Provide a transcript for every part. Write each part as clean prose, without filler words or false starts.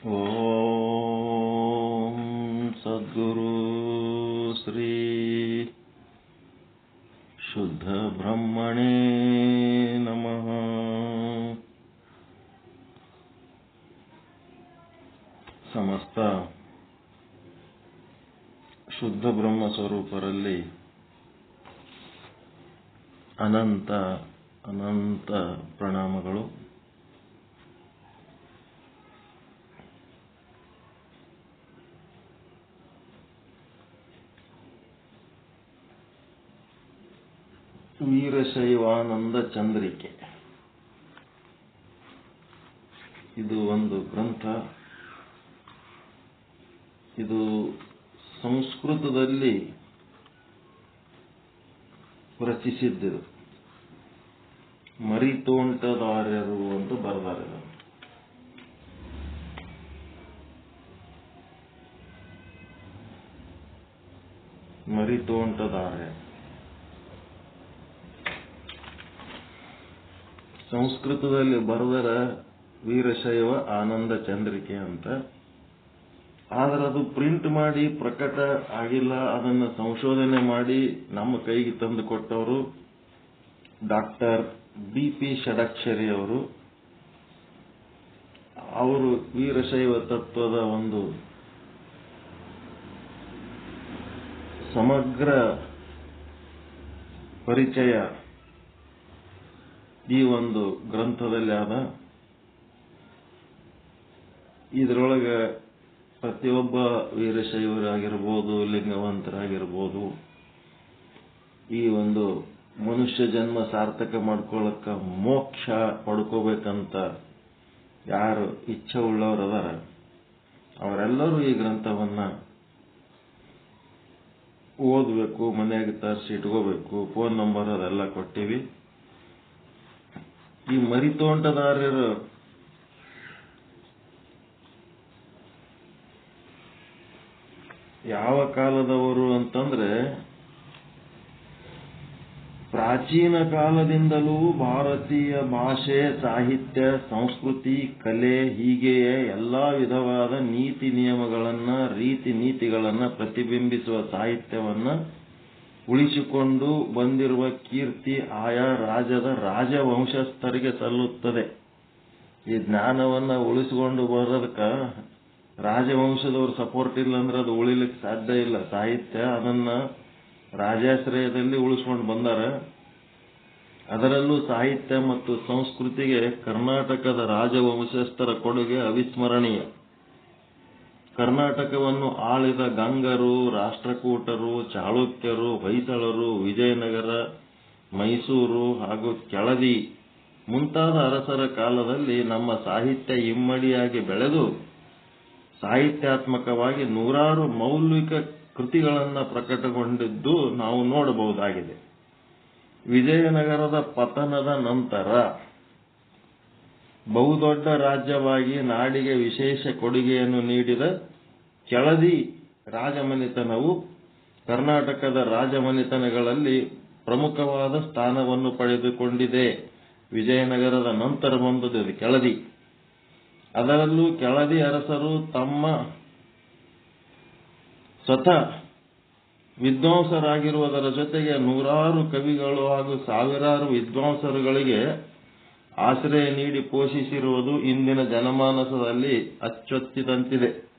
ಓಂ ಸದ್ಗುರು ಶ್ರೀ ಶುದ್ಧ ಬ್ರಹ್ಮಣೇ ನಮಃ. ಸಮಸ್ತ ಶುದ್ಧ ಬ್ರಹ್ಮ ಸ್ವರೂಪರಲ್ಲಿ ಅನಂತ ಅನಂತ ಪ್ರಣಾಮಗಳು. ವೀರಶೈವಾನಂದ ಚಂದ್ರಿಕೆ ಇದು ಒಂದು ಗ್ರಂಥ. ಇದು ಸಂಸ್ಕೃತದಲ್ಲಿ ರಚಿಸಿದ್ದು. ಮರಿತೋಂಟದಾರ್ಯರು ಅಂತ ಬರೆದಾರೆ. ಮರಿತೋಂಟದಾರ್ಯ ಸಂಸ್ಕೃತದಲ್ಲಿ ಬರೆದರ ವೀರಶೈವ ಆನಂದ ಚಂದ್ರಿಕೆ ಅಂತ. ಆದರೆ ಅದು ಪ್ರಿಂಟ್ ಮಾಡಿ ಪ್ರಕಟ ಆಗಿಲ್ಲ. ಅದನ್ನು ಸಂಶೋಧನೆ ಮಾಡಿ ನಮ್ಮ ಕೈಗೆ ತಂದು ಕೊಟ್ಟವರು ಡಾಕ್ಟರ್ ಬಿ.ಪಿ. ಷಡಕ್ಷರಿ ಅವರು. ಅವರು ವೀರಶೈವ ತತ್ವದ ಒಂದು ಸಮಗ್ರ ಪರಿಚಯ ಈ ಒಂದು ಗ್ರಂಥದಲ್ಲಿ ಆದ. ಇದರೊಳಗೆ ಪ್ರತಿಯೊಬ್ಬ ವೀರಶೈವರಾಗಿರ್ಬೋದು, ಲಿಂಗವಂತರಾಗಿರ್ಬೋದು, ಈ ಒಂದು ಮನುಷ್ಯ ಜನ್ಮ ಸಾರ್ಥಕ ಮಾಡ್ಕೊಳ್ಳಕ್ಕ ಮೋಕ್ಷ ಪಡ್ಕೋಬೇಕಂತ ಯಾರು ಇಚ್ಛೆ ಉಳ್ಳವರು ಅದಾರ ಅವರೆಲ್ಲರೂ ಈ ಗ್ರಂಥವನ್ನ ಓದಬೇಕು, ಮನೆಯಾಗ ತರಿಸಿ ಇಟ್ಕೋಬೇಕು. ಫೋನ್ ನಂಬರ್ ಅದೆಲ್ಲ ಕೊಟ್ಟಿವಿ. ಈ ಮರಿತೋಂಟದಾರ್ಯರು ಯಾವ ಕಾಲದವರು ಅಂತಂದ್ರೆ, ಪ್ರಾಚೀನ ಕಾಲದಿಂದಲೂ ಭಾರತೀಯ ಭಾಷೆ, ಸಾಹಿತ್ಯ, ಸಂಸ್ಕೃತಿ, ಕಲೆ ಹೀಗೆಯೇ ಎಲ್ಲಾ ವಿಧವಾದ ನೀತಿ ನಿಯಮಗಳನ್ನ, ರೀತಿ ನೀತಿಗಳನ್ನ ಪ್ರತಿಬಿಂಬಿಸುವ ಸಾಹಿತ್ಯವನ್ನ ಉಳಿಸಿಕೊಂಡು ಬಂದಿರುವ ಕೀರ್ತಿ ಆಯಾ ರಾಜ್ಯದ ರಾಜವಂಶಸ್ಥರಿಗೆ ಸಲ್ಲುತ್ತದೆ. ಈ ಜ್ಞಾನವನ್ನ ಉಳಿಸಿಕೊಂಡು ಬರೋದಕ್ಕ ರಾಜವಂಶದವ್ರ ಸಪೋರ್ಟ್ ಇಲ್ಲ ಅಂದ್ರೆ ಅದು ಉಳಿಲಿಕ್ಕೆ ಸಾಧ್ಯ ಇಲ್ಲ. ಸಾಹಿತ್ಯ ಅದನ್ನ ರಾಜಾಶ್ರಯದಲ್ಲಿ ಉಳಿಸ್ಕೊಂಡು ಬಂದಾರ. ಅದರಲ್ಲೂ ಸಾಹಿತ್ಯ ಮತ್ತು ಸಂಸ್ಕೃತಿಗೆ ಕರ್ನಾಟಕದ ರಾಜವಂಶಸ್ಥರ ಕೊಡುಗೆ ಅವಿಸ್ಮರಣೀಯ. ಕರ್ನಾಟಕವನ್ನು ಆಳಿದ ಗಂಗರು, ರಾಷ್ಟ್ರಕೂಟರು, ಚಾಳುಕ್ಯರು, ಹೊಯ್ಸಳರು, ವಿಜಯನಗರ, ಮೈಸೂರು ಹಾಗೂ ಕೆಳದಿ ಮುಂತಾದ ಅರಸರ ಕಾಲದಲ್ಲಿ ನಮ್ಮ ಸಾಹಿತ್ಯ ಇಮ್ಮಡಿಯಾಗಿ ಬೆಳೆದು ಸಾಹಿತ್ಯಾತ್ಮಕವಾಗಿ ನೂರಾರು ಮೌಲಿಕ ಕೃತಿಗಳನ್ನು ಪ್ರಕಟಗೊಂಡಿದ್ದು ನಾವು ನೋಡಬಹುದಾಗಿದೆ. ವಿಜಯನಗರದ ಪತನದ ನಂತರ ಬಹುದೊಡ್ಡ ರಾಜ್ಯವಾಗಿ ನಾಡಿಗೆ ವಿಶೇಷ ಕೊಡುಗೆಯನ್ನು ನೀಡಿದ ಕೆಳದಿ ರಾಜಮನೆತನವು ಕರ್ನಾಟಕದ ರಾಜಮನೆತನಗಳಲ್ಲಿ ಪ್ರಮುಖವಾದ ಸ್ಥಾನವನ್ನು ಪಡೆದುಕೊಂಡಿದೆ. ವಿಜಯನಗರದ ನಂತರ ಬಂದದ್ದು ಕೆಳದಿ. ಅದರಲ್ಲೂ ಕೆಳದಿ ಅರಸರು ತಮ್ಮ ಸ್ವತಃ ವಿದ್ವಾಂಸರಾಗಿರುವುದರ ಜೊತೆಗೆ ನೂರಾರು ಕವಿಗಳು ಹಾಗೂ ಸಾವಿರಾರು ವಿದ್ವಾಂಸರುಗಳಿಗೆ ಆಶ್ರಯ ನೀಡಿ ಪೋಷಿಸಿರುವುದು ಇಂದಿನ ಜನಮಾನಸದಲ್ಲಿ ಅಚ್ಚೊತ್ತಿದಂತಿದೆ.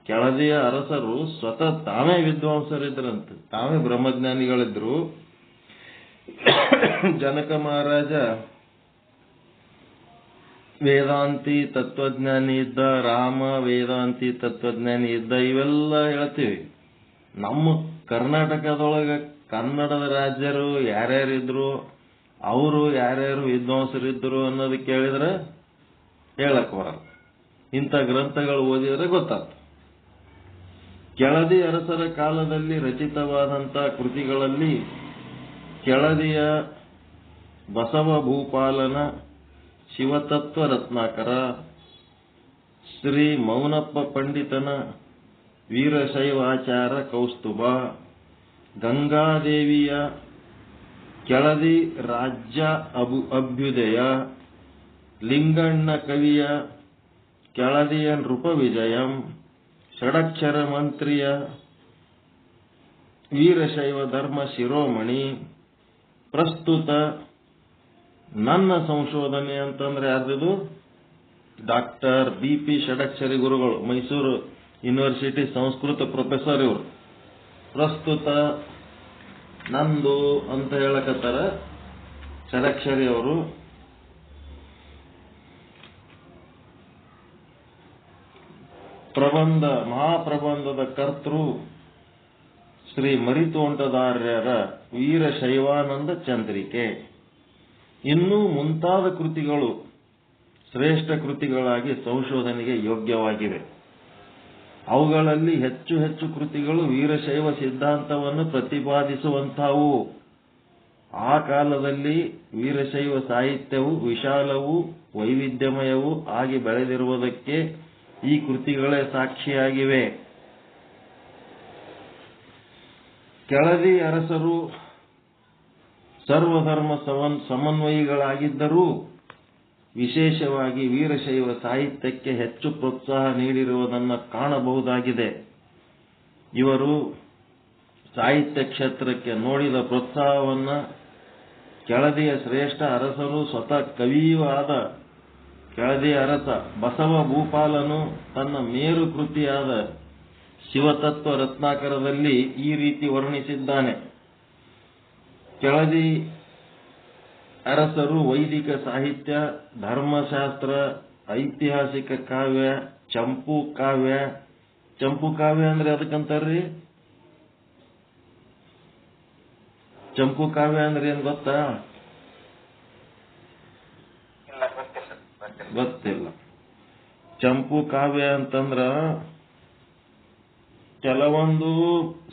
ಕೆಳದಿಯ ಅರಸರು ಸ್ವತಃ ತಾವೇ ವಿದ್ವಾಂಸರಿದ್ರಂತೆ, ತಾವೇ ಬ್ರಹ್ಮಜ್ಞಾನಿಗಳಿದ್ರು. ಜನಕ ಮಹಾರಾಜ ವೇದಾಂತಿ ತತ್ವಜ್ಞಾನಿ ಇದ್ದ, ರಾಮ ವೇದಾಂತಿ ತತ್ವಜ್ಞಾನಿ ಇದ್ದ, ಇವೆಲ್ಲ ಹೇಳ್ತೀವಿ. ನಮ್ಮ ಕರ್ನಾಟಕದೊಳಗ ಕನ್ನಡದ ರಾಜ್ಯರು ಯಾರ್ಯಾರಿದ್ರು, ಅವರು ಯಾರ್ಯಾರು ವಿದ್ವಾಂಸರಿದ್ರು ಅನ್ನೋದು ಕೇಳಿದ್ರೆ ಹೇಳಕ್ ಬರಲ್ಲ. ಇಂಥ ಗ್ರಂಥಗಳು ಓದಿದ್ರೆ ಗೊತ್ತಾಗ್ತದೆ. ಕೆಳದಿ ಅರಸರ ಕಾಲದಲ್ಲಿ ರಚಿತವಾದಂತಹ ಕೃತಿಗಳಲ್ಲಿ ಕೆಳದಿಯ ಬಸವ ಭೂಪಾಲನ ಶಿವತತ್ವ ರತ್ನಾಕರ, ಶ್ರೀ ಮೌನಪ್ಪ ಪಂಡಿತನ ವೀರಶೈವಾಚಾರ ಕೌಸ್ತುಭ, ಗಂಗಾದೇವಿಯ ಕೆಳದಿ ರಾಜ್ಯ ಅಭ್ಯುದಯ, ಲಿಂಗಣ್ಣ ಕವಿಯ ಕೆಳದಿಯ ನೃಪ ವಿಜಯಂ ಷಡಕ್ಷರ ಮಂತ್ರಿಯ ವೀರಶೈವ ಧರ್ಮ ಶಿರೋಮಣಿ ಪ್ರಸ್ತುತ ನನ್ನ ಸಂಶೋಧನೆ ಅಂತಂದ್ರೆ ಯಾರ್ದು ಡಾಕ್ಟರ್ ಬಿ.ಪಿ. ಷಡಕ್ಷರಿ ಗುರುಗಳು, ಮೈಸೂರು ಯೂನಿವರ್ಸಿಟಿ ಸಂಸ್ಕೃತ ಪ್ರೊಫೆಸರ್. ಇವರು ಪ್ರಸ್ತುತ ನಂದು ಅಂತ ಹೇಳಕತ್ತಾರ ಷಡಕ್ಷರಿ ಅವರು. ಪ್ರಬಂಧ ಮಹಾಪ್ರಬಂಧದ ಕರ್ತೃ ಶ್ರೀ ಮರಿತೋಂಟದಾರ್ಯರ ವೀರಶೈವಾನಂದ ಚಂದ್ರಿಕೆ. ಇನ್ನೂ ಮುಂತಾದ ಕೃತಿಗಳು ಶ್ರೇಷ್ಠ ಕೃತಿಗಳಾಗಿ ಸಂಶೋಧನೆಗೆ ಯೋಗ್ಯವಾಗಿವೆ. ಅವುಗಳಲ್ಲಿ ಹೆಚ್ಚು ಹೆಚ್ಚು ಕೃತಿಗಳು ವೀರಶೈವ ಸಿದ್ಧಾಂತವನ್ನು ಪ್ರತಿಪಾದಿಸುವಂತಹವು. ಆ ಕಾಲದಲ್ಲಿ ವೀರಶೈವ ಸಾಹಿತ್ಯವು ವಿಶಾಲವೂ ವೈವಿಧ್ಯಮಯವೂ ಆಗಿ ಬೆಳೆದಿರುವುದಕ್ಕೆ ಈ ಕೃತಿಗಳೇ ಸಾಕ್ಷಿಯಾಗಿವೆ. ಕೆಳದಿ ಅರಸರು ಸರ್ವಧರ್ಮ ಸಮನ್ವಯಿಗಳಾಗಿದ್ದರೂ ವಿಶೇಷವಾಗಿ ವೀರಶೈವ ಸಾಹಿತ್ಯಕ್ಕೆ ಹೆಚ್ಚು ಪ್ರೋತ್ಸಾಹ ನೀಡಿರುವುದನ್ನು ಕಾಣಬಹುದಾಗಿದೆ. ಇವರು ಸಾಹಿತ್ಯ ಕ್ಷೇತ್ರಕ್ಕೆ ನೋಡಿದ ಪ್ರೋತ್ಸಾಹವನ್ನ ಕೆಳದಿಯ ಶ್ರೇಷ್ಠ ಅರಸರು ಸ್ವತಃ ಕವಿಯೂ ಆದ ಕೆಳದಿಯ ಅರಸ ಬಸವ ಭೂಪಾಲನು ತನ್ನ ಮೇರು ಕೃತಿಯಾದ ಶಿವತತ್ವ ರತ್ನಾಕರದಲ್ಲಿ ಈ ರೀತಿ ವರ್ಣಿಸಿದ್ದಾನೆ. ಕೆಳದಿ ಅರಸರು ವೈದಿಕ ಸಾಹಿತ್ಯ, ಧರ್ಮಶಾಸ್ತ್ರ, ಐತಿಹಾಸಿಕ ಕಾವ್ಯ, ಚಂಪು ಕಾವ್ಯ ಅಂದ್ರೆ ಅದಕ್ಕಂತಾರ್ರಿ. ಚಂಪು ಕಾವ್ಯ ಅಂದ್ರೆ ಏನ್ ಗೊತ್ತಾ? ಗೊತ್ತಿಲ್ಲ. ಚಂಪು ಕಾವ್ಯ ಅಂತಂದ್ರ ಕೆಲವೊಂದು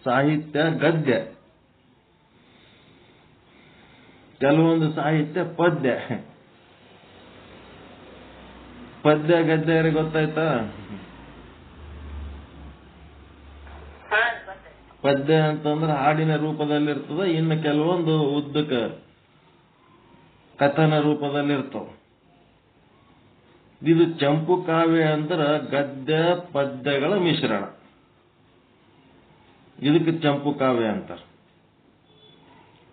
ಸಾಹಿತ್ಯ ಗದ್ಯ, ಕೆಲವೊಂದು ಸಾಹಿತ್ಯ ಪದ್ಯ. ಗದ್ಯ ಗೊತ್ತಾಯ್ತಾ? ಪದ್ಯ ಅಂತಂದ್ರೆ ಹಾಡಿನ ರೂಪದಲ್ಲಿರ್ತದ, ಇನ್ನು ಕೆಲವೊಂದು ಉದ್ದಕ ಕಥನ ರೂಪದಲ್ಲಿರ್ತಾವ. ಇದು ಚಂಪು ಕಾವ್ಯ ಅಂದ್ರ ಗದ್ಯ ಪದ್ಯಗಳ ಮಿಶ್ರಣ. ಇದಕ್ಕೆ ಚಂಪು ಕಾವ್ಯ ಅಂತಾರ.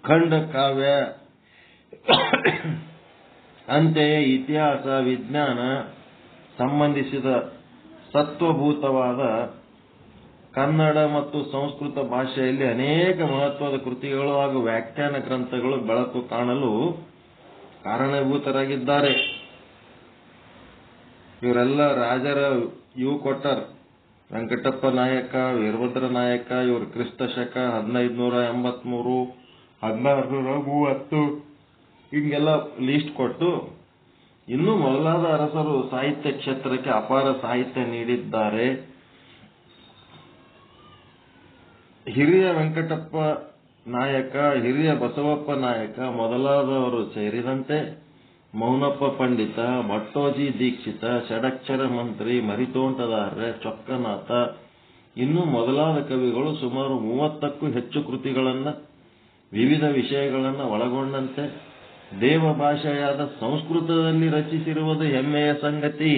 ಖಂಡ ಕಾವ್ಯ ಅಂತೆಯೇ ಇತಿಹಾಸ, ವಿಜ್ಞಾನ ಸಂಬಂಧಿಸಿದ ಸತ್ವಭೂತವಾದ ಕನ್ನಡ ಮತ್ತು ಸಂಸ್ಕೃತ ಭಾಷೆಯಲ್ಲಿ ಅನೇಕ ಮಹತ್ವದ ಕೃತಿಗಳು ಹಾಗೂ ವ್ಯಾಖ್ಯಾನ ಗ್ರಂಥಗಳು ಬೆಳಕು ಕಾಣಲು ಕಾರಣಭೂತರಾಗಿದ್ದಾರೆ. ಇವರೆಲ್ಲ ರಾಜರ ಇವು ಕೊಟ್ಟಾರ. ವೆಂಕಟಪ್ಪ ನಾಯಕ, ವೀರಭದ್ರ ನಾಯಕ, ಇವರು ಕ್ರಿಸ್ತ ಶಕ 1583, 1630 ಹಿಂಗೆಲ್ಲ ಲೀಸ್ಟ್ ಕೊಟ್ಟು ಇನ್ನೂ ಮೊದಲಾದ ಅರಸರು ಸಾಹಿತ್ಯ ಕ್ಷೇತ್ರಕ್ಕೆ ಅಪಾರ ಸಾಹಿತ್ಯ ನೀಡಿದ್ದಾರೆ. ಹಿರಿಯ ವೆಂಕಟಪ್ಪ ನಾಯಕ, ಹಿರಿಯ ಬಸವಪ್ಪ ನಾಯಕ ಮೊದಲಾದವರು ಸೇರಿದಂತೆ ಮೌನಪ್ಪ ಪಂಡಿತ, ಭಟ್ಟೋಜಿ ದೀಕ್ಷಿತ, ಷಡಕ್ಷರ ಮಂತ್ರಿ, ಮರಿತೋಂಟದಾರ್ಯ, ಚೊಕ್ಕನಾಥ ಇನ್ನೂ ಮೊದಲಾದ ಕವಿಗಳು ಸುಮಾರು 30ಕ್ಕೂ ಹೆಚ್ಚು ಕೃತಿಗಳನ್ನು ವಿವಿಧ ವಿಷಯಗಳನ್ನು ಒಳಗೊಂಡಂತೆ ದೇವ ಭಾಷೆಯಾದ ಸಂಸ್ಕೃತದಲ್ಲಿ ರಚಿಸಿರುವುದು ಹೆಮ್ಮೆಯ ಸಂಗತಿ.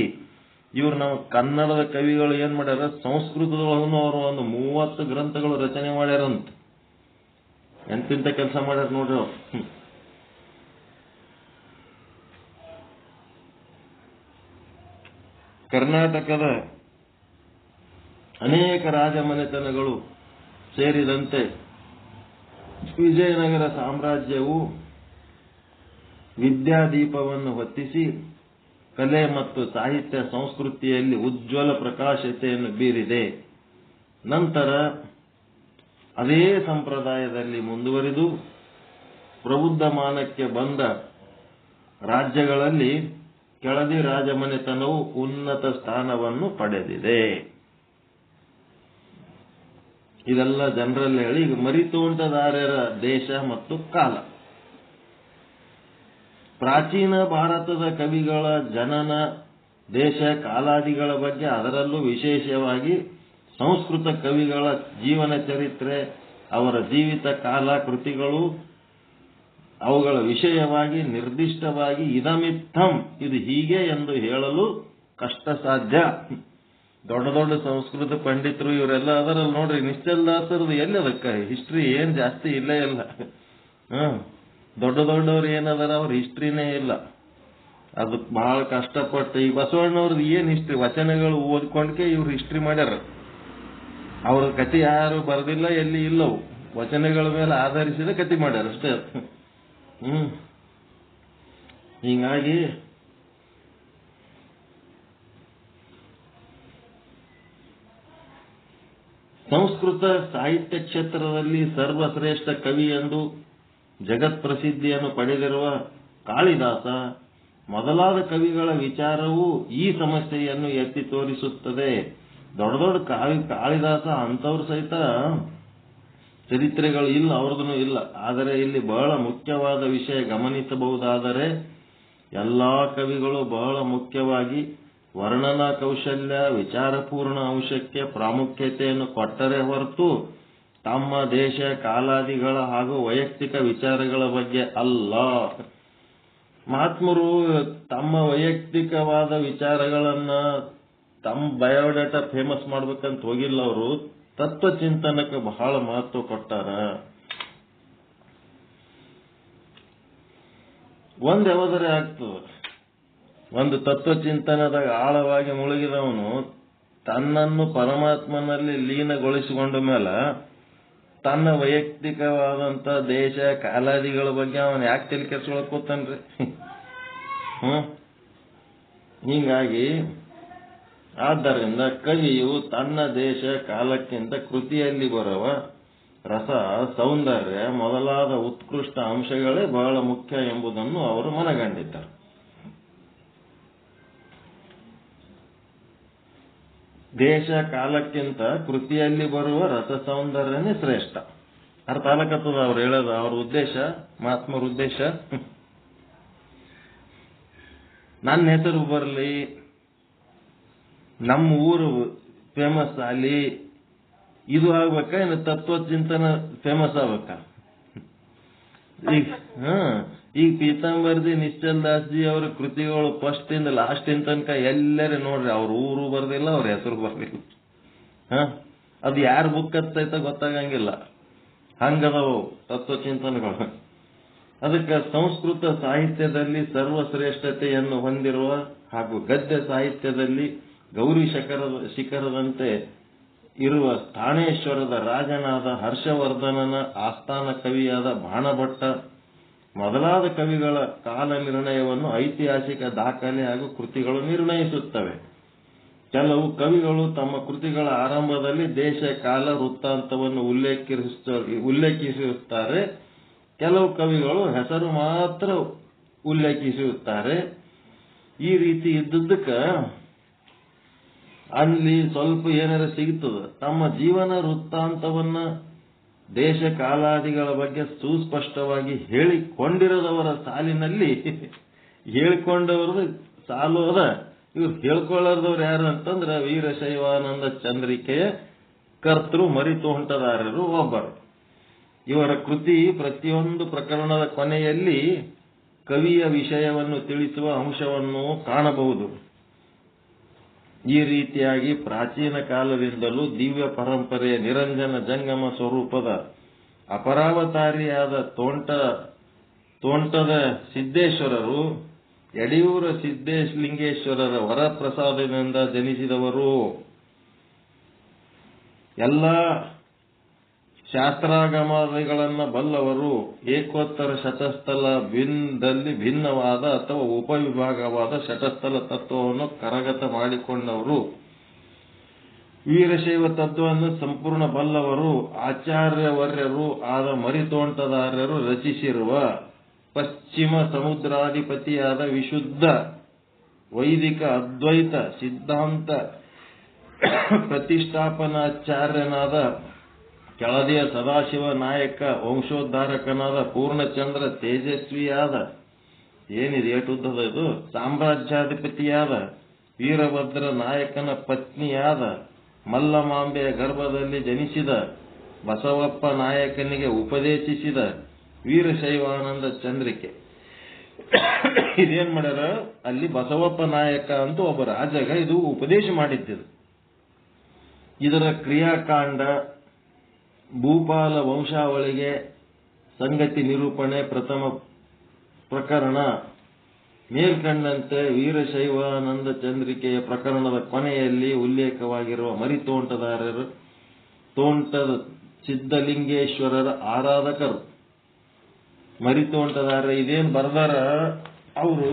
ಇವರು ನಮ್ಮ ಕನ್ನಡದ ಕವಿಗಳು ಏನ್ ಮಾಡ್ಯಾರ, ಸಂಸ್ಕೃತದೊಳಗೂ ಅವರು ಒಂದು 30 ಗ್ರಂಥಗಳು ರಚನೆ ಮಾಡ್ಯಾರಂತ. ಎಂತಿಂತ ಕೆಲಸ ಮಾಡ್ಯಾರ ನೋಡ್ರಿ ಅವ್ರು. ಕರ್ನಾಟಕದ ಅನೇಕ ರಾಜಮನೆತನಗಳು ಸೇರಿದಂತೆ ವಿಜಯನಗರ ಸಾಮ್ರಾಜ್ಯವು ವಿದ್ಯಾದೀಪವನ್ನು ಹೊತ್ತಿಸಿ ಕಲೆ ಮತ್ತು ಸಾಹಿತ್ಯ ಸಂಸ್ಕೃತಿಯಲ್ಲಿ ಉಜ್ವಲ ಪ್ರಕಾಶತೆಯನ್ನು ಬೀರಿದೆ. ನಂತರ ಅದೇ ಸಂಪ್ರದಾಯದಲ್ಲಿ ಮುಂದುವರಿದು ಪ್ರಬುದ್ಧಮಾನಕ್ಕೆ ಬಂದ ರಾಜ್ಯಗಳಲ್ಲಿ ಕೆಳದಿ ರಾಜಮನೆತನವು ಉನ್ನತ ಸ್ಥಾನವನ್ನು ಪಡೆದಿದೆ. ಇದೆಲ್ಲ ಜನರಲ್ಲಿ ಹೇಳಿ, ಈಗ ಮರಿತೋಂಟದಾರ್ಯರ ದೇಶ ಮತ್ತು ಕಾಲ. ಪ್ರಾಚೀನ ಭಾರತದ ಕವಿಗಳ ಜನನ, ದೇಶ, ಕಾಲಾದಿಗಳ ಬಗ್ಗೆ, ಅದರಲ್ಲೂ ವಿಶೇಷವಾಗಿ ಸಂಸ್ಕೃತ ಕವಿಗಳ ಜೀವನ ಚರಿತ್ರೆ, ಅವರ ಜೀವಿತ ಕಾಲ, ಕೃತಿಗಳು, ಅವುಗಳ ವಿಷಯವಾಗಿ ನಿರ್ದಿಷ್ಟವಾಗಿ ಇದಮಿತ್ತಂ, ಇದು ಹೀಗೆ ಎಂದು ಹೇಳಲು ಕಷ್ಟ ಸಾಧ್ಯ. ದೊಡ್ಡ ದೊಡ್ಡ ಸಂಸ್ಕೃತ ಪಂಡಿತರು ಇವರೆಲ್ಲ ಅದರಲ್ಲಿ ನೋಡ್ರಿ, ನಿಶ್ಚಲ್ ದಾಸರದು ಎಲ್ಲಿ ಅದಕ್ಕೆ ಹಿಸ್ಟ್ರಿ ಏನ್ ಜಾಸ್ತಿ ಇಲ್ಲೇ ಇಲ್ಲ. ದೊಡ್ಡ ದೊಡ್ಡವ್ರು ಏನದಾರ ಅವ್ರ ಹಿಸ್ಟ್ರಿನೇ ಇಲ್ಲ. ಅದಕ್ಕೆ ಬಹಳ ಕಷ್ಟಪಟ್ಟು ಈ ಬಸವಣ್ಣವ್ರದ್ದು ಏನ್ ಹಿಸ್ಟ್ರಿ, ವಚನಗಳು ಓದ್ಕೊಂಡ್ಕೆ ಇವ್ರು ಹಿಸ್ಟ್ರಿ ಮಾಡ್ಯಾರ. ಅವ್ರ ಕತೆ ಯಾರು ಬರೆದಿಲ್ಲ, ಎಲ್ಲಿ ಇಲ್ಲವು, ವಚನಗಳ ಮೇಲೆ ಆಧರಿಸಿದ ಕತೆ ಮಾಡ್ಯಾರ ಅಷ್ಟೇ. ಹೀಗಾಗಿ ಸಂಸ್ಕೃತ ಸಾಹಿತ್ಯ ಕ್ಷೇತ್ರದಲ್ಲಿ ಸರ್ವಶ್ರೇಷ್ಠ ಕವಿ ಎಂದು ಜಗತ್ ಪ್ರಸಿದ್ಧಿಯನ್ನು ಪಡೆದಿರುವ ಕಾಳಿದಾಸ ಮೊದಲಾದ ಕವಿಗಳ ವಿಚಾರವು ಈ ಸಮಸ್ಯೆಯನ್ನು ಎತ್ತಿ ತೋರಿಸುತ್ತದೆ. ದೊಡ್ಡ ದೊಡ್ಡ ಕಾಳಿದಾಸ ಅಂತವ್ರ ಸಹಿತ ಚರಿತ್ರೆಗಳು ಇಲ್ಲ, ಅವ್ರದೂ ಇಲ್ಲ. ಆದರೆ ಇಲ್ಲಿ ಬಹಳ ಮುಖ್ಯವಾದ ವಿಷಯ ಗಮನಿಸಬಹುದಾದರೆ, ಎಲ್ಲಾ ಕವಿಗಳು ಬಹಳ ಮುಖ್ಯವಾಗಿ ವರ್ಣನಾ ಕೌಶಲ್ಯ, ವಿಚಾರಪೂರ್ಣ ಅಂಶಕ್ಕೆ ಪ್ರಾಮುಖ್ಯತೆಯನ್ನು ಕೊಟ್ಟರೆ ಹೊರತು ತಮ್ಮ ದೇಶ ಕಾಲಾದಿಗಳ ಹಾಗೂ ವೈಯಕ್ತಿಕ ವಿಚಾರಗಳ ಬಗ್ಗೆ ಅಲ್ಲ. ಮಹಾತ್ಮರು ತಮ್ಮ ವೈಯಕ್ತಿಕವಾದ ವಿಚಾರಗಳನ್ನ ತಮ್ಮ ಬಯೋಡಾಟಾ ಫೇಮಸ್ ಮಾಡ್ಬೇಕಂತ ಹೋಗಿಲ್ಲ. ಅವರು ತತ್ವಚಿಂತನಕ್ಕೆ ಬಹಳ ಮಹತ್ವ ಕೊಟ್ಟಾರ. ಒಂದ್ ಯಾವ್ದಾರೆ ಆಗ್ತದ, ಒಂದು ತತ್ವಚಿಂತನದಾಗ ಆಳವಾಗಿ ಮುಳುಗಿದವನು ತನ್ನನ್ನು ಪರಮಾತ್ಮನಲ್ಲಿ ಲೀನಗೊಳಿಸಿಕೊಂಡ ಮೇಲೆ ತನ್ನ ವೈಯಕ್ತಿಕವಾದಂತ ದೇಶ ಕಾಲಾದಿಗಳ ಬಗ್ಗೆ ಅವನು ಯಾಕೆ ತಲೆ ಕೆಡ್ಸ್ಕೊಳಕ್ ಹೋಗ್ತಾನ್ರಿ? ಹೀಗಾಗಿ ಆದ್ದರಿಂದ ಕವಿಯು ತನ್ನ ದೇಶ ಕಾಲಕ್ಕಿಂತ ಕೃತಿಯಲ್ಲಿ ಬರುವ ರಸ, ಸೌಂದರ್ಯ ಮೊದಲಾದ ಉತ್ಕೃಷ್ಟ ಅಂಶಗಳೇ ಬಹಳ ಮುಖ್ಯ ಎಂಬುದನ್ನು ಅವರು ಮನಗಂಡಿದ್ದಾರೆ. ದೇಶ ಕಾಲಕ್ಕಿಂತ ಕೃತಿಯಲ್ಲಿ ಬರುವ ರಸ ಸೌಂದರ್ಯನೇ ಶ್ರೇಷ್ಠ. ಅರ್ಥ ಆಗಕತ್ತದ ಅವ್ರು ಹೇಳೋದು, ಅವ್ರ ಉದ್ದೇಶ, ಮಹಾತ್ಮರ ಉದ್ದೇಶ. ನನ್ನ ಹೆಸರು ಬರಲಿ, ನಮ್ಮ ಊರು ಫೇಮಸ್ ಆಗಲಿ, ಇದು ಆಗ್ಬೇಕಾ ಏನು ತತ್ವಚಿಂತನ ಫೇಮಸ್ ಆಗ್ಬೇಕಾ? ಈಗ ಪೀತಾಂಬರ್ಜಿ ನಿಶ್ಚಲ್ ದಾಸ್ಜಿ ಅವರ ಕೃತಿಗಳು ಫಸ್ಟ್ ಇಂದ ಲಾಸ್ಟ್ ಇನ್ ತನಕ ಎಲ್ಲರೂ ನೋಡ್ರಿ, ಅವ್ರ ಊರು ಬರ್ದಿಲ್ಲ, ಅವ್ರ ಹೆಸರು ಬರ್ದಿಲ್ಲ. ಅದು ಯಾರ ಬುಕ್ ಹತ್ತೈತ ಗೊತ್ತಾಗಂಗಿಲ್ಲ, ಹಂಗದವು ತತ್ವಚಿಂತನಗಳು. ಅದಕ್ಕೆ ಸಂಸ್ಕೃತ ಸಾಹಿತ್ಯದಲ್ಲಿ ಸರ್ವಶ್ರೇಷ್ಠತೆಯನ್ನು ಹೊಂದಿರುವ ಹಾಗೂ ಗದ್ಯ ಸಾಹಿತ್ಯದಲ್ಲಿ ಗೌರಿ ಶಿಖರದಂತೆ ಇರುವ ಸ್ಥಾನೇಶ್ವರದ ರಾಜನಾದ ಹರ್ಷವರ್ಧನನ ಆಸ್ಥಾನ ಕವಿಯಾದ ಬಾಣಭಟ್ಟ ಮೊದಲಾದ ಕವಿಗಳ ಕಾಲ ನಿರ್ಣಯವನ್ನು ಐತಿಹಾಸಿಕ ದಾಖಲೆ ಹಾಗೂ ಕೃತಿಗಳು ನಿರ್ಣಯಿಸುತ್ತವೆ. ಕೆಲವು ಕವಿಗಳು ತಮ್ಮ ಕೃತಿಗಳ ಆರಂಭದಲ್ಲಿ ದೇಶ, ಕಾಲ, ವೃತ್ತಾಂತವನ್ನು ಉಲ್ಲೇಖಿಸುತ್ತಾರೆ. ಕೆಲವು ಕವಿಗಳು ಹೆಸರು ಮಾತ್ರ ಉಲ್ಲೇಖಿಸುತ್ತಾರೆ. ಈ ರೀತಿ ಇದ್ದದ್ದಕ್ಕ ಅಲ್ಲಿ ಸ್ವಲ್ಪ ಏನಾರ ಸಿಗ್ತದ. ತಮ್ಮ ಜೀವನ ವೃತ್ತಾಂತವನ್ನ, ದೇಶ ಕಾಲಾದಿಗಳ ಬಗ್ಗೆ ಸುಸ್ಪಷ್ಟವಾಗಿ ಹೇಳಿಕೊಂಡಿರದವರ ಸಾಲಿನಲ್ಲಿ ಹೇಳಿಕೊಂಡವ್ರದ್ದು ಸಾಲು ಅದ. ಇವ್ರು ಹೇಳ್ಕೊಳ್ಳಾರ್ದವ್ರು ಯಾರು ಅಂತಂದ್ರ ವೀರಶೈವಾನಂದ ಚಂದ್ರಿಕೆಯ ಕರ್ತೃ ಮರಿತು ಹೊಂಟದಾರರು ಒಬ್ಬರು. ಇವರ ಕೃತಿ ಪ್ರತಿಯೊಂದು ಪ್ರಕರಣದ ಕೊನೆಯಲ್ಲಿ ಕವಿಯ ವಿಷಯವನ್ನು ತಿಳಿಸುವ ಅಂಶವನ್ನು ಕಾಣಬಹುದು. ಈ ರೀತಿಯಾಗಿ ಪ್ರಾಚೀನ ಕಾಲದಿಂದಲೂ ದಿವ್ಯ ಪರಂಪರೆಯ ನಿರಂಜನ ಜಂಗಮ ಸ್ವರೂಪದ ಅಪರಾವತಾರಿಯಾದ ತೋಂಟದ ಸಿದ್ದೇಶ್ವರರು ಯಡಿಯೂರ ಸಿದ್ದೇಶಲಿಂಗೇಶ್ವರರ ವರಪ್ರಸಾದದಿಂದ ಜನಿಸಿದವರು. ಎಲ್ಲ ಶಾಸ್ತ್ರಾಗಮಗಳನ್ನ ಬಲ್ಲವರು. ಏಕೋತ್ತರ ಶತಸ್ಥಲ ಭಿನ್ನದಲ್ಲಿ ಭಿನ್ನವಾದ ಅಥವಾ ಉಪವಿಭಾಗವಾದ ಶತಸ್ಥಲ ತತ್ವವನ್ನು ಕರಗತ ಮಾಡಿಕೊಂಡವರು. ವೀರಶೈವ ತತ್ವವನ್ನು ಸಂಪೂರ್ಣ ಬಲ್ಲವರು. ಆಚಾರ್ಯವರ್ಯರು ಆದ ಮರಿತೋಂಟದಾರ್ಯರು ರಚಿಸಿರುವ ಪಶ್ಚಿಮ ಸಮುದ್ರಾಧಿಪತಿಯಾದ ವಿಶುದ್ಧ ವೈದಿಕ ಅದ್ವೈತ ಸಿದ್ಧಾಂತ ಪ್ರತಿಷ್ಠಾಪನಾಚಾರ್ಯನಾದ ಕೆಳದಿಯ ಸದಾಶಿವ ನಾಯಕ ವಂಶೋದ್ಧಾರಕನಾದ ಪೂರ್ಣಚಂದ್ರ ತೇಜಸ್ವಿಯಾದ ಏನಿದೆ ಏಟುದ್ದದ ಇದು ಸಾಮ್ರಾಜ್ಯಾಧಿಪತಿಯಾದ ವೀರಭದ್ರ ನಾಯಕನ ಪತ್ನಿಯಾದ ಮಲ್ಲಮಾಂಬೆಯ ಗರ್ಭದಲ್ಲಿ ಜನಿಸಿದ ಬಸವಪ್ಪ ನಾಯಕನಿಗೆ ಉಪದೇಶಿಸಿದ ವೀರಶೈವಾನಂದ ಚಂದ್ರಿಕೆ ಇದೇನ್ ಮಾಡ್ಯಾರ, ಅಲ್ಲಿ ಬಸವಪ್ಪ ನಾಯಕ ಅಂತ ಒಬ್ಬ ರಾಜಗ ಇದು ಉಪದೇಶ ಮಾಡಿದ್ದಿದೆ. ಇದರ ಕ್ರಿಯಾಕಾಂಡ, ಭೂಪಾಲ ವಂಶಾವಳಿಗೆ ಸಂಗತಿ ನಿರೂಪಣೆ, ಪ್ರಥಮ ಪ್ರಕರಣ, ಮೇಲ್ಕಂಡಂತೆ ವೀರಶೈವಾನಂದ ಚಂದ್ರಿಕೆಯ ಪ್ರಕರಣದ ಕೊನೆಯಲ್ಲಿ ಉಲ್ಲೇಖವಾಗಿರುವ ಮರಿತೋಂಟದಾರರು ತೋಂಟದ ಸಿದ್ಧಲಿಂಗೇಶ್ವರರ ಆರಾಧಕರು. ಮರಿತೋಂಟದಾರ ಇದೇನ್ ಬರ್ದಾರ, ಅವರು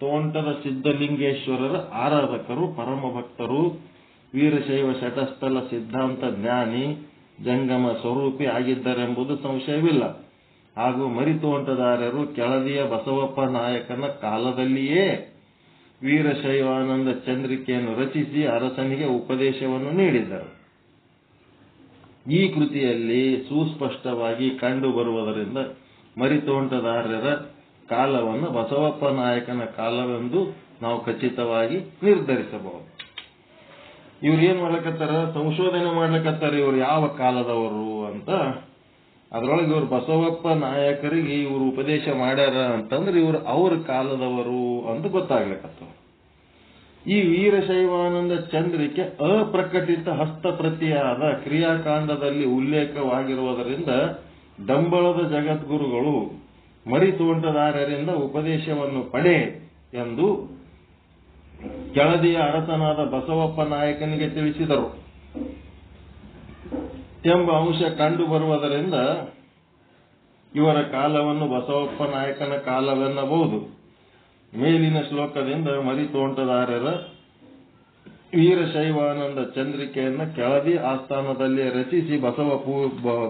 ತೋಂಟದ ಸಿದ್ಧಲಿಂಗೇಶ್ವರರ ಆರಾಧಕರು, ಪರಮ ಭಕ್ತರು, ವೀರಶೈವ ಶಟಸ್ಥಲ ಸಿದ್ಧಾಂತ ಜ್ಞಾನಿ, ಜಂಗಮ ಸ್ವರೂಪಿ ಆಗಿದ್ದರೆಂಬುದು ಸಂಶಯವಿಲ್ಲ. ಹಾಗೂ ಮರಿತೋಂಟದಾರರು ಕೆಳದಿಯ ಬಸವಪ್ಪ ನಾಯಕನ ಕಾಲದಲ್ಲಿಯೇ ವೀರಶೈವಾನಂದ ಚಂದ್ರಿಕೆಯನ್ನು ರಚಿಸಿ ಅರಸನಿಗೆ ಉಪದೇಶವನ್ನು ನೀಡಿದರು. ಈ ಕೃತಿಯಲ್ಲಿ ಸುಸ್ಪಷ್ಟವಾಗಿ ಕಂಡು ಬರುವುದರಿಂದ ಮರಿತೋಂಟದಾರರ ಕಾಲವನ್ನು ಬಸವಪ್ಪ ನಾಯಕನ ಕಾಲವೆಂದು ನಾವು ಖಚಿತವಾಗಿ ನಿರ್ಧರಿಸಬಹುದು. ಇವ್ರು ಏನ್ ಮಾಡ್ಲಕತ್ತಾರ, ಸಂಶೋಧನೆ ಮಾಡ್ಲಕತ್ತಾರ ಇವ್ರು ಯಾವ ಕಾಲದವರು ಅಂತ. ಅದ್ರೊಳಗೆ ಇವ್ರು ಬಸವಪ್ಪ ನಾಯಕರಿಗೆ ಇವರು ಉಪದೇಶ ಮಾಡ್ಯಾರ ಅಂತಂದ್ರೆ ಇವ್ರು ಅವ್ರ ಕಾಲದವರು ಅಂತ ಗೊತ್ತಾಗ್ಲಿಕತ್ತ. ಈ ವೀರಶೈವಾನಂದ ಚಂದ್ರಿಕೆ ಅಪ್ರಕಟಿತ ಹಸ್ತಪ್ರತಿಯಾದ ಕ್ರಿಯಾಕಾಂಡದಲ್ಲಿ ಉಲ್ಲೇಖವಾಗಿರುವುದರಿಂದ ಡಂಬಳದ ಜಗದ್ಗುರುಗಳು ಮರಿತೋಂಟದಾರರಿಂದ ಉಪದೇಶವನ್ನು ಪಡೆ ಎಂದು ಕೆಳದಿಯ ಅರಸನಾದ ಬಸವಪ್ಪ ನಾಯಕನಿಗೆ ತಿಳಿಸಿದರು ಎಂಬ ಅಂಶ ಕಂಡು ಬರುವುದರಿಂದ ಇವರ ಕಾಲವನ್ನು ಬಸವಪ್ಪ ನಾಯಕನ ಕಾಲವೆನ್ನಬಹುದು. ಮೇಲಿನ ಶ್ಲೋಕದಿಂದ ಮರಿತೋಂಟದಾರರ ವೀರಶೈವಾನಂದ ಚಂದ್ರಿಕೆಯನ್ನು ಕೆಳದಿ ಆಸ್ಥಾನದಲ್ಲಿ ರಚಿಸಿ ಬಸವ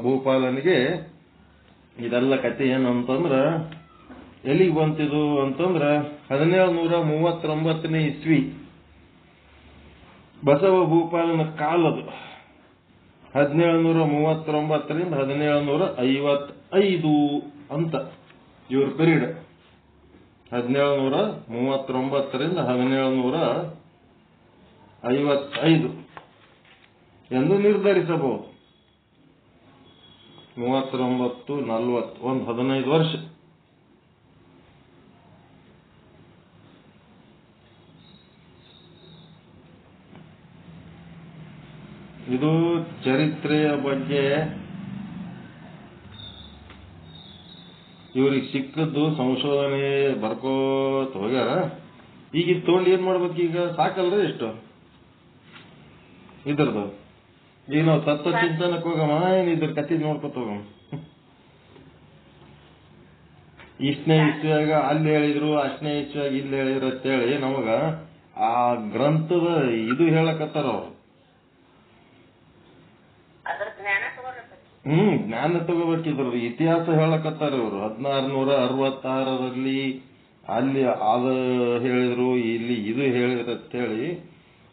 ಭೂಪಾಲನಿಗೆ ಇದೆಲ್ಲ ಕಥೆ ಏನು ಅಂತಂದ್ರ ಎಲ್ಲಿಗೆ ಬಂತಿದು ಅಂತಂದ್ರ 1739 ಇಸ್ವಿ ಬಸವ ಭೂಪಾಲನ ಕಾಲದು. 1739 1755 ಅಂತ ಇವ್ರ ಪೀರಿಯಡ್. 1739 1755 ಎಂದು ನಿರ್ಧರಿಸಬಹುದು. 39 40 ಒಂದು 15 ವರ್ಷ. ಇದು ಚರಿತ್ರೆಯ ಬಗ್ಗೆ ಇವ್ರಿಗೆ ಸಿಕ್ಕದ್ದು ಸಂಶೋಧನೆ ಬರ್ಕೋತ ಹೋಗ್ಯಾರ. ಈಗ ಇದು ತಗೊಂಡು ಏನ್ ಮಾಡ್ಬೇಕು, ಈಗ ಸಾಕಲ್ರಿ ಎಷ್ಟು ಇದ್ರದ್ದು. ಈಗ ನಾವು ತತ್ವ ಚಿಂತನಕ್ಕೆ ಹೋಗಮ್ಮ, ಏನ್ ಇದ್ರ ಕಥೆ ನೋಡ್ಕೊತ ಹೋಗಮ್ಮ. ಇಷ್ಟನೇ ಇಸ್ವಿಯಾಗ ಅಲ್ಲಿ ಹೇಳಿದ್ರು, ಅಷ್ಟನೇ ಇಸ್ವಿಯಾಗ ಇಲ್ಲಿ ಹೇಳಿದ್ರು ಅಂತೇಳಿ ನಮಗ ಆ ಗ್ರಂಥದ ಇದು ಹೇಳಕತ್ತಾರ ಅವ್ರು. ಜ್ಞಾನ ತಗೋಬೇಕಿದ್ರು. ಇತಿಹಾಸ ಹೇಳಕತ್ತಾರ ಇವರು. 1666 ಅಲ್ಲಿ ಅದು ಹೇಳಿದ್ರು, ಇಲ್ಲಿ ಇದು ಹೇಳಿದ್ರು ಅಂತೇಳಿ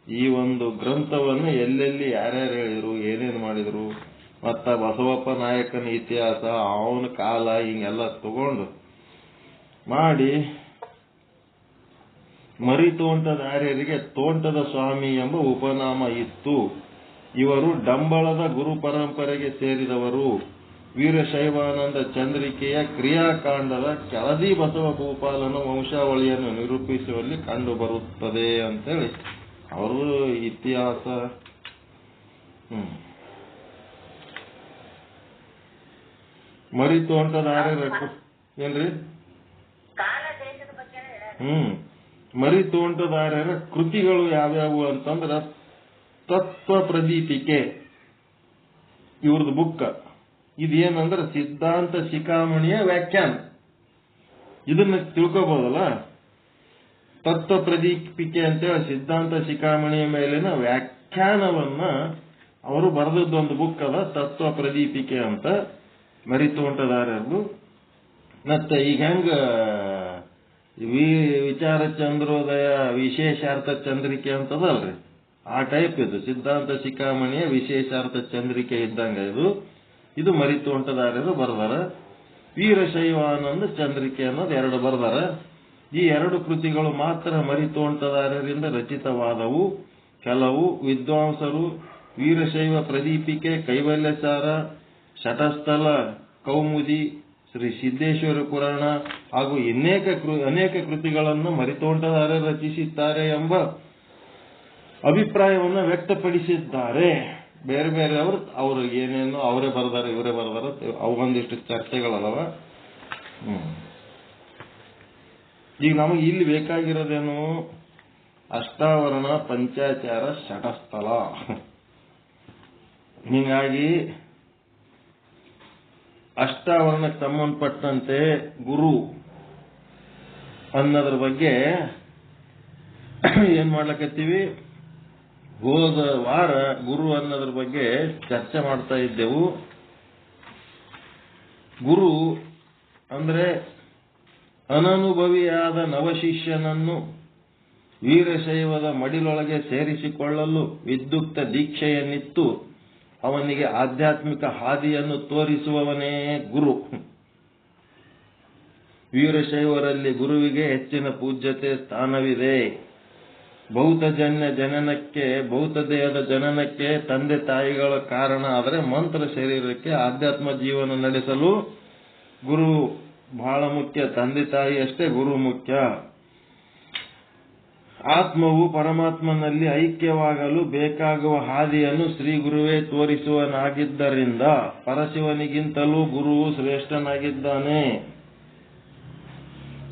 ಈ ಒಂದು ಗ್ರಂಥವನ್ನು ಎಲ್ಲೆಲ್ಲಿ ಯಾರ್ಯಾರು ಹೇಳಿದ್ರು, ಏನೇನು ಮಾಡಿದ್ರು, ಮತ್ತ ಬಸವಪ್ಪ ನಾಯಕನ ಇತಿಹಾಸ, ಅವನ ಕಾಲ, ಹಿಂಗೆಲ್ಲ ತಗೊಂಡು ಮಾಡಿ ಮರಿತೋಂಟದಾರ್ಯರಿಗೆ ತೋಂಟದ ಸ್ವಾಮಿ ಎಂಬ ಉಪನಾಮ ಇತ್ತು. ಇವರು ಡಂಬಳದ ಗುರು ಪರಂಪರೆಗೆ ಸೇರಿದವರು. ವೀರಶೈವಾನಂದ ಚಂದ್ರಿಕೆಯ ಕ್ರಿಯಾಕಾಂಡದ ಕೆಳದಿ ಬಸವ ಭೂಪಾಲನ ವಂಶಾವಳಿಯನ್ನು ನಿರೂಪಿಸುವಲ್ಲಿ ಕಂಡು ಬರುತ್ತದೆ ಅಂತೇಳಿ ಅವರು ಇತಿಹಾಸ. ಮರಿತೋಂಟದಾರ್ಯರ ಏನ್ರಿ ಮರಿತೋಂಟದಾರ್ಯರ ಕೃತಿಗಳು ಯಾವ್ಯಾವು ಅಂತಂದ್ರ ತತ್ವ ಪ್ರದೀಪಿಕೆ ಇವ್ರದ್ದು ಬುಕ್. ಇದೇನಂದ್ರ ಸಿದ್ಧಾಂತ ಶಿಖಾಮಣಿಯ ವ್ಯಾಖ್ಯಾನ. ಇದನ್ನ ತಿಳ್ಕೋಬಹುದಲ್ಲ. ತತ್ವ ಪ್ರದೀಪಿಕೆ ಅಂತೇಳಿ ಸಿದ್ಧಾಂತ ಶಿಖಾಮಣಿಯ ಮೇಲಿನ ವ್ಯಾಖ್ಯಾನವನ್ನ ಅವರು ಬರೆದದ್ದೊಂದು ಬುಕ್ ಅದ, ತತ್ವ ಪ್ರದೀಪಿಕೆ ಅಂತ ಮರಿತೋಂಟದಾರ್ಯರು. ಮತ್ತೆ ಈಗ ಹೆಂಗ ವಿಚಾರ ಚಂದ್ರೋದಯ ವಿಶೇಷಾರ್ಥ ಚಂದ್ರಿಕೆ ಅಂತದಲ್ರಿ, ಆ ಟೈಪ್ ಇದು. ಸಿದ್ಧಾಂತ ಶಿಖಾಮಣಿಯ ವಿಶೇಷಾರ್ಥ ಚಂದ್ರಿಕೆ ಇದ್ದಂಗ ಇದು ಮರಿತೋಂಟದಾರ್ಯರು ಬರ್ದಾರ. ವೀರಶೈವಾನಂದ ಚಂದ್ರಿಕೆ ಅನ್ನೋದು 2 ಬರ್ದಾರ. ಈ 2 ಕೃತಿಗಳು ಮಾತ್ರ ಮರಿತೋಂಟದಾರ್ಯರಿಂದ ರಚಿತವಾದವು. ಕೆಲವು ವಿದ್ವಾಂಸರು ವೀರಶೈವ ಪ್ರದೀಪಿಕೆ, ಕೈವಲ್ಯಸಾರ, ಶಟಸ್ಥಲ ಕೌಮುದಿ, ಶ್ರೀ ಸಿದ್ದೇಶ್ವರ ಪುರಾಣ ಹಾಗೂ ಅನೇಕ ಕೃತಿಗಳನ್ನು ಮರಿತೋಂಟದಾರರು ರಚಿಸಿದ್ದಾರೆ ಎಂಬ ಅಭಿಪ್ರಾಯವನ್ನು ವ್ಯಕ್ತಪಡಿಸಿದ್ದಾರೆ. ಬೇರೆ ಬೇರೆಯವರು ಅವರು ಏನೇನು ಅವರೇ ಬರ್ದಾರೆ ಇವರೇ ಬರ್ದಾರ ಅವೊಂದಿಷ್ಟು ಚರ್ಚೆಗಳಲ್ಲವ. ಈಗ ನಮಗೆ ಇಲ್ಲಿ ಬೇಕಾಗಿರೋದೇನು? ಅಷ್ಟಾವರಣ, ಪಂಚಾಚಾರ, ಷಟಸ್ಥಲ. ಹೀಗಾಗಿ ಅಷ್ಟಾವರಣಕ್ಕೆ ಸಂಬಂಧಪಟ್ಟಂತೆ ಗುರು ಅನ್ನೋದ್ರ ಬಗ್ಗೆ ಏನ್ ಮಾಡ್ಲಕತ್ತೀವಿ? ಹೋದ ವಾರ ಗುರು ಅನ್ನೋದ್ರ ಬಗ್ಗೆ ಚರ್ಚೆ ಮಾಡ್ತಾ ಇದ್ದೆವು. ಗುರು ಅಂದ್ರೆ ಅನನುಭವಿಯಾದ ನವಶಿಷ್ಯನನ್ನು ವೀರಶೈವದ ಮಡಿಲೊಳಗೆ ಸೇರಿಸಿಕೊಳ್ಳಲು ವಿದ್ಯುಕ್ತ ದೀಕ್ಷೆಯನ್ನಿತ್ತು ಅವನಿಗೆ ಆಧ್ಯಾತ್ಮಿಕ ಹಾದಿಯನ್ನು ತೋರಿಸುವವನೇ ಗುರು. ವೀರಶೈವರಲ್ಲಿ ಗುರುವಿಗೆ ಹೆಚ್ಚಿನ ಪೂಜ್ಯತೆ ಸ್ಥಾನವಿದೆ. ಭೌತ ದೇಹದ ಜನನಕ್ಕೆ ತಂದೆ ತಾಯಿಗಳ ಕಾರಣ ಆದರೆ ಮಂತ್ರ ಶರೀರಕ್ಕೆ ಆಧ್ಯಾತ್ಮ ಜೀವನ ನಡೆಸಲು ಗುರು ಬಹಳ ಮುಖ್ಯ. ತಂದೆ ತಾಯಿ ಅಷ್ಟೇ ಗುರು ಮುಖ್ಯ. ಆತ್ಮವು ಪರಮಾತ್ಮನಲ್ಲಿ ಐಕ್ಯವಾಗಲು ಬೇಕಾಗುವ ಹಾದಿಯನ್ನು ಶ್ರೀ ಗುರುವೇ ತೋರಿಸುವನಾಗಿದ್ದರಿಂದ ಪರಶಿವನಿಗಿಂತಲೂ ಗುರುವು ಶ್ರೇಷ್ಠನಾಗಿದ್ದಾನೆ.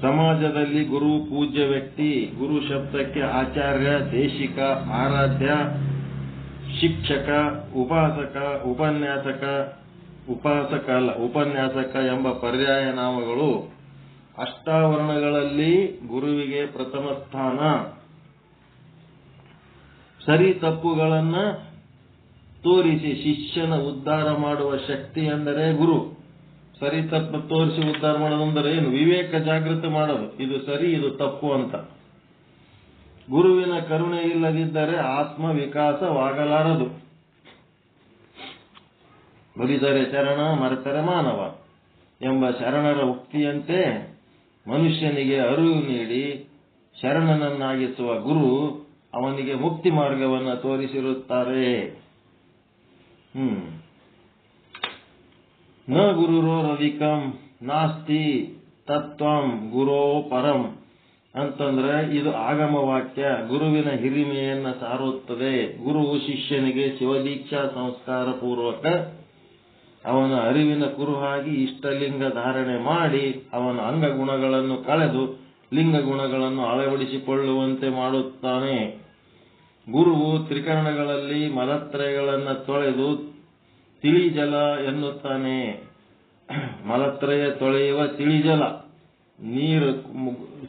ಸಮಾಜದಲ್ಲಿ ಗುರು ಪೂಜ್ಯ ವ್ಯಕ್ತಿ. ಗುರು ಶಬ್ದಕ್ಕೆ ಆಚಾರ್ಯ, ದೇಶಿಕ, ಆರಾಧ್ಯ, ಶಿಕ್ಷಕ, ಉಪನ್ಯಾಸಕ ಎಂಬ ಪರ್ಯಾಯ ನಾಮಗಳು. ಅಷ್ಟಾವರಣಗಳಲ್ಲಿ ಗುರುವಿಗೆ ಪ್ರಥಮ ಸ್ಥಾನ. ಸರಿ ತಪ್ಪುಗಳನ್ನ ತೋರಿಸಿ ಶಿಷ್ಯನ ಉದ್ಧಾರ ಮಾಡುವ ಶಕ್ತಿ ಎಂದರೆ ಗುರು. ಸರಿ ತಪ್ಪು ತೋರಿಸಿ ಉದ್ಧಾರ ಮಾಡೋದಂದರೆ ಏನು? ವಿವೇಕ ಜಾಗೃತಿ ಮಾಡೋದು, ಇದು ಸರಿ ಇದು ತಪ್ಪು ಅಂತ. ಗುರುವಿನ ಕರುಣೆ ಇಲ್ಲದಿದ್ದರೆ ಆತ್ಮ ವಿಕಾಸವಾಗಲಾರದು. ಬಲಿದರೆ ಚರಣ ಮರೆತರೆ ಮಾನವ ಎಂಬ ಶರಣರ ಉಕ್ತಿಯಂತೆ ಮನುಷ್ಯನಿಗೆ ಅರಿವು ನೀಡಿ ಶರಣನನ್ನಾಗಿಸುವ ಗುರು ಅವನಿಗೆ ಮುಕ್ತಿ ಮಾರ್ಗವನ್ನು ತೋರಿಸಿರುತ್ತಾರೆ. ನ ಗುರುರೋರಧಿಕಂ ನಾಸ್ತಿ ತತ್ವಂ ಗುರೋ ಪರಂ ಅಂತಂದ್ರೆ ಇದು ಆಗಮ ವಾಕ್ಯ. ಗುರುವಿನ ಹಿರಿಮೆಯನ್ನ ಸಾರುತ್ತದೆ. ಗುರುವು ಶಿಷ್ಯನಿಗೆ ಶಿವದೀಕ್ಷಾ ಸಂಸ್ಕಾರ ಪೂರ್ವಕ ಅವನ ಅರಿವಿನ ಕುರುಹಾಗಿ ಇಷ್ಟಲಿಂಗ ಧಾರಣೆ ಮಾಡಿ ಅವನ ಅಂಗಗುಣಗಳನ್ನು ಕಳೆದು ಲಿಂಗ ಗುಣಗಳನ್ನು ಅಳವಡಿಸಿಕೊಳ್ಳುವಂತೆ ಮಾಡುತ್ತಾನೆ. ಗುರುವು ತ್ರಿಕರಣಗಳಲ್ಲಿ ಮಲತ್ರಯಗಳನ್ನು ತೊಳೆದು ತಿಳಿಜಲ ಎನ್ನುತ್ತಾನೆ. ಮಲತ್ರಯ ತೊಳೆಯುವ ತಿಳಿಜಲ ನೀರು.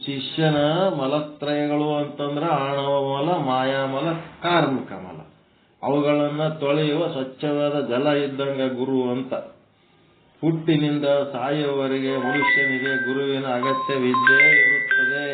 ಶಿಷ್ಯನ ಮಲತ್ರಯಗಳು ಅಂತಂದ್ರೆ ಆಣವ ಮಲ, ಮಾಯಾಮಲ, ಕಾರ್ಮಿಕ ಮಲ. ಅವುಗಳನ್ನ ತೊಳೆಯುವ ಸ್ವಚ್ಛವಾದ ಜಲ ಇದ್ದಂಗ ಗುರು ಅಂತ. ಹುಟ್ಟಿನಿಂದ ಸಾಯುವವರೆಗೆ ಮನುಷ್ಯನಿಗೆ ಗುರುವಿನ ಅಗತ್ಯವಿದ್ದೇ ಇರುತ್ತದೆ.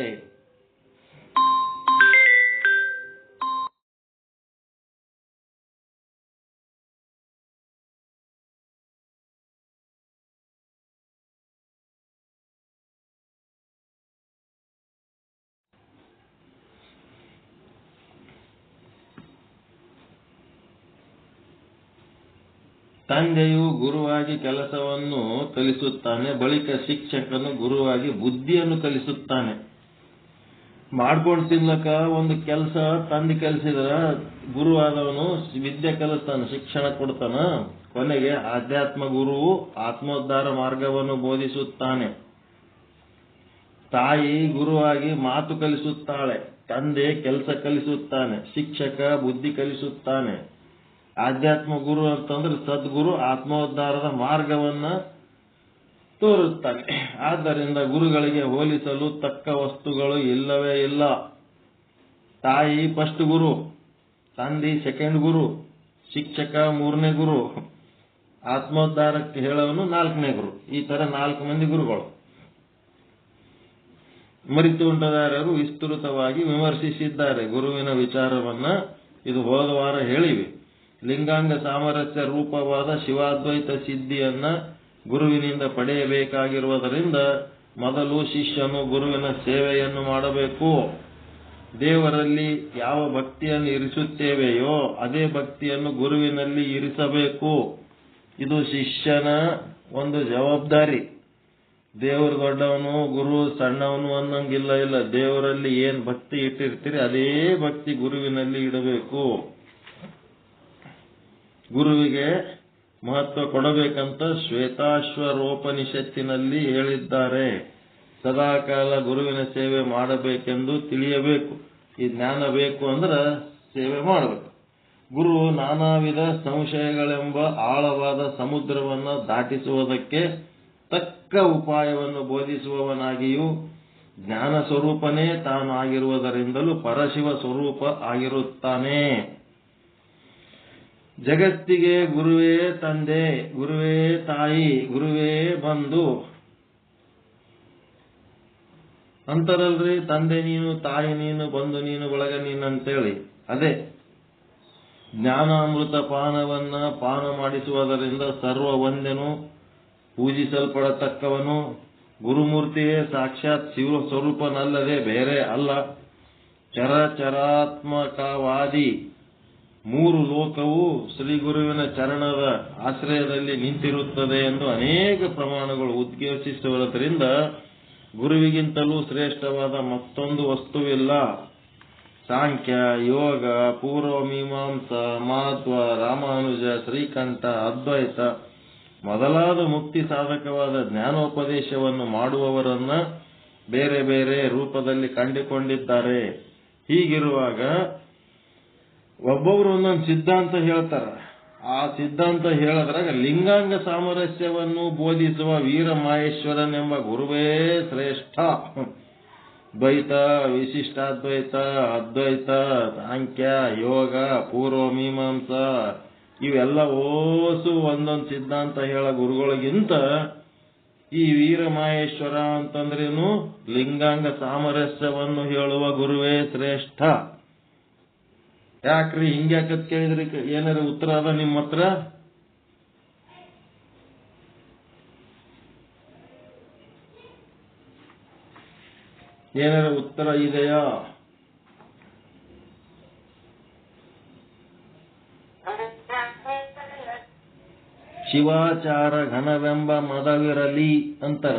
ತಂದೆಯು ಗುರುವಾಗಿ ಕೆಲಸವನ್ನು ಕಲಿಸುತ್ತಾನೆ. ಬಳಿಕ ಶಿಕ್ಷಕನು ಗುರುವಾಗಿ ಬುದ್ಧಿಯನ್ನು ಕಲಿಸುತ್ತಾನೆ. ಮಾಡ್ಕೊಂಡು ತಿನ್ಲಕ್ಕ ಒಂದು ಕೆಲಸ ತಂದೆ ಕಲಿಸಿದ್ರ ಗುರು ಆದವನು ವಿದ್ಯೆ ಕಲಿಸ್ತಾನೆ, ಶಿಕ್ಷಣ ಕೊಡ್ತಾನ. ಕೊನೆಗೆ ಆಧ್ಯಾತ್ಮ ಗುರುವು ಆತ್ಮೋದ್ಧಾರ ಮಾರ್ಗವನ್ನು ಬೋಧಿಸುತ್ತಾನೆ. ತಾಯಿ ಗುರುವಾಗಿ ಮಾತು ಕಲಿಸುತ್ತಾಳೆ. ತಂದೆ ಕೆಲಸ ಕಲಿಸುತ್ತಾನೆ. ಶಿಕ್ಷಕ ಬುದ್ಧಿ ಕಲಿಸುತ್ತಾನೆ. ಆಧ್ಯಾತ್ಮ ಗುರು ಅಂತಂದ್ರೆ ಸದ್ಗುರು ಆತ್ಮೋದ್ಧಾರದ ಮಾರ್ಗವನ್ನ ತೋರುತ್ತಾನೆ. ಆದ್ದರಿಂದ ಗುರುಗಳಿಗೆ ಹೋಲಿಸಲು ತಕ್ಕ ವಸ್ತುಗಳು ಇಲ್ಲವೇ ಇಲ್ಲ. ತಾಯಿ ಫಸ್ಟ್ ಗುರು, ತಂದೆ ಸೆಕೆಂಡ್ ಗುರು, ಶಿಕ್ಷಕ ಮೂರನೇ ಗುರು, ಆತ್ಮೋದ್ಧಾರಕ್ಕೆ ಹೇಳೋನು ನಾಲ್ಕನೇ ಗುರು. ಈ ತರ 4 ಮಂದಿ ಗುರುಗಳು. ಮರಿತುಂಟದಾರರು ವಿಸ್ತೃತವಾಗಿ ವಿಮರ್ಶಿಸಿದ್ದಾರೆ ಗುರುವಿನ ವಿಚಾರವನ್ನ. ಇದು ಹೋದ ವಾರ ಹೇಳಿವಿ. ಲಿಂಗಾಂಗ ಸಾಮರಸ್ಯ ರೂಪವಾದ ಶಿವಾದ್ವೈತ ಸಿದ್ಧಿಯನ್ನ ಗುರುವಿನಿಂದ ಪಡೆಯಬೇಕಾಗಿರುವುದರಿಂದ ಮೊದಲು ಶಿಷ್ಯನು ಗುರುವಿನ ಸೇವೆಯನ್ನು ಮಾಡಬೇಕು. ದೇವರಲ್ಲಿ ಯಾವ ಭಕ್ತಿಯನ್ನು ಇರಿಸುತ್ತೇವೆಯೋ ಅದೇ ಭಕ್ತಿಯನ್ನು ಗುರುವಿನಲ್ಲಿ ಇರಿಸಬೇಕು. ಇದು ಶಿಷ್ಯನ ಒಂದು ಜವಾಬ್ದಾರಿ. ದೇವರು ದೊಡ್ಡವನು ಗುರು ಸಣ್ಣವನು ಅನ್ನಂಗಿಲ್ಲ. ಇಲ್ಲ, ದೇವರಲ್ಲಿ ಏನ್ ಭಕ್ತಿ ಇಟ್ಟಿರ್ತೀರಿ ಅದೇ ಭಕ್ತಿ ಗುರುವಿನಲ್ಲಿ ಇಡಬೇಕು. ಗುರುವಿಗೆ ಮಹತ್ವ ಕೊಡಬೇಕಂತ ಶ್ವೇತಾಶ್ವರೋಪನಿಷತ್ತಿನಲ್ಲಿ ಹೇಳಿದ್ದಾರೆ. ಸದಾಕಾಲ ಗುರುವಿನ ಸೇವೆ ಮಾಡಬೇಕೆಂದು ತಿಳಿಯಬೇಕು. ಈ ಜ್ಞಾನ ಬೇಕು ಅಂದ್ರೆ ಸೇವೆ ಮಾಡಬೇಕು. ಗುರು ನಾನಾ ವಿಧ ಸಂಶಯಗಳೆಂಬ ಆಳವಾದ ಸಮುದ್ರವನ್ನು ದಾಟಿಸುವುದಕ್ಕೆ ತಕ್ಕ ಉಪಾಯವನ್ನು ಬೋಧಿಸುವವನಾಗಿಯೂ ಜ್ಞಾನ ಸ್ವರೂಪನೇ ತಾನಾಗಿರುವುದರಿಂದಲೂ ಪರಶಿವ ಸ್ವರೂಪ ಆಗಿರುತ್ತಾನೆ. ಜಗತ್ತಿಗೆ ಗುರುವೇ ತಂದೆ, ಗುರುವೇ ತಾಯಿ, ಗುರುವೇ ಬಂಧು ಅಂತಾರಲ್ರಿ. ತಂದೆ ನೀನು, ತಾಯಿ ನೀನು, ಬಂಧು ನೀನು, ಬಳಗ ನೀನು ಅಂತೇಳಿ. ಅದೇ ಜ್ಞಾನಾಮೃತ ಪಾನವನ್ನ ಪಾನ ಮಾಡಿಸುವುದರಿಂದ ಸರ್ವ ವಂದ್ಯನು, ಪೂಜಿಸಲ್ಪಡತಕ್ಕವನು, ಗುರುಮೂರ್ತಿಯೇ ಸಾಕ್ಷಾತ್ ಶಿವ ಸ್ವರೂಪನಲ್ಲದೆ ಬೇರೆ ಅಲ್ಲ. ಚರಾಚರಾತ್ಮಕವಾದಿ ಮೂರು ಲೋಕವು ಶ್ರೀ ಗುರುವಿನ ಚರಣದ ಆಶ್ರಯದಲ್ಲಿ ನಿಂತಿರುತ್ತದೆ ಎಂದು ಅನೇಕ ಪ್ರಮಾಣಗಳು ಉದ್ಘೋಷಿಸುವುದರಿಂದ ಗುರುವಿಗಿಂತಲೂ ಶ್ರೇಷ್ಠವಾದ ಮತ್ತೊಂದು ವಸ್ತುವಿಲ್ಲ. ಸಾಂಖ್ಯ, ಯೋಗ, ಪೂರ್ವಮೀಮಾಂಸ, ಮಾಧ್ವ, ರಾಮಾನುಜ, ಶ್ರೀಕಂಠ, ಅದ್ವೈತ ಮೊದಲಾದ ಮುಕ್ತಿ ಸಾಧಕವಾದ ಜ್ಞಾನೋಪದೇಶವನ್ನು ಮಾಡುವವರನ್ನ ಬೇರೆ ಬೇರೆ ರೂಪದಲ್ಲಿ ಕಂಡುಕೊಂಡಿದ್ದಾರೆ. ಹೀಗಿರುವಾಗ ಒಬ್ಬೊಬ್ರು ಒಂದೊಂದು ಸಿದ್ಧಾಂತ ಹೇಳ್ತಾರ. ಆ ಸಿದ್ಧಾಂತ ಹೇಳದ್ರಾಗ ಲಿಂಗಾಂಗ ಸಾಮರಸ್ಯವನ್ನು ಬೋಧಿಸುವ ವೀರಮಾಹೇಶ್ವರನೆಂಬ ಗುರುವೇ ಶ್ರೇಷ್ಠ. ದ್ವೈತ, ವಿಶಿಷ್ಟಾದ್ವೈತ, ಅದ್ವೈತ, ಸಾಂಖ್ಯ, ಯೋಗ, ಪೂರ್ವಮೀಮಾಂಸ ಇವೆಲ್ಲ ಓಸು ಒಂದೊಂದು ಸಿದ್ಧಾಂತ ಹೇಳ ಗುರುಗಳಿಗಿಂತ ಈ ವೀರಮಾಹೇಶ್ವರ ಅಂತಂದ್ರೇನು ಲಿಂಗಾಂಗ ಸಾಮರಸ್ಯವನ್ನು ಹೇಳುವ ಗುರುವೇ ಶ್ರೇಷ್ಠ. ಯಾಕ್ರಿ ಹಿಂಗ್ಯಾಕತ್ ಕೇಳಿದ್ರಿ? ಏನಾರ ಉತ್ತರ ಅದ ನಿಮ್ಮ ಹತ್ರ? ಏನಾರ ಉತ್ತರ ಇದೆಯಾ? ಶಿವಾಚಾರ ಘನವೆಂಬ ಮದವಿರಲಿ ಅಂತಾರ.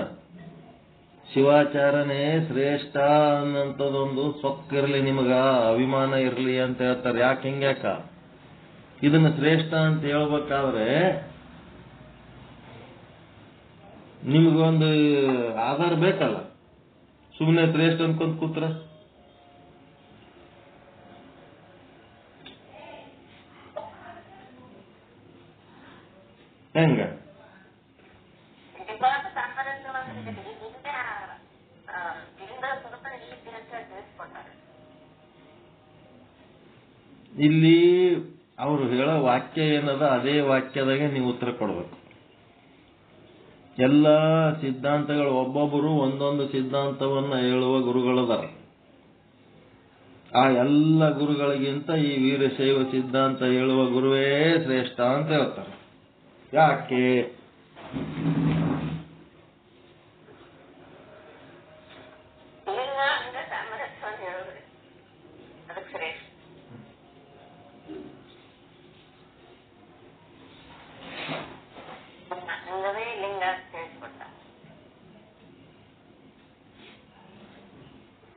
ಶಿವಾಚಾರನೇ ಶ್ರೇಷ್ಠ ಅನ್ನಂಥದೊಂದು ಸೊಕ್ಕಿರ್ಲಿ, ನಿಮಗ ಅಭಿಮಾನ ಇರ್ಲಿ ಅಂತ ಹೇಳ್ತಾರೆ. ಯಾಕೆ ಹಿಂಗ್ಯಾಕ? ಇದನ್ನ ಶ್ರೇಷ್ಠ ಅಂತ ಹೇಳ್ಬೇಕಾದ್ರೆ ನಿಮಗೊಂದು ಆಧಾರ ಬೇಕಲ್ಲ. ಸುಮ್ಮನೆ ಶ್ರೇಷ್ಠ ಅನ್ಕೊಂತ ಕೂತ್ರ ಹೆಂಗ? ಇಲ್ಲಿ ಅವರು ಹೇಳೋ ವಾಕ್ಯ ಏನದ ಅದೇ ವಾಕ್ಯದಾಗೆ ನೀವು ಉತ್ತರ ಕೊಡ್ಬೇಕು. ಎಲ್ಲ ಸಿದ್ಧಾಂತಗಳು ಒಬ್ಬೊಬ್ಬರು ಒಂದೊಂದು ಸಿದ್ಧಾಂತವನ್ನ ಹೇಳುವ ಗುರುಗಳದಾರ. ಆ ಎಲ್ಲ ಗುರುಗಳಿಗಿಂತ ಈ ವೀರಶೈವ ಸಿದ್ಧಾಂತ ಹೇಳುವ ಗುರುವೇ ಶ್ರೇಷ್ಠ ಅಂತ ಹೇಳ್ತಾರೆ. ಯಾಕೆ?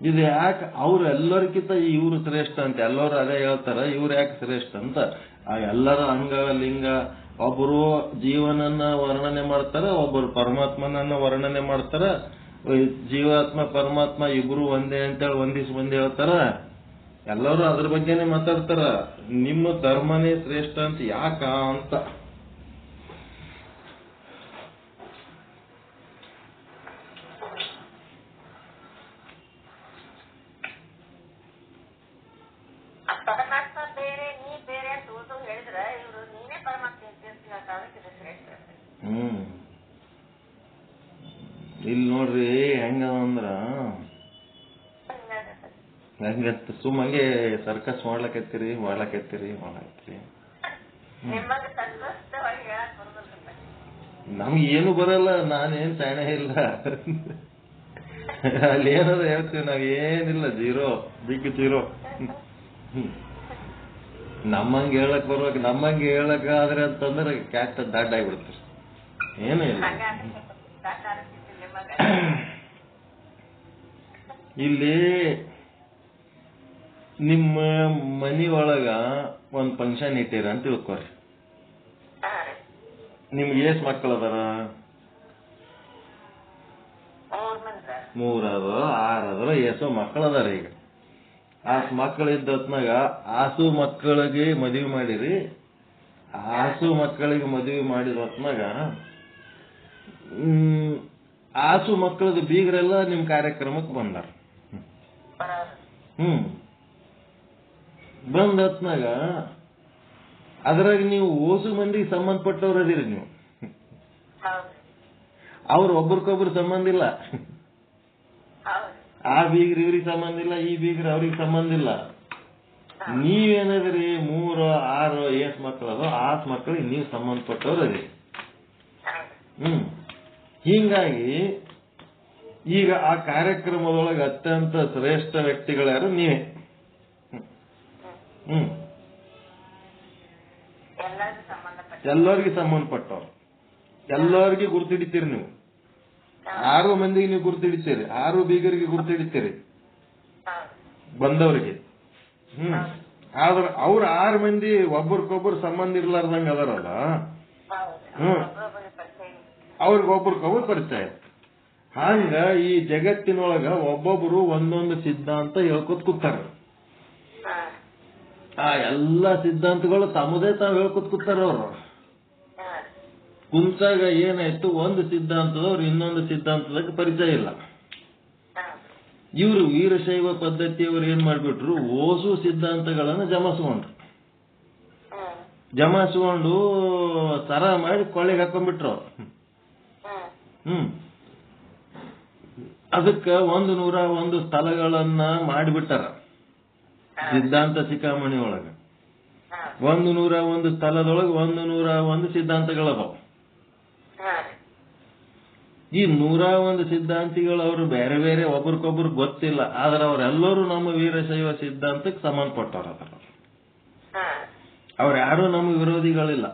ಇದು ಯಾಕೆ ಅವ್ರು ಎಲ್ಲರಿಗಿಂತ ಇವ್ರು ಶ್ರೇಷ್ಠ ಅಂತ ಎಲ್ಲರೂ ಅದೇ ಹೇಳ್ತಾರ. ಇವ್ರು ಯಾಕೆ ಶ್ರೇಷ್ಠ ಅಂತ ಆ ಎಲ್ಲರ ಅಂಗ ಲಿಂಗ, ಒಬ್ಬರು ಜೀವನನ್ನ ವರ್ಣನೆ ಮಾಡ್ತಾರ, ಒಬ್ಬರು ಪರಮಾತ್ಮನನ್ನ ವರ್ಣನೆ ಮಾಡ್ತಾರ. ಜೀವಾತ್ಮ ಪರಮಾತ್ಮ ಇಬ್ರು ಒಂದೇ ಅಂತೇಳಿ ಒಂದಿಸ್ ಮಂದಿ ಹೇಳ್ತಾರ. ಎಲ್ಲರೂ ಅದ್ರ ಬಗ್ಗೆನೆ ಮಾತಾಡ್ತಾರ. ನಿಮ್ಮ ಧರ್ಮನೇ ಶ್ರೇಷ್ಠ ಅಂತ ಯಾಕ ಅಂತ. ಇಲ್ಲಿ ನೋಡ್ರಿ ಹೆಂಗಂದ್ರ ಹೆಂಗಂತ ಸುಮ್ಮಂಗೆ ಸರ್ಕಸ್ ಮಾಡ್ಲಕತ್ತೀರಿ. ನಮ್ಗೆ ಏನು ಬರಲ್ಲ, ನಾನೇನ್ ಶಾಣೆ ಇಲ್ಲ. ಅಲ್ಲಿ ಏನಾದ್ರು ಹೇಳ್ತೀವಿ, ನಾವೇನಿಲ್ಲ, ಜೀರೋ, ಬಿಗ್ ಜೀರೋ. ನಮ್ಮಂಗೆ ಹೇಳಕ್ ಬರ್ಬೇಕು. ನಮ್ಮಂಗೆ ಹೇಳಕ್ ಆದ್ರೆ ಅಂತಂದ್ರೆ ಕ್ಯಾಟ್ ದಾಡ್ ಆಗಿಬಿಡ್ತೀರಿ. ಏನೂ ಇಲ್ಲ. ಇಲ್ಲಿ ನಿಮ್ಮ ಮನಿ ಒಳಗ ಒಂದ್ ಫಂಕ್ಷನ್ ಇಟ್ಟಿರ ಅಂತ ತಿಳ್ಕೊರಿ. ನಿಮ್ಗೆ ಎಷ್ಟ್ ಮಕ್ಕಳು ಅದಾರ? 3 ಅದ 6 ಅದರ ಎಷ್ಟೋ ಮಕ್ಕಳು ಅದಾರ. ಈಗ ಮಕ್ಕಳು ಇದ್ದ ಹೊತ್ನಾಗ ಆಸು ಮಕ್ಕಳಿಗೆ ಮದುವೆ ಮಾಡಿರಿ. ಆಸು ಮಕ್ಕಳಿಗೆ ಮದುವೆ ಮಾಡಿದ ಹೊತ್ನಾಗ ಆಸು ಮಕ್ಕಳದ ಬೀಗರೆಲ್ಲ ನಿಮ್ ಕಾರ್ಯಕ್ರಮಕ್ಕೆ ಬಂದಾರ. ಬಂದ ಹೊತ್ನಾಗ ಅದ್ರಾಗ ನೀವು ಓಸು ಮಂದಿಗೆ ಸಂಬಂಧಪಟ್ಟವ್ರು ಅದಿರಿ. ನೀವು ಅವ್ರು ಒಬ್ರಿಗೊಬ್ರು ಸಂಬಂಧ ಇಲ್ಲ. ಆ ಬೀಗ್ರ ಇವ್ರಿಗೆ ಸಂಬಂಧ ಇಲ್ಲ, ಈ ಬೀಗ್ರ ಅವ್ರಿಗೆ ಸಂಬಂಧ ಇಲ್ಲ. ನೀವೇನದ್ರಿ 3 6 8 ಮಕ್ಕಳು ಅದೋ ಆಸ್ ಮಕ್ಕಳಿಗೆ ನೀವು ಸಂಬಂಧಪಟ್ಟವ್ರು ಅದಿರಿ. ಹೀಗಾಗಿ ಈಗ ಆ ಕಾರ್ಯಕ್ರಮದೊಳಗೆ ಅತ್ಯಂತ ಶ್ರೇಷ್ಠ ವ್ಯಕ್ತಿಗಳ್ಯಾರು ನೀವೇ. ಎಲ್ಲರಿಗೂ ಸಂಬಂಧಪಟ್ಟವ್ರು, ಎಲ್ಲರಿಗೂ ಗುರ್ತಿಡಿತೀರಿ ನೀವು. 6 ಮಂದಿಗೆ ನೀವು ಗುರ್ತಿಡಿತೀರಿ, 6 ಬೀಗರಿಗೆ ಗುರ್ತಿಡಿತೀರಿ ಬಂದವರಿಗೆ. ಆದ್ರೆ ಅವ್ರ 6 ಮಂದಿ ಒಬ್ರಿಗೊಬ್ರು ಸಂಬಂಧ ಇರ್ಲಾರ್ದಂಗ ಅದಾರಲ್ಲ, ಅವ್ರಿಗೊಬ್ರಿಗೊಬ್ರು ಪರಿಚಯ. ಹಂಗ ಈ ಜಗತ್ತಿನೊಳಗ ಒಬ್ಬೊಬ್ರು ಒಂದೊಂದು ಸಿದ್ಧಾಂತ ಹೇಳ್ಕೊತ್ ಕೂತಾರ. ಆ ಎಲ್ಲಾ ಸಿದ್ಧಾಂತಗಳು ತಮ್ಮದೇ ತಾವು ಹೇಳ್ಕೊತ್ ಕೂತಾರ. ಅವರು ಕುಂತಾಗ ಏನಾಯ್ತು, ಒಂದು ಸಿದ್ಧಾಂತದವ್ರು ಇನ್ನೊಂದು ಸಿದ್ಧಾಂತದಾಗ ಪರಿಚಯ ಇಲ್ಲ. ಇವರು ವೀರಶೈವ ಪದ್ಧತಿಯವರು ಏನ್ ಮಾಡ್ಬಿಟ್ರು, ಓಸು ಸಿದ್ಧಾಂತಗಳನ್ನ ಜಮಾಯಿಸ್ಕೊಂಡು ಸರ ಮಾಡಿ ಕೊಳ್ಳೆಗೆ ಹಾಕೊಂಡ್ಬಿಟ್ರು. ಅದಕ್ಕ 101 ಸ್ಥಳಗಳನ್ನ ಮಾಡಿಬಿಟ್ಟಾರ ಸಿದ್ಧಾಂತ ಶಿಖಾಮಣಿ ಒಳಗ. 101 ಸ್ಥಳದೊಳಗೆ 101 ಸಿದ್ಧಾಂತಗಳದಾವ. ಈ 101 ಸಿದ್ಧಾಂತಿಗಳು ಅವರು ಬೇರೆ ಬೇರೆ ಒಬ್ರಿಗೊಬ್ರು ಗೊತ್ತಿಲ್ಲ. ಆದ್ರೆ ಅವರೆಲ್ಲರೂ ನಮ್ಮ ವೀರಶೈವ ಸಿದ್ಧಾಂತಕ್ಕೆ ಸಂಬಂಧಪಟ್ಟವ್ರ. ಅವ್ರ್ಯಾರು ನಮ್ಮ ವಿರೋಧಿಗಳಿಲ್ಲ.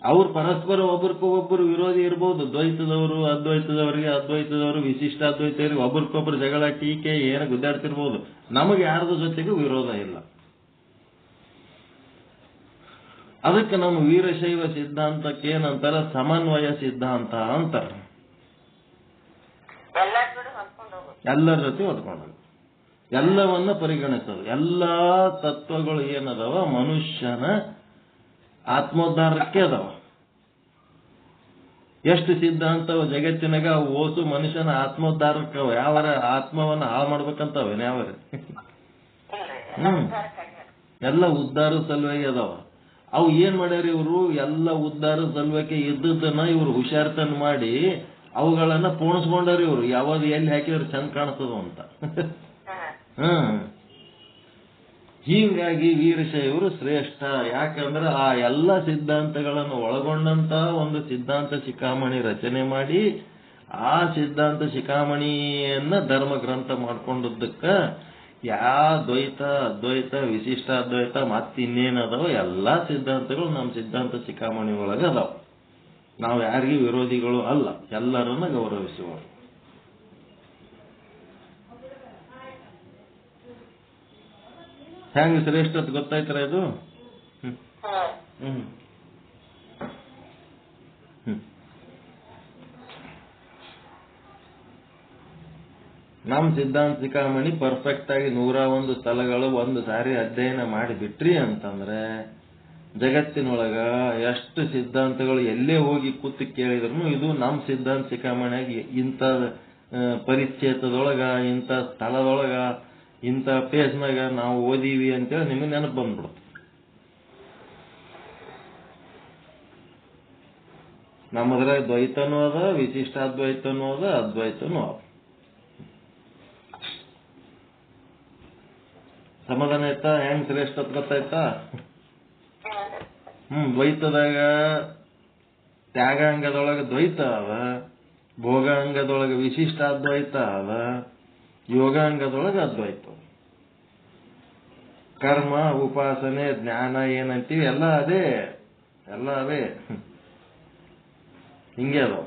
ಅವ್ರು ಪರಸ್ಪರ ಒಬ್ರಿಗೊಬ್ಬರು ವಿರೋಧಿ ಇರ್ಬೋದು. ದ್ವೈತದವರು ಅದ್ವೈತದವರು ವಿಶಿಷ್ಟ ಅದ್ವೈತವ್ರಿಗೆ ಒಬ್ರಿಗೊಬ್ರು ಜಗಳ ಟೀಕೆ ಏನು ಗುದ್ದಾಡ್ತಿರ್ಬೋದು. ನಮಗೆ ಯಾರದ ಜೊತೆಗೂ ವಿರೋಧ ಇಲ್ಲ. ಅದಕ್ಕೆ ನಮ್ಮ ವೀರಶೈವ ಸಿದ್ಧಾಂತಕ್ಕೆ ಏನಂತಾರ, ಸಮನ್ವಯ ಸಿದ್ಧಾಂತ ಅಂತಾರ. ಎಲ್ಲರ ಜೊತೆ ಹೊತ್ಕೊಂಡೋದು, ಎಲ್ಲವನ್ನ ಪರಿಗಣಿಸೋದು. ಎಲ್ಲಾ ತತ್ವಗಳು ಏನದಾವ ಮನುಷ್ಯನ ಆತ್ಮೋದ್ಧಾರಕ್ಕೆ ಅದಾವ. ಎಷ್ಟು ಸಿದ್ಧಾಂತವ ಜಗತ್ತಿನಾಗ ಓಸು ಮನುಷ್ಯನ ಆತ್ಮೋದ್ಧಾರಕ್ಕೆ ಯಾವರ ಆತ್ಮವನ್ನ ಹಾಳು ಮಾಡ್ಬೇಕಂತವ ಯಾವರ ಎಲ್ಲ ಉದ್ಧಾರ ಸಲುವಾಗಿ ಅದಾವ. ಅವು ಏನ್ ಮಾಡ್ಯಾರ ಇವರು, ಎಲ್ಲ ಉದ್ಧಾರ ಸಲುವಾಗಿ ಇದ್ದದನ್ನ ಇವ್ರು ಹುಷಾರ್ತನ ಮಾಡಿ ಅವುಗಳನ್ನ ಪೋಣಿಸ್ಕೊಂಡಾರ. ಇವ್ರು ಯಾವಾಗ ಎಲ್ಲಿ ಹಾಕಿದ್ರೆ ಚಂದ ಕಾಣಿಸ್ತದ ಅಂತ. ಹೀಗಾಗಿ ವೀರಶೈವರು ಶ್ರೇಷ್ಠ. ಯಾಕಂದ್ರೆ ಆ ಎಲ್ಲ ಸಿದ್ಧಾಂತಗಳನ್ನು ಒಳಗೊಂಡಂತ ಒಂದು ಸಿದ್ಧಾಂತ ಶಿಖಾಮಣಿ ರಚನೆ ಮಾಡಿ ಆ ಸಿದ್ಧಾಂತ ಶಿಖಾಮಣಿಯನ್ನ ಧರ್ಮ ಗ್ರಂಥ ಮಾಡ್ಕೊಂಡದ್ದಕ್ಕ ದ್ವೈತ ಅದ್ವೈತ ವಿಶಿಷ್ಟ ಅದ್ವೈತ ಮತ್ತಿನ್ನೇನದಾವ ಎಲ್ಲಾ ಸಿದ್ಧಾಂತಗಳು ನಮ್ಮ ಸಿದ್ಧಾಂತ ಶಿಖಾಮಣಿ ಒಳಗೆ ಅದಾವ. ನಾವು ಯಾರಿಗೂ ವಿರೋಧಿಗಳು ಅಲ್ಲ, ಎಲ್ಲರನ್ನ ಗೌರವಿಸುವ. ಹೆಂಗ ಶ್ರೇಷ್ಠತ್ ಗೊತ್ತಾಯ್ತರ ಇದು? ನಮ್ ಸಿದ್ಧಾಂತ ಶಿಖಾಮಣಿ ಪರ್ಫೆಕ್ಟ್ ಆಗಿ 101 ಸ್ಥಳಗಳು ಒಂದು ಸಾರಿ ಅಧ್ಯಯನ ಮಾಡಿ ಬಿಟ್ರಿ ಅಂತಂದ್ರೆ ಜಗತ್ತಿನೊಳಗ ಎಷ್ಟು ಸಿದ್ಧಾಂತಗಳು ಎಲ್ಲೇ ಹೋಗಿ ಕೂತು ಕೇಳಿದ್ರು ಇದು ನಮ್ ಸಿದ್ಧಾಂತ ಶಿಖಾಮಣಿಯಾಗಿ ಇಂಥ ಪರಿಚ್ಛೇದದೊಳಗ ಇಂಥ ಸ್ಥಳದೊಳಗ ಇಂಥ ಪೇಜ್ನಾಗ ನಾವು ಓದೀವಿ ಅಂತೇಳಿ ನಿಮಗೆ ನೆನಪು ಬಂದ್ಬಿಡುತ್ತೆ. ನಮ್ಮದ್ರಾಗ ದ್ವೈತನೂ ಅದ, ವಿಶಿಷ್ಟಾದ್ವೈತನೂ ಅದ, ಅದ್ವೈತನೂ ಅದ. ಸಮಾಧಾನ ಆಯ್ತಾ? ಹೆಂಗ್ ಶ್ರೇಷ್ಠ ಗೊತ್ತಾಯ್ತಾ? ದ್ವೈತದಾಗ ತ್ಯಾಗಾಂಗದೊಳಗೆ ದ್ವೈತ ಅದ, ಭೋಗಾಂಗದೊಳಗೆ ವಿಶಿಷ್ಟ ಅದ್ವೈತ ಅದ, ಯೋಗಾಂಗದೊಳಗೆ ಅದ್ವೈತ. ಕರ್ಮ ಉಪಾಸನೆ ಜ್ಞಾನ ಏನಂತೀವಿ ಎಲ್ಲ ಅದೇ. ಹಿಂಗೆ ಅದಾವ.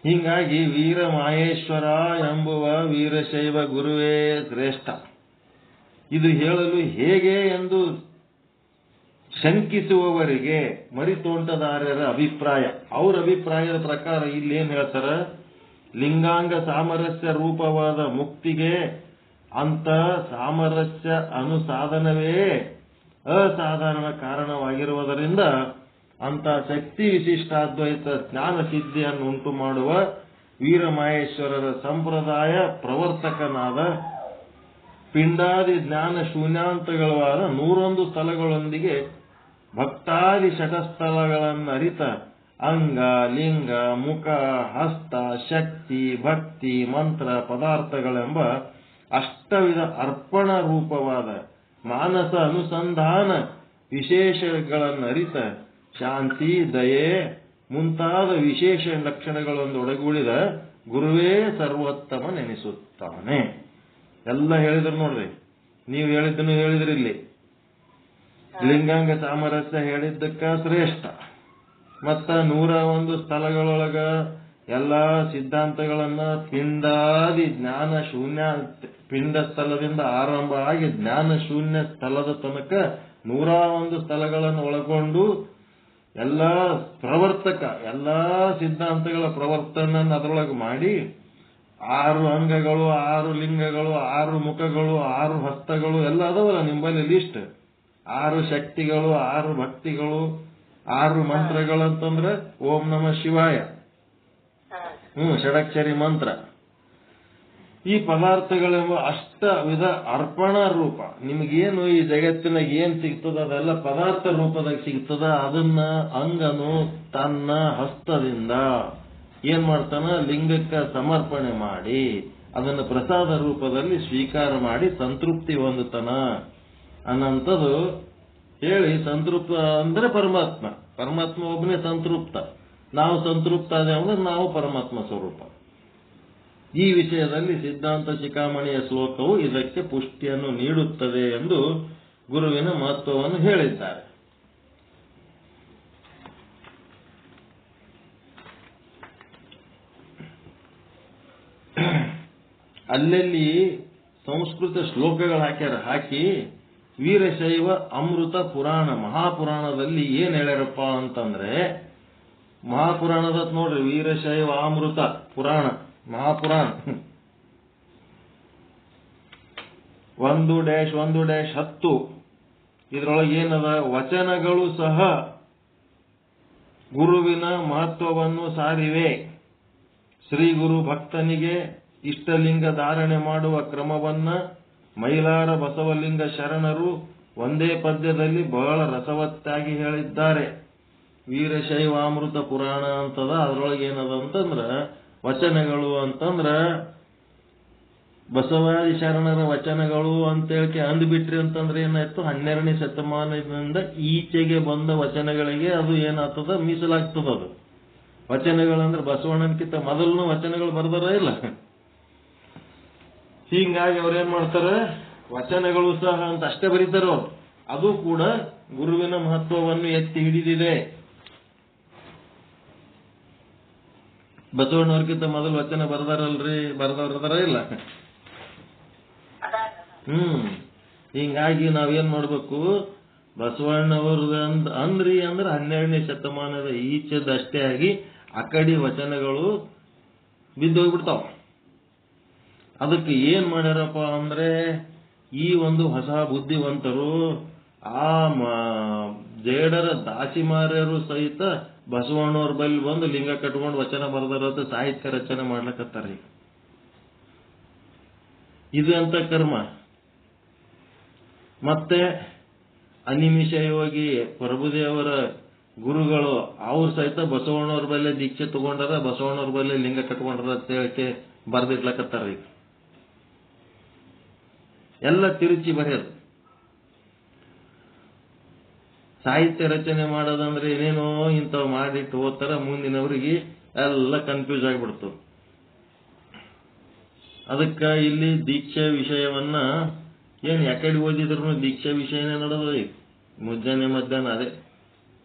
ಹೀಗಾಗಿ ವೀರ ಮಾಹೇಶ್ವರ ಎಂಬುವ ವೀರಶೈವ ಗುರುವೇ ಶ್ರೇಷ್ಠ. ಇದು ಹೇಳಲು ಹೇಗೆ ಎಂದು ಶಂಕಿಸುವವರಿಗೆ ಮರಿತೋಂಟದಾರ್ಯರ ಅಭಿಪ್ರಾಯ. ಅವರ ಅಭಿಪ್ರಾಯದ ಪ್ರಕಾರ ಇಲ್ಲಿ ಏನ್ ಹೇಳ್ತಾರ, ಲಿಂಗಾಂಗ ಸಾಮರಸ್ಯ ರೂಪವಾದ ಮುಕ್ತಿಗೆ ಅಂತ ಸಾಮರಸ್ಯ ಅನುಸಾಧನವೇ ಅಸಾಧಾರಣ ಕಾರಣವಾಗಿರುವುದರಿಂದ ಅಂತ ಶಕ್ತಿ ವಿಶಿಷ್ಟಾದ್ವೈತ ಜ್ಞಾನ ಸಿದ್ಧಿಯನ್ನು ಉಂಟು ಮಾಡುವ ವೀರಮಹೇಶ್ವರರ ಸಂಪ್ರದಾಯ ಪ್ರವರ್ತಕನಾದ ಪಿಂಡಾದಿ ಜ್ಞಾನ ಶೂನ್ಯಾಂತಗಳಾದ 101 ಸ್ಥಳಗಳೊಂದಿಗೆ ಭಕ್ತಾದಿ ಷಟಸ್ಥಳಗಳನ್ನರಿತ ಅಂಗ, ಲಿಂಗ, ಮುಖ, ಹಸ್ತ, ಶಕ್ತಿ, ಭಕ್ತಿ, ಮಂತ್ರ, ಪದಾರ್ಥಗಳೆಂಬ ಅಷ್ಟವಿಧ ಅರ್ಪಣ ರೂಪವಾದ ಮಾನಸ ಅನುಸಂಧಾನ ವಿಶೇಷಗಳನ್ನರಿತ ಶಾಂತಿ, ದಯೆ ಮುಂತಾದ ವಿಶೇಷ ಲಕ್ಷಣಗಳೊಂದೊಡಗೂಡಿದ ಗುರುವೇ ಸರ್ವೋತ್ತಮನೆನಿಸುತ್ತಾನೆ. ಎಲ್ಲ ಹೇಳಿದ್ರು ನೋಡ್ರಿ, ನೀವು ಹೇಳಿದ್ದನ್ನು ಹೇಳಿದ್ರಿ. ಇಲ್ಲಿ ಲಿಂಗಾಂಗ ಸಾಮರಸ್ಯ ಹೇಳಿದ್ದಕ್ಕ ಶ್ರೇಷ್ಠ, ಮತ್ತ 101 ಸ್ಥಳಗಳೊಳಗ ಎಲ್ಲಾ ಸಿದ್ಧಾಂತಗಳನ್ನ ಪಿಂಡಾದಿ ಜ್ಞಾನ ಶೂನ್ಯ ಪಿಂಡ ಸ್ಥಳದಿಂದ ಆರಂಭ ಆಗಿ ಜ್ಞಾನ ಶೂನ್ಯ ಸ್ಥಳದ ತನಕ 101 ಸ್ಥಳಗಳನ್ನು ಒಳಗೊಂಡು ಎಲ್ಲಾ ಪ್ರವರ್ತಕ ಎಲ್ಲಾ ಸಿದ್ಧಾಂತಗಳ ಪ್ರವರ್ತನ ಅದರೊಳಗೆ ಮಾಡಿ 6 ಅಂಗಗಳು, 6 ಲಿಂಗಗಳು, 6 ಮುಖಗಳು, 6 ಹಸ್ತಗಳು ಎಲ್ಲ ಅದಾವಲ್ಲ ನಿಂಬಲ್ಲಿ ಲಿಸ್ಟ್. 6 ಶಕ್ತಿಗಳು, 6 ಭಕ್ತಿಗಳು, 6 ಮಂತ್ರಗಳು ಅಂತಂದ್ರೆ ಓಂ ನಮಃ ಶಿವಾಯ, ಷಡಕ್ಷರಿ ಮಂತ್ರ. ಈ ಪದಾರ್ಥಗಳೆಂಬ ಅಷ್ಟ ವಿಧ ಅರ್ಪಣ ರೂಪ. ನಿಮಗೇನು ಈ ಜಗತ್ತಿನಾಗ ಏನ್ ಸಿಗ್ತದ ಅದೆಲ್ಲ ಪದಾರ್ಥ ರೂಪದಾಗ ಸಿಗ್ತದ. ಅದನ್ನ ಅಂಗನು ತನ್ನ ಹಸ್ತದಿಂದ ಏನ್ ಮಾಡ್ತಾನ, ಲಿಂಗಕ್ಕ ಸಮರ್ಪಣೆ ಮಾಡಿ ಅದನ್ನು ಪ್ರಸಾದ ರೂಪದಲ್ಲಿ ಸ್ವೀಕಾರ ಮಾಡಿ ಸಂತೃಪ್ತಿ ಹೊಂದುತ್ತಾನ ಅನ್ನಂಥದ್ದು ಹೇಳಿ. ಸಂತೃಪ್ತ ಅಂದ್ರೆ ಪರಮಾತ್ಮ, ಪರಮಾತ್ಮ ಒಬ್ಬನೇ ಸಂತೃಪ್ತ. ನಾವು ಸಂತೃಪ್ತ ಅದೇ ಅಂದ್ರೆ ನಾವು ಪರಮಾತ್ಮ ಸ್ವರೂಪ. ಈ ವಿಷಯದಲ್ಲಿ ಸಿದ್ಧಾಂತ ಶಿಖಾಮಣಿಯ ಶ್ಲೋಕವು ಇದಕ್ಕೆ ಪುಷ್ಟಿಯನ್ನು ನೀಡುತ್ತದೆ ಎಂದು ಗುರುವಿನ ಮಹತ್ವವನ್ನು ಹೇಳಿದ್ದಾರೆ. ಅಲ್ಲಲ್ಲಿ ಸಂಸ್ಕೃತ ಶ್ಲೋಕಗಳು ಹಾಕಿ ವೀರಶೈವ ಅಮೃತ ಪುರಾಣ ಮಹಾಪುರಾಣದಲ್ಲಿ ಏನ್ ಹೇಳ್ಯಾರಪ್ಪ ಅಂತಂದ್ರೆ, ಮಹಾಪುರಾಣದ ನೋಡ್ರಿ ವೀರಶೈವ ಅಮೃತ ಪುರಾಣ ಮಹಾಪುರಾಣ 1-1-10 ಇದ್ರೊಳಗೆ ಏನದ, ವಚನಗಳು ಸಹ ಗುರುವಿನ ಮಹತ್ವವನ್ನು ಸಾರಿವೆ. ಶ್ರೀ ಗುರು ಭಕ್ತನಿಗೆ ಇಷ್ಟಲಿಂಗ ಧಾರಣೆ ಮಾಡುವ ಕ್ರಮವನ್ನ ಮೈಲಾರ ಬಸವಲಿಂಗ ಶರಣರು ಒಂದೇ ಪದ್ಯದಲ್ಲಿ ಬಹಳ ರಸವತ್ತಾಗಿ ಹೇಳಿದ್ದಾರೆ. ವೀರಶೈವಾಮೃತ ಪುರಾಣ ಅಂತದ, ಅದ್ರೊಳಗೆ ಏನದ ಅಂತಂದ್ರ ವಚನಗಳು ಅಂತಂದ್ರ ಬಸವಾದಿ ಶರಣರ ವಚನಗಳು ಅಂತೇಳಿ ಅಂದ್ಬಿಟ್ರಿ ಅಂತಂದ್ರೆ ಏನಾಯ್ತು, 12ನೇ ಶತಮಾನದಿಂದ ಈಚೆಗೆ ಬಂದ ವಚನಗಳಿಗೆ ಅದು ಏನಾಗ್ತದ, ಮೀಸಲಾಗ್ತದ. ಅದು ವಚನಗಳಂದ್ರೆ ಬಸವಣ್ಣನಕ್ಕಿಂತ ಮೊದಲು ವಚನಗಳು ಬರ್ದಾರ ಇಲ್ಲ. ಹೀಗಾಗಿ ಅವ್ರೇನ್ ಮಾಡ್ತಾರೆ, ವಚನಗಳು ಸಹ ಅಂತ ಅಷ್ಟೇ ಬರೀತಾರ ಅವ್ರು. ಅದು ಕೂಡ ಗುರುವಿನ ಮಹತ್ವವನ್ನು ಎತ್ತಿ ಹಿಡಿದಿದೆ. ಬಸವಣ್ಣವ್ರಕ್ಕಿಂತ ಮೊದಲು ವಚನ ಬರ್ದಾರಲ್ರಿ, ಬರ್ದವ್ರದಾರ ಇಲ್ಲ. ಹಿಂಗಾಗಿ ನಾವೇನ್ ಮಾಡ್ಬೇಕು, ಬಸವಣ್ಣವ್ರದ ಅಂದ್ರೆ 12ನೇ ಶತಮಾನದ ಈಚೆದಷ್ಟೇ ಆಗಿ ಅಕಡಿ ವಚನಗಳು ಬಿದ್ದೋಗ್ಬಿಡ್ತಾವ. ಅದಕ್ಕೆ ಏನ್ ಮಾಡ್ಯಾರಪ್ಪ ಅಂದ್ರೆ, ಈ ಒಂದು ಹೊಸ ಬುದ್ಧಿವಂತರು ಆ ಜೇಡರ ದಾಸಿಮಾರ್ಯರು ಸಹಿತ ಬಸವಣ್ಣವ್ರ ಬಲ್ಲಿ ಬಂದು ಲಿಂಗ ಕಟ್ಕೊಂಡು ವಚನ ಬರ್ದಾರ ಸಾಹಿತ್ಯ ರಚನೆ ಮಾಡ್ಲಕತ್ತಾರ. ಇದು ಅಂತ ಕರ್ಮ. ಮತ್ತೆ ಅನಿಮಿಷ ಯೋಗಿ ಪ್ರಭುದೇವರ ಗುರುಗಳು ಅವ್ರು ಸಹಿತ ಬಸವಣ್ಣವ್ರ ಬಲ್ಲೆ ದೀಕ್ಷೆ ತಗೊಂಡಾರ, ಬಸವಣ್ಣವ್ರ ಬಲ್ಲೆ ಲಿಂಗ ಕಟ್ಕೊಂಡಾರ ಅಂತ ಹೇಳಕ್ಕೆ ಬರ್ದಿಡ್ಲಕತ್ತಾರ. ಈಗ ಎಲ್ಲ ತಿರುಚಿ ಬರೆಯೋದು. ಸಾಹಿತ್ಯ ರಚನೆ ಮಾಡೋದಂದ್ರೆ ಏನೇನೋ ಇಂಥವ್ ಮಾಡಿಟ್ಟು ಹೋಗ್ತಾರ, ಮುಂದಿನವರಿಗೆ ಎಲ್ಲ ಕನ್ಫ್ಯೂಸ್ ಆಗಿಬಿಡ್ತು. ಅದಕ್ಕ ಇಲ್ಲಿ ದೀಕ್ಷೆ ವಿಷಯವನ್ನ ಏನ್ ಯಾಕಡೆ ಓದಿದ್ರು ದೀಕ್ಷಾ ವಿಷಯನೇ ನಡೆದ ಮುಂಜಾನೆ ಮಧ್ಯಾಹ್ನ ಅದೇ.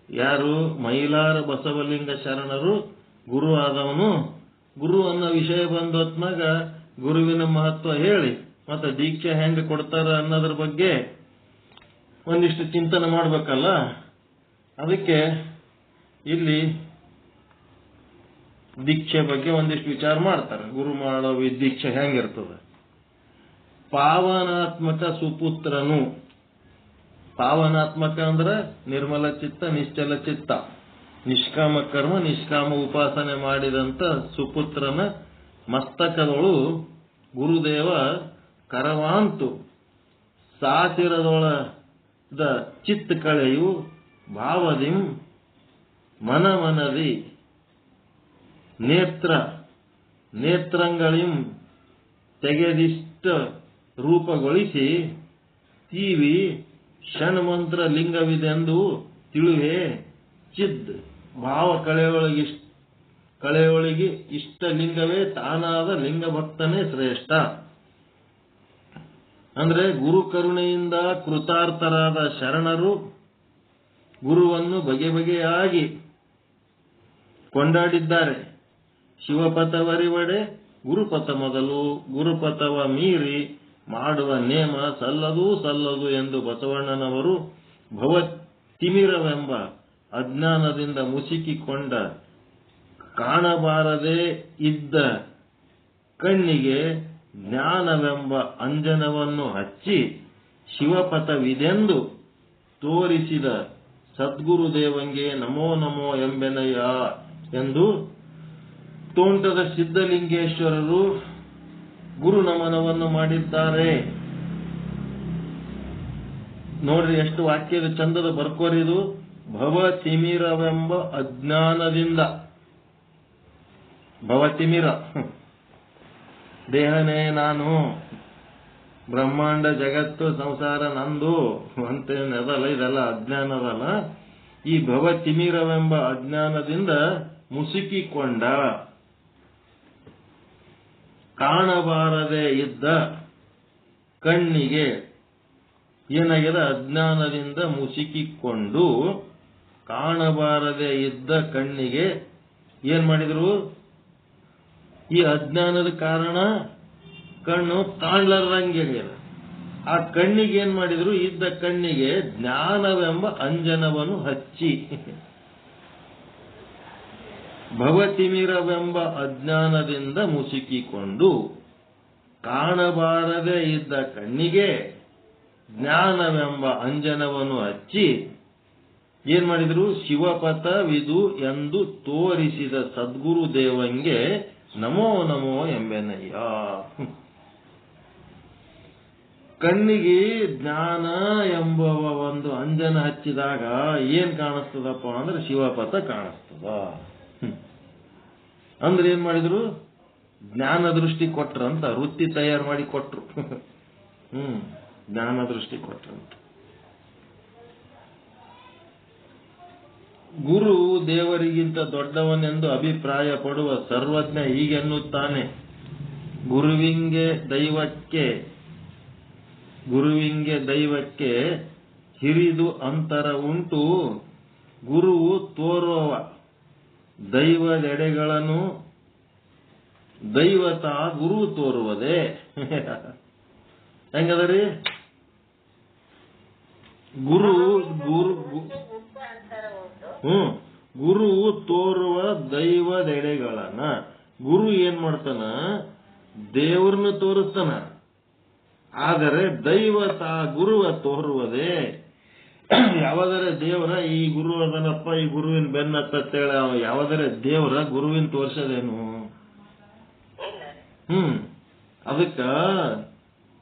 ಯಾರು ಮೈಲಾರ ಬಸವಲಿಂಗ ಶರಣರು ಗುರು ಆದವನು, ಗುರು ಅನ್ನೋ ವಿಷಯ ಬಂದ ಹೊತ್ನಾಗ ಗುರುವಿನ ಮಹತ್ವ ಹೇಳಿ ಮತ್ತೆ ದೀಕ್ಷೆ ಹೆಂಗ್ ಕೊಡ್ತಾರ ಅನ್ನೋದ್ರ ಬಗ್ಗೆ ಒಂದಿಷ್ಟು ಚಿಂತನೆ ಮಾಡ್ಬೇಕಲ್ಲ. ಅದಕ್ಕೆ ಇಲ್ಲಿ ದೀಕ್ಷೆ ಬಗ್ಗೆ ಒಂದಿಷ್ಟು ವಿಚಾರ ಮಾಡ್ತಾರೆ. ಗುರು ಮಾಡೋ ದೀಕ್ಷೆ ಹೆಂಗಿರ್ತದೆ. ಪಾವನಾತ್ಮಕ ಸುಪುತ್ರನು. ಪಾವನಾತ್ಮಕ ಅಂದ್ರೆ ನಿರ್ಮಲ ಚಿತ್ತ, ನಿಶ್ಚಲ ಚಿತ್ತ, ನಿಷ್ಕಾಮ ಕರ್ಮ, ನಿಷ್ಕಾಮ ಉಪಾಸನೆ ಮಾಡಿದಂತ ಸುಪುತ್ರನ ಮಸ್ತಕದೊಳು ಗುರುದೇವ ಕರವಾಂತು ಸಾತಿರದೊಳದ ಚಿತ್ತ ಕಳೆಯು ಭಾವದಿಂ ಮನಮನದಿ ನೇತ್ರಂಗಳಿಂ ತೆಗೆದಿಷ್ಟ ರೂಪಗೊಳಿಸಿ ತೀವಿ ಷಣ್ಮಂತ್ರ ಲಿಂಗವಿದೆಂದು ತಿಳುವೆ ಚಿದ್ ಭಾವ ಕಳೆಯೊಳಗೆ ಇಷ್ಟ ಲಿಂಗವೇ ತಾನಾದ ಲಿಂಗ ಭಕ್ತನೇ ಶ್ರೇಷ್ಠ. ಅಂದ್ರೆ ಗುರು ಕರುಣೆಯಿಂದ ಕೃತಾರ್ಥರಾದ ಶರಣರು ಗುರುವನ್ನು ಬಗೆ ಬಗೆಯಾಗಿ ಕೊಂಡಾಡಿದ್ದಾರೆ. ಶಿವಪಥವರಿವಡೆ ಗುರುಪಥ ಮೊದಲು, ಗುರುಪಥವ ಮೀರಿ ಮಾಡುವ ನೇಮ ಸಲ್ಲದು ಎಂದು ಬಸವಣ್ಣನವರು ಭವತಿಮಿರವೆಂಬ ಅಜ್ಞಾನದಿಂದ ಮುಸುಕಿಕೊಂಡ ಕಾಣಬಾರದೇ ಇದ್ದ ಕಣ್ಣಿಗೆ ಜ್ಞಾನವೆಂಬ ಅಂಜನವನ್ನು ಹಚ್ಚಿ ಶಿವಪಥವಿದೆಂದು ತೋರಿಸಿದ ಸದ್ಗುರುದೇವಂಗೆ ನಮೋ ನಮೋ ಎಂಬೆನಯ್ಯ ಎಂದು ತೋಂಟದ ಸಿದ್ಧಲಿಂಗೇಶ್ವರರು ಗುರು ನಮನವನ್ನು ಮಾಡಿದ್ದಾರೆ. ನೋಡ್ರಿ ಎಷ್ಟು ವಾಕ್ಯದ ಚಂದದ ಬರ್ಕೋರಿದು. ಭವತಿಮಿರವೆಂಬ ಅಜ್ಞಾನದಿಂದ. ಭವತಿಮಿರ ದೇಹನೇ ನಾನು, ಬ್ರಹ್ಮಾಂಡ ಜಗತ್ತು ಸಂಸಾರ ನಂದು ಅಂತೇನದಲ್ಲ, ಇದೆಲ್ಲ ಅಜ್ಞಾನದಲ್ಲ. ಈ ಭವತಿಮಿರವೆಂಬ ಅಜ್ಞಾನದಿಂದ ಮುಸುಕಿಕೊಂಡ ಕಾಣಬಾರದೆ ಇದ್ದ ಕಣ್ಣಿಗೆ ಏನಾಗಿದೆ, ಅಜ್ಞಾನದಿಂದ ಮುಸುಕಿಕೊಂಡು ಕಾಣಬಾರದೆ ಇದ್ದ ಕಣ್ಣಿಗೆ ಏನ್ ಮಾಡಿದ್ರು, ಈ ಅಜ್ಞಾನದ ಕಾರಣ ಕಣ್ಣು ಕಾಣ್ಲಾರ್ದಂಗೆ ಆ ಕಣ್ಣಿಗೆ ಏನ್ ಮಾಡಿದ್ರು, ಇದ್ದ ಕಣ್ಣಿಗೆ ಜ್ಞಾನವೆಂಬ ಅಂಜನವನ್ನು ಹಚ್ಚಿ. ಭವತಿಮಿರವೆಂಬ ಅಜ್ಞಾನದಿಂದ ಮುಸುಕಿಕೊಂಡು ಕಾಣಬಾರದೆ ಇದ್ದ ಕಣ್ಣಿಗೆ ಜ್ಞಾನವೆಂಬ ಅಂಜನವನ್ನು ಹಚ್ಚಿ ಏನ್ ಮಾಡಿದ್ರು, ಶಿವಪಥವಿದು ಎಂದು ತೋರಿಸಿದ ಸದ್ಗುರು ದೇವಂಗೆ ನಮೋ ನಮೋ ಎಂಬೆನಯ್ಯ. ಕಣ್ಣಿಗೆ ಜ್ಞಾನ ಎಂಬುವ ಒಂದು ಅಂಜನ ಹಚ್ಚಿದಾಗ ಏನ್ ಕಾಣಿಸ್ತದಪ್ಪ ಅಂದ್ರೆ ಶಿವಪಥ ಕಾಣಿಸ್ತದ. ಅಂದ್ರೆ ಏನ್ ಮಾಡಿದ್ರು, ಜ್ಞಾನ ದೃಷ್ಟಿ ಕೊಟ್ರಂತ, ವೃತ್ತಿ ತಯಾರು ಮಾಡಿ ಕೊಟ್ರು. ಜ್ಞಾನ ದೃಷ್ಟಿ ಕೊಟ್ರಂತ. ಗುರು ದೇವರಿಗಿಂತ ದೊಡ್ಡವನೆಂದು ಅಭಿಪ್ರಾಯ ಪಡುವ ಸರ್ವಜ್ಞ ಹೀಗೆನ್ನುತ್ತಾನೆ. ಗುರುವಿಂಗೆ ದೈವಕ್ಕೆ ಹಿರಿದು ಅಂತರ ಉಂಟು. ಗುರುವು ತೋರುವ ದೈವದೆಡೆಗಳನ್ನು ದೈವತ ಗುರು ತೋರುವುದೇ. ಹೆಂಗದರಿ, ಗುರು ತೋರುವ ದೈವದೆಡೆಗಳನ್ನ ಗುರು ಏನ್ ಮಾಡ್ತಾನ, ದೇವ್ರನ್ನ ತೋರಿಸ್ತಾನ. ಆದರೆ ದೈವತ ಗುರುವ ತೋರುವುದೇ. ಯಾವದರೆ ದೇವರ ಈ ಗುರು ಅದನಪ್ಪ, ಈ ಗುರುವಿನ ಬೆನ್ನತ್ತೇಳ ಯಾವದರೆ ದೇವರ ಗುರುವಿನ ತೋರ್ಸದೇನು? ಅದಕ್ಕ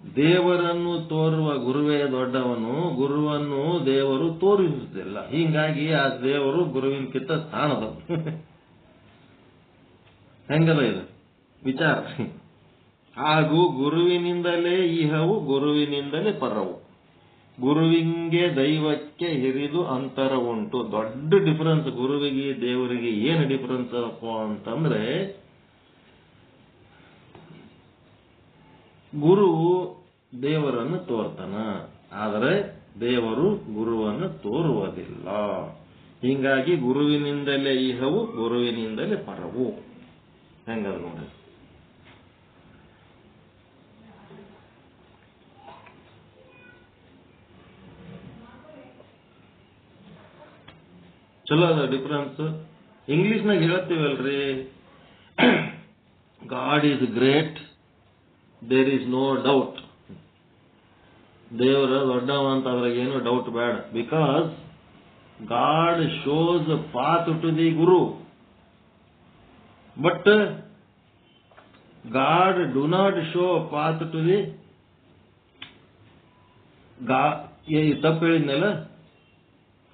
ದೇವರನ್ನು ತೋರುವ ಗುರುವೇ ದೊಡ್ಡವನು, ಗುರುವನ್ನು ದೇವರು ತೋರಿಸುವುದಿಲ್ಲ. ಹೀಗಾಗಿ ಆ ದೇವರು ಗುರುವಿನಕ್ಕಿಂತ ಸ್ಥಾನದ. ಹೆಂಗದ ಇದು ವಿಚಾರ. ಹಾಗೂ ಗುರುವಿನಿಂದಲೇ ಇಹವು, ಗುರುವಿನಿಂದಲೇ ಪರವು. ಗುರುವಿಂಗೆ ದೈವಕ್ಕೆ ಹಿರಿದು ಅಂತರ ಉಂಟು. ದೊಡ್ಡ ಡಿಫರೆನ್ಸ್ ಗುರುವಿಗೆ ದೇವರಿಗೆ. ಏನು ಡಿಫರೆನ್ಸ್ ಅಪ್ಪ ಅಂತಂದ್ರೆ, ಗುರು ದೇವರನ್ನು ತೋರ್ತಾನ. ಆದರೆ ದೇವರು ಗುರುವನ್ನು ತೋರುವುದಿಲ್ಲ. ಹೀಗಾಗಿ ಗುರುವಿನಿಂದಲೇ ಇಹವು, ಗುರುವಿನಿಂದಲೇ ಪರವು. ಹೆಂಗದ ನೋಡಿ. ಚಲೋ ಅದ ಡಿಫರೆನ್ಸ್. ಇಂಗ್ಲಿಷ್ನಾಗ ಹೇಳ್ತೀವಲ್ರಿ, God is great, there is no doubt. ದೇವರ ದೊಡ್ಡವ ಅಂತ ಅದ್ರಾಗ ಏನು ಡೌಟ್ ಬೇಡ. Because God shows path to the guru, but God do not show path to the ತಪ್ಪು ಹೇಳಿದ್ನಲ್ಲ.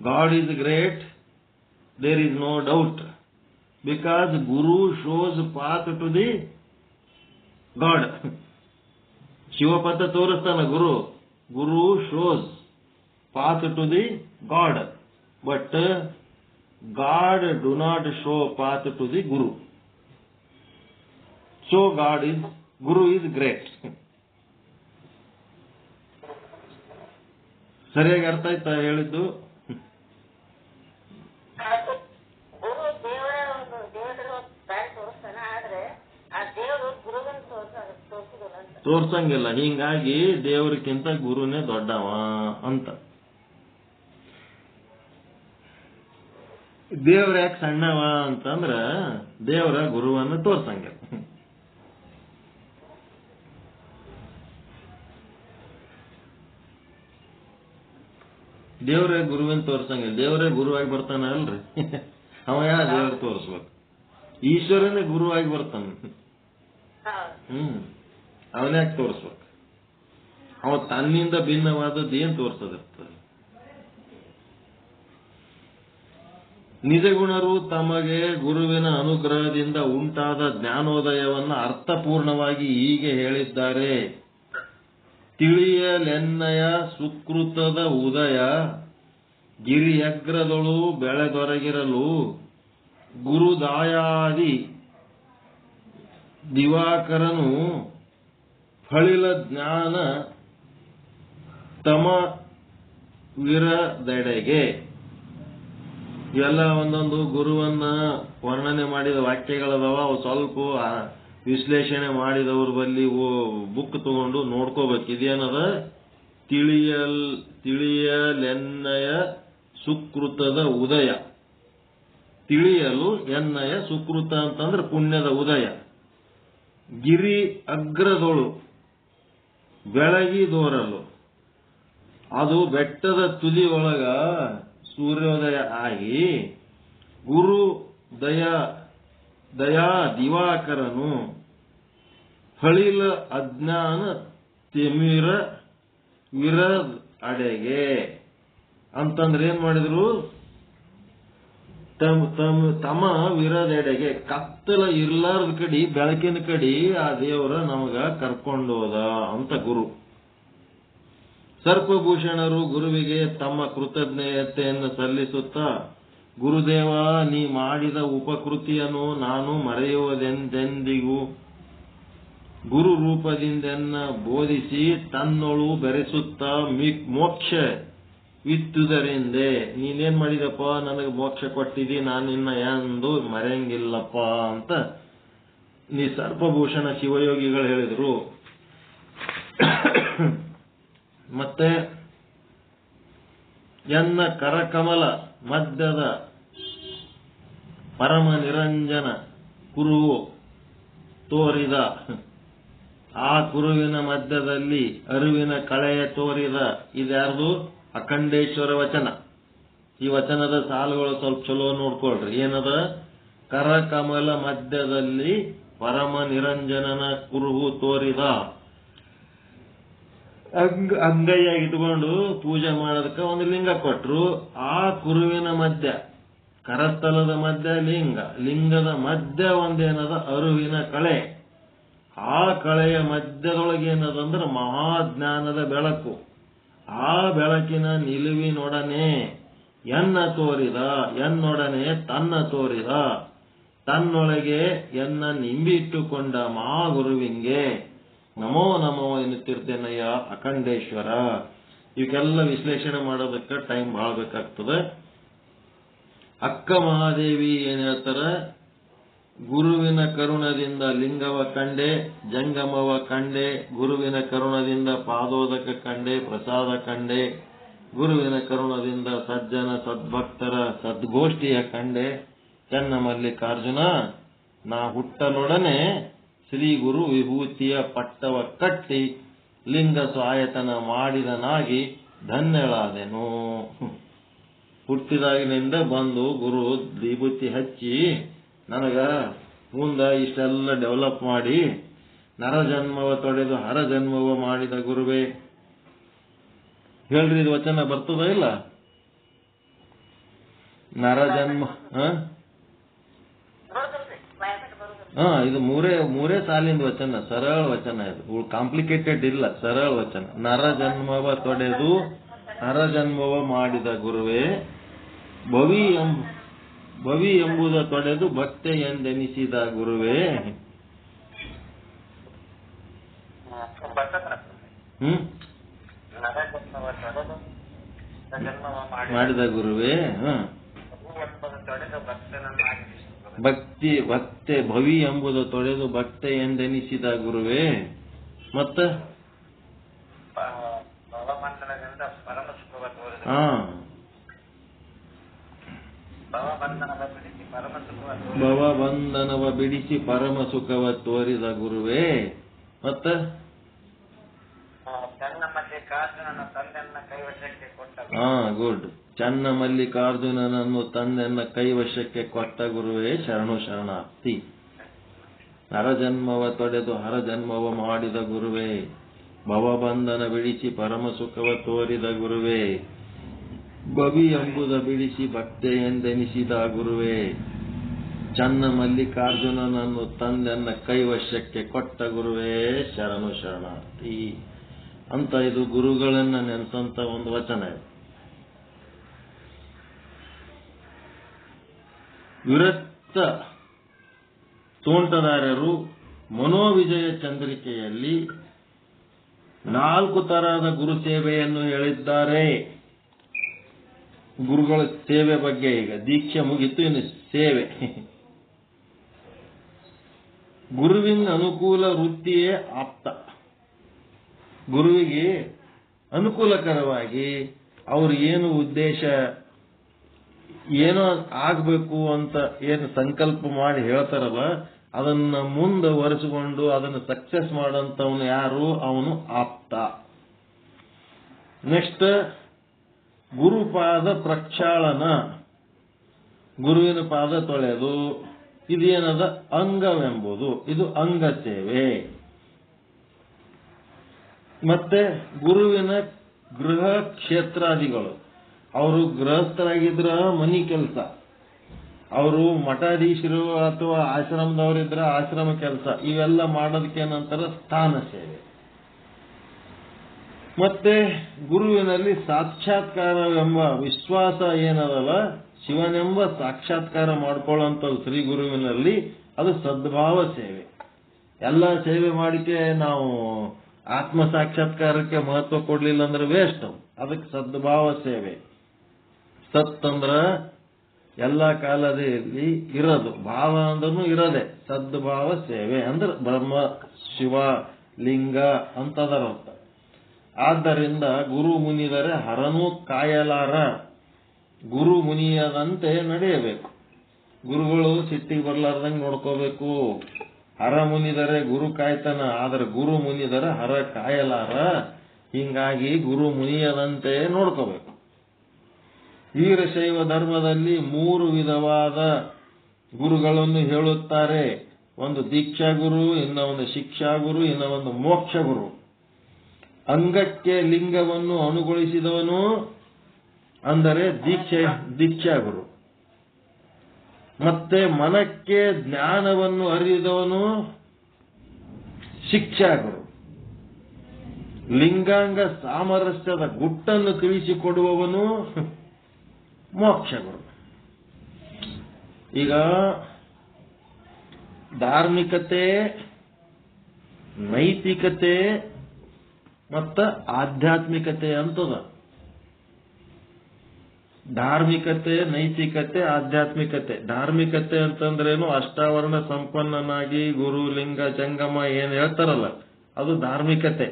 God is great, there is no doubt, because guru shows path to the God. ಶಿವಪಥ ತೋರಿಸ್ತಾನ ಗುರು. Guru shows path to the God, but God do not show path to the Guru. So Guru is great. ಸರಿಯಾಗಿ ಅರ್ಥ ಆಯ್ತಾ ಹೇಳಿದ್ದು? ತೋರ್ಸಂಗಿಲ್ಲ. ಹೀಗಾಗಿ ದೇವರಿಗಿಂತ ಗುರುನೇ ದೊಡ್ಡವ ಅಂತ. ದೇವ್ರ ಯಾಕೆ ಸಣ್ಣವ ಅಂತಂದ್ರ ದೇವರ ಗುರುವನ್ನು ತೋರ್ಸಂಗಿಲ್ಲ. ದೇವ್ರೇ ಗುರುವಿನ ತೋರ್ಸಂಗಿಲ್ಲ. ದೇವರೇ ಗುರುವಾಗಿ ಬರ್ತಾನ ಅಲ್ರಿ. ಅವ ಯಾ ದೇವ್ರ ತೋರಿಸ್ಬೇಕು? ಈಶ್ವರನೇ ಗುರುವಾಗಿ ಬರ್ತಾನ. ಅವನ್ಯಾಕೆ ತೋರಿಸ್ಬೇಕು? ಅವ ತನ್ನಿಂದ ಭಿನ್ನವಾದದ್ದು ಏನ್ ತೋರ್ಸದಿರ್ತದೆ? ನಿಜಗುಣರು ತಮಗೆ ಗುರುವಿನ ಅನುಗ್ರಹದಿಂದ ಉಂಟಾದ ಜ್ಞಾನೋದಯವನ್ನು ಅರ್ಥಪೂರ್ಣವಾಗಿ ಹೀಗೆ ಹೇಳಿದ್ದಾರೆ. ತಿಳಿಯಲೆನ್ನಯ ಸುಕೃತದ ಉದಯ ಗಿರಿಯಗ್ರದೊಳು ಬೆಳೆದೊರಗಿರಲು ಗುರುದಾಯಾದಿ ದಿವಾಕರನು ಫಳಿಲ ಜ್ಞಾನ ತಮ ವಿರದೆಡೆಗೆ. ಎಲ್ಲ ಒಂದೊಂದು ಗುರುವನ್ನ ವರ್ಣನೆ ಮಾಡಿದ ವಾಕ್ಯಗಳದಾವ. ಅವು ಸ್ವಲ್ಪ ವಿಶ್ಲೇಷಣೆ ಮಾಡಿದವ್ರ ಬಲ್ಲಿ ಬುಕ್ ತಗೊಂಡು ನೋಡ್ಕೋಬೇಕು. ಇದೇನದ? ತಿಳಿಯಲೆನ್ನಯ ಸುಕೃತದ ಉದಯ. ತಿಳಿಯಲು ಎನ್ನಯ ಸುಕೃತ ಅಂತಂದ್ರೆ ಪುಣ್ಯದ ಉದಯ. ಗಿರಿ ಅಗ್ರದೊಳು ಬೆಳಗಿದೋರಲು, ಅದು ಬೆಟ್ಟದ ತುದಿ ಒಳಗ ಸೂರ್ಯೋದಯ ಆಗಿ ಗುರು ದಯಾ ದಿವಾಕರನು ಫಳಿಲ ಅಜ್ಞಾನ ತಿಮಿರ ವಿರದ ಅಡೆಗೆ ಅಂತಂದ್ರೆ ಏನ್ ಮಾಡಿದ್ರು? ತಮ ವಿರದೆಡೆಗೆ, ಕತ್ತಲ ಇರ್ಲಾರ್ದ ಕಡಿ ಬೆಳಕಿನ ಕಡಿ ಆ ದೇವರ ನಮಗ ಕರ್ಕೊಂಡೋದ ಅಂತ ಗುರು. ಸರ್ಪಭೂಷಣರು ಗುರುವಿಗೆ ತಮ್ಮ ಕೃತಜ್ಞತೆಯನ್ನು ಸಲ್ಲಿಸುತ್ತಾ, ಗುರುದೇವ, ನೀ ಮಾಡಿದ ಉಪಕೃತಿಯನ್ನು ನಾನು ಮರೆಯುವುದೆಂದೆಂದಿಗೂ. ಗುರು ರೂಪದಿಂದೆನ್ನ ಬೋಧಿಸಿ ತನ್ನೊಳು ಬೆರೆಸುತ್ತಾ ಮೋಕ್ಷ ವಿತ್ತುದರಿಂದೆ. ನೀನೇನ್ ಮಾಡಿದಪ್ಪ, ನನಗೆ ಮೋಕ್ಷ ಕೊಟ್ಟಿದಿ, ನಾನು ನಿನ್ನ ಎಂದು ಮರೆಯಂಗಿಲ್ಲಪ್ಪ ಅಂತ ನೀ ಸರ್ಪಭೂಷಣ ಶಿವಯೋಗಿಗಳು ಹೇಳಿದ್ರು. ಮತ್ತೆ ಎನ್ನ ಕರಕಮಲ ಮಧ್ಯದ ಪರಮ ನಿರಂಜನ ಕುರುವು ತೋರಿದ, ಆ ಕುರುವಿನ ಮಧ್ಯದಲ್ಲಿ ಅರಿವಿನ ಕಳೆಯ ತೋರಿದ. ಇದ್ಯಾರ್ದು? ಅಖಂಡೇಶ್ವರ ವಚನ. ಈ ವಚನದ ಸಾಲುಗಳು ಸ್ವಲ್ಪ ಚಲೋ ನೋಡ್ಕೊಳ್ರಿ. ಏನದ? ಕರಕಮಲ ಮಧ್ಯದಲ್ಲಿ ಪರಮ ನಿರಂಜನನ ಕುರುಹು ತೋರಿದ. ಅಂಗೈಯಾಗಿ ಇಟ್ಕೊಂಡು ಪೂಜೆ ಮಾಡೋದಕ್ಕೆ ಒಂದು ಲಿಂಗ ಕೊಟ್ರು. ಆ ಕುರುವಿನ ಮಧ್ಯ, ಕರಸ್ಥಲದ ಮಧ್ಯ ಲಿಂಗ, ಲಿಂಗದ ಮಧ್ಯ ಒಂದೇನದ? ಅರಿವಿನ ಕಳೆ. ಆ ಕಳೆಯ ಮಧ್ಯದೊಳಗೆ ಏನದಂದ್ರೆ ಮಹಾಜ್ಞಾನದ ಬೆಳಕು. ಆ ಬೆಳಕಿನ ನಿಲುವಿನೊಡನೆ ಎನ್ನ ತೋರಿದ, ಎನ್ನೊಡನೆ ತನ್ನ ತೋರಿದ, ತನ್ನೊಳಗೆ ಎನ್ನ ನಿಂಬಿಟ್ಟುಕೊಂಡ ಮಹಾಗುರುವಿಂಗೆ ನಮೋ ನಮೋ ಎನ್ನುತ್ತಿರ್ತೇನಯ್ಯ ಅಖಂಡೇಶ್ವರ. ಇವಕ್ಕೆಲ್ಲ ವಿಶ್ಲೇಷಣೆ ಮಾಡೋದಕ್ಕೆ ಟೈಮ್ ಭಾಳ ಬೇಕಾಗ್ತದೆ. ಅಕ್ಕ ಮಹಾದೇವಿ ಏನ್ ಹೇಳ್ತಾರ, ಗುರುವಿನ ಕರುಣದಿಂದ ಲಿಂಗವ ಕಂಡೆ, ಜಂಗಮವ ಕಂಡೆ, ಗುರುವಿನ ಕರುಣದಿಂದ ಪಾದೋದಕ ಕಂಡೆ, ಪ್ರಸಾದ ಕಂಡೆ, ಗುರುವಿನ ಕರುಣದಿಂದ ಸಜ್ಜನ ಸದ್ಭಕ್ತರ ಸದ್ಗೋಷ್ಠಿಯ ಕಂಡೆ. ಚೆನ್ನ ಮಲ್ಲಿಕಾರ್ಜುನ, ನಾ ಹುಟ್ಟಲೊಡನೆ ಶ್ರೀ ಗುರು ವಿಭೂತಿಯ ಪಟ್ಟವ ಕಟ್ಟಿ ಲಿಂಗ ಸ್ವಾಯತನ ಮಾಡಿದನಾಗಿ ಧನ್ಯಳಾದೆನು. ಹುಟ್ಟಿದಾಗಿನಿಂದ ಬಂದು ಗುರು ವಿಭೂತಿ ಹಚ್ಚಿ ನನಗ ಮುಂದ ಇಷ್ಟೆಲ್ಲ ಡೆವಲಪ್ ಮಾಡಿ ನರಜನ್ಮವ ತೊಡೆದು ಹರಜನ್ಮವ ಮಾಡಿದ ಗುರುವೇ. ಹೇಳ್ರಿ, ಇದು ವಚನ ಬರ್ತದ ಇಲ್ಲ? ನರಜನ್ಮ ಇದು ಮೂರೇ ಸಾಲಿಂದ ವಚನ, ಸರಳ ವಚನ. ಇದು ಕಾಂಪ್ಲಿಕೇಟೆಡ್ ಇಲ್ಲ, ಸರಳ ವಚನ. ನರಜನ್ಮವ ತೊಡೆದು ಹರಜನ್ಮವ ಮಾಡಿದ ಗುರುವೇ, ಭವಿ ಎಂಬುದ ತೊಡೆದು ಭಕ್ತೆ ಎಂದೆನಿಸಿದ ಗುರುವೇ. ಮಾಡಿದ ಗುರುವೇ. ಭಕ್ತೆ ಭವಿ ಎಂಬುದು ತೊಡೆದು ಭಕ್ತೆ ಎಂದೆನಿಸಿದ ಗುರುವೇ. ಮತ್ತ ಭವಬಂಧನವ ಬಿಡಿಸಿ ಪರಮ ಸುಖವ ತೋರಿದ ಗುರುವೇ. ಮತ್ತ ಗುಡ್. ಚನ್ನ ಮಲ್ಲಿಕಾರ್ಜುನನನ್ನು ತಂದೆನ್ನ ಕೈವಶಕ್ಕೆ ಕೊಟ್ಟ ಗುರುವೇ ಶರಣು ಶರಣಾರ್ಥಿ. ನರಜನ್ಮವ ತೊಡೆದು ಹರಜನ್ಮವ ಮಾಡಿದ ಗುರುವೇ, ಭವಬಂಧನ ಬಿಡಿಸಿ ಪರಮ ಸುಖವ ತೋರಿದ ಗುರುವೇ, ಭವಿ ಎಂಬುದ ಬಿಡಿಸಿ ಭಕ್ತೆ ಎಂದೆನಿಸಿದ ಗುರುವೇ, ಚನ್ನ ಮಲ್ಲಿಕಾರ್ಜುನನನ್ನು ತಂದೆನ್ನ ಕೈವಶಕ್ಕೆ ಕೊಟ್ಟ ಗುರುವೇ ಶರಣು ಶರಣಾರ್ಥಿ ಅಂತ. ಇದು ಗುರುಗಳನ್ನ ನೆನೆಸಂತ ಒಂದು ವಚನ. ವಿರಕ್ತ ತೋಂಟದಾರರು ಮನೋವಿಜಯ ಚಂದ್ರಿಕೆಯಲ್ಲಿ 4 ತರಹದ ಗುರು ಸೇವೆಯನ್ನು ಹೇಳಿದ್ದಾರೆ. ಗುರುಗಳ ಸೇವೆ ಬಗ್ಗೆ ಈಗ ದೀಕ್ಷೆ ಮುಗಿತು, ಇನ್ನು ಸೇವೆ. ಗುರುವಿನ ಅನುಕೂಲ ವೃತ್ತಿಯೇ ಆಪ್ತ. ಗುರುವಿಗೆ ಅನುಕೂಲಕರವಾಗಿ ಅವ್ರು ಏನು ಉದ್ದೇಶ, ಏನೋ ಆಗ್ಬೇಕು ಅಂತ ಏನು ಸಂಕಲ್ಪ ಮಾಡಿ ಹೇಳ್ತಾರಲ್ಲ, ಅದನ್ನ ಮುಂದೆ ಒರೆಸಿಕೊಂಡು ಅದನ್ನು ಸಕ್ಸಸ್ ಮಾಡೋಂಥವನು ಯಾರು? ಅವನು ಆಪ್ತ. ನೆಕ್ಸ್ಟ್, ಗುರುಪಾದ ಪ್ರಕ್ಷಾಳನ, ಗುರುವಿನ ಪಾದ ತೊಳೆದು ಇದೇನದ ಅಂಗವೆಂಬುದು, ಇದು ಅಂಗ ಸೇವೆ. ಮತ್ತೆ ಗುರುವಿನ ಗೃಹ ಕ್ಷೇತ್ರಾದಿಗಳು, ಅವರು ಗೃಹಸ್ಥರಾಗಿದ್ರ ಮನಿ ಕೆಲಸ, ಅವರು ಮಠಾಧೀಶರು ಅಥವಾ ಆಶ್ರಮದವರಿದ್ರ ಆಶ್ರಮ ಕೆಲಸ, ಇವೆಲ್ಲ ಮಾಡೋದಕ್ಕೆ ನಂತರ ಸ್ಥಾನ ಸೇವೆ. ಮತ್ತೆ ಗುರುವಿನಲ್ಲಿ ಸಾಕ್ಷಾತ್ಕಾರವೆಂಬ ವಿಶ್ವಾಸ ಏನದಲ್ಲ, ಶಿವನೆಂಬ ಸಾಕ್ಷಾತ್ಕಾರ ಮಾಡ್ಕೊಳ್ಳೋಂಥದ್ದು ಶ್ರೀ ಗುರುವಿನಲ್ಲಿ, ಅದು ಸದ್ಭಾವ ಸೇವೆ. ಎಲ್ಲ ಸೇವೆ ಮಾಡಿಕೆ ನಾವು ಆತ್ಮ ಸಾಕ್ಷಾತ್ಕಾರಕ್ಕೆ ಮಹತ್ವ ಕೊಡ್ಲಿಲ್ಲ ಅಂದ್ರೆ ವೇಸ್ಟ್. ಅದಕ್ಕೆ ಸದ್ಭಾವ ಸೇವೆ. ಸತ್ ಅಂದ್ರ ಎಲ್ಲ ಕಾಲದಲ್ಲಿ ಇರೋದು, ಭಾವ ಅಂದ್ರೂ ಇರೋದೆ. ಸದ್ಭಾವ ಸೇವೆ ಅಂದ್ರೆ ಬ್ರಹ್ಮ ಶಿವ ಲಿಂಗ ಅಂತದರ ಅರ್ಥ. ಆದ್ದರಿಂದ ಗುರು ಮುನಿದರೆ ಹರನೂ ಕಾಯಲಾರ, ಗುರು ಮುನಿಯದಂತೆ ನಡೆಯಬೇಕು. ಗುರುಗಳು ಸಿಟ್ಟಿಗೆ ಬರ್ಲಾರ್ದಂಗೆ ನೋಡ್ಕೋಬೇಕು. ಹರ ಮುನಿದರೆ ಗುರು ಕಾಯ್ತಾನ, ಆದ್ರೆ ಗುರು ಮುನಿದರೆ ಹರ ಕಾಯಲಾರ. ಹಿಂಗಾಗಿ ಗುರು ಮುನಿಯದಂತೆ ನೋಡ್ಕೋಬೇಕು. ವೀರಶೈವ ಧರ್ಮದಲ್ಲಿ 3 ವಿಧವಾದ ಗುರುಗಳನ್ನು ಹೇಳುತ್ತಾರೆ. ಒಂದು ದೀಕ್ಷಾ ಗುರು, ಇನ್ನ ಒಂದು ಶಿಕ್ಷಾ ಗುರು, ಇನ್ನ ಒಂದು ಮೋಕ್ಷ ಗುರು. ಅಂಗಕ್ಕೆ ಲಿಂಗವನ್ನು ಅನುಗೊಳಿಸಿದವನು ಅಂದರೆ ದೀಕ್ಷಾ ಗುರು. ಮತ್ತೆ ಮನಕ್ಕೆ ಜ್ಞಾನವನ್ನು ಅರಿದವನು ಶಿಕ್ಷಾ ಗುರು. ಲಿಂಗಾಂಗ ಸಾಮರಸ್ಯದ ಗುಟ್ಟನ್ನು ತಿಳಿಸಿಕೊಡುವವನು ಮೋಕ್ಷ ಗುರು. ಈಗ ಧಾರ್ಮಿಕತೆ ನೈತಿಕತೆ ಮತ್ತ ಆಧ್ಯಾತ್ಮಿಕತೆ ಅಂತದ. ಧಾರ್ಮಿಕತೆ, ನೈತಿಕತೆ, ಆಧ್ಯಾತ್ಮಿಕತೆ. ಧಾರ್ಮಿಕತೆ ಅಂತಂದ್ರೇನು? ಅಷ್ಟಾವರಣ ಸಂಪನ್ನನಾಗಿ ಗುರು, ಲಿಂಗ, ಜಂಗಮ ಏನ್ ಹೇಳ್ತಾರಲ್ಲ, ಅದು ಧಾರ್ಮಿಕತೆ.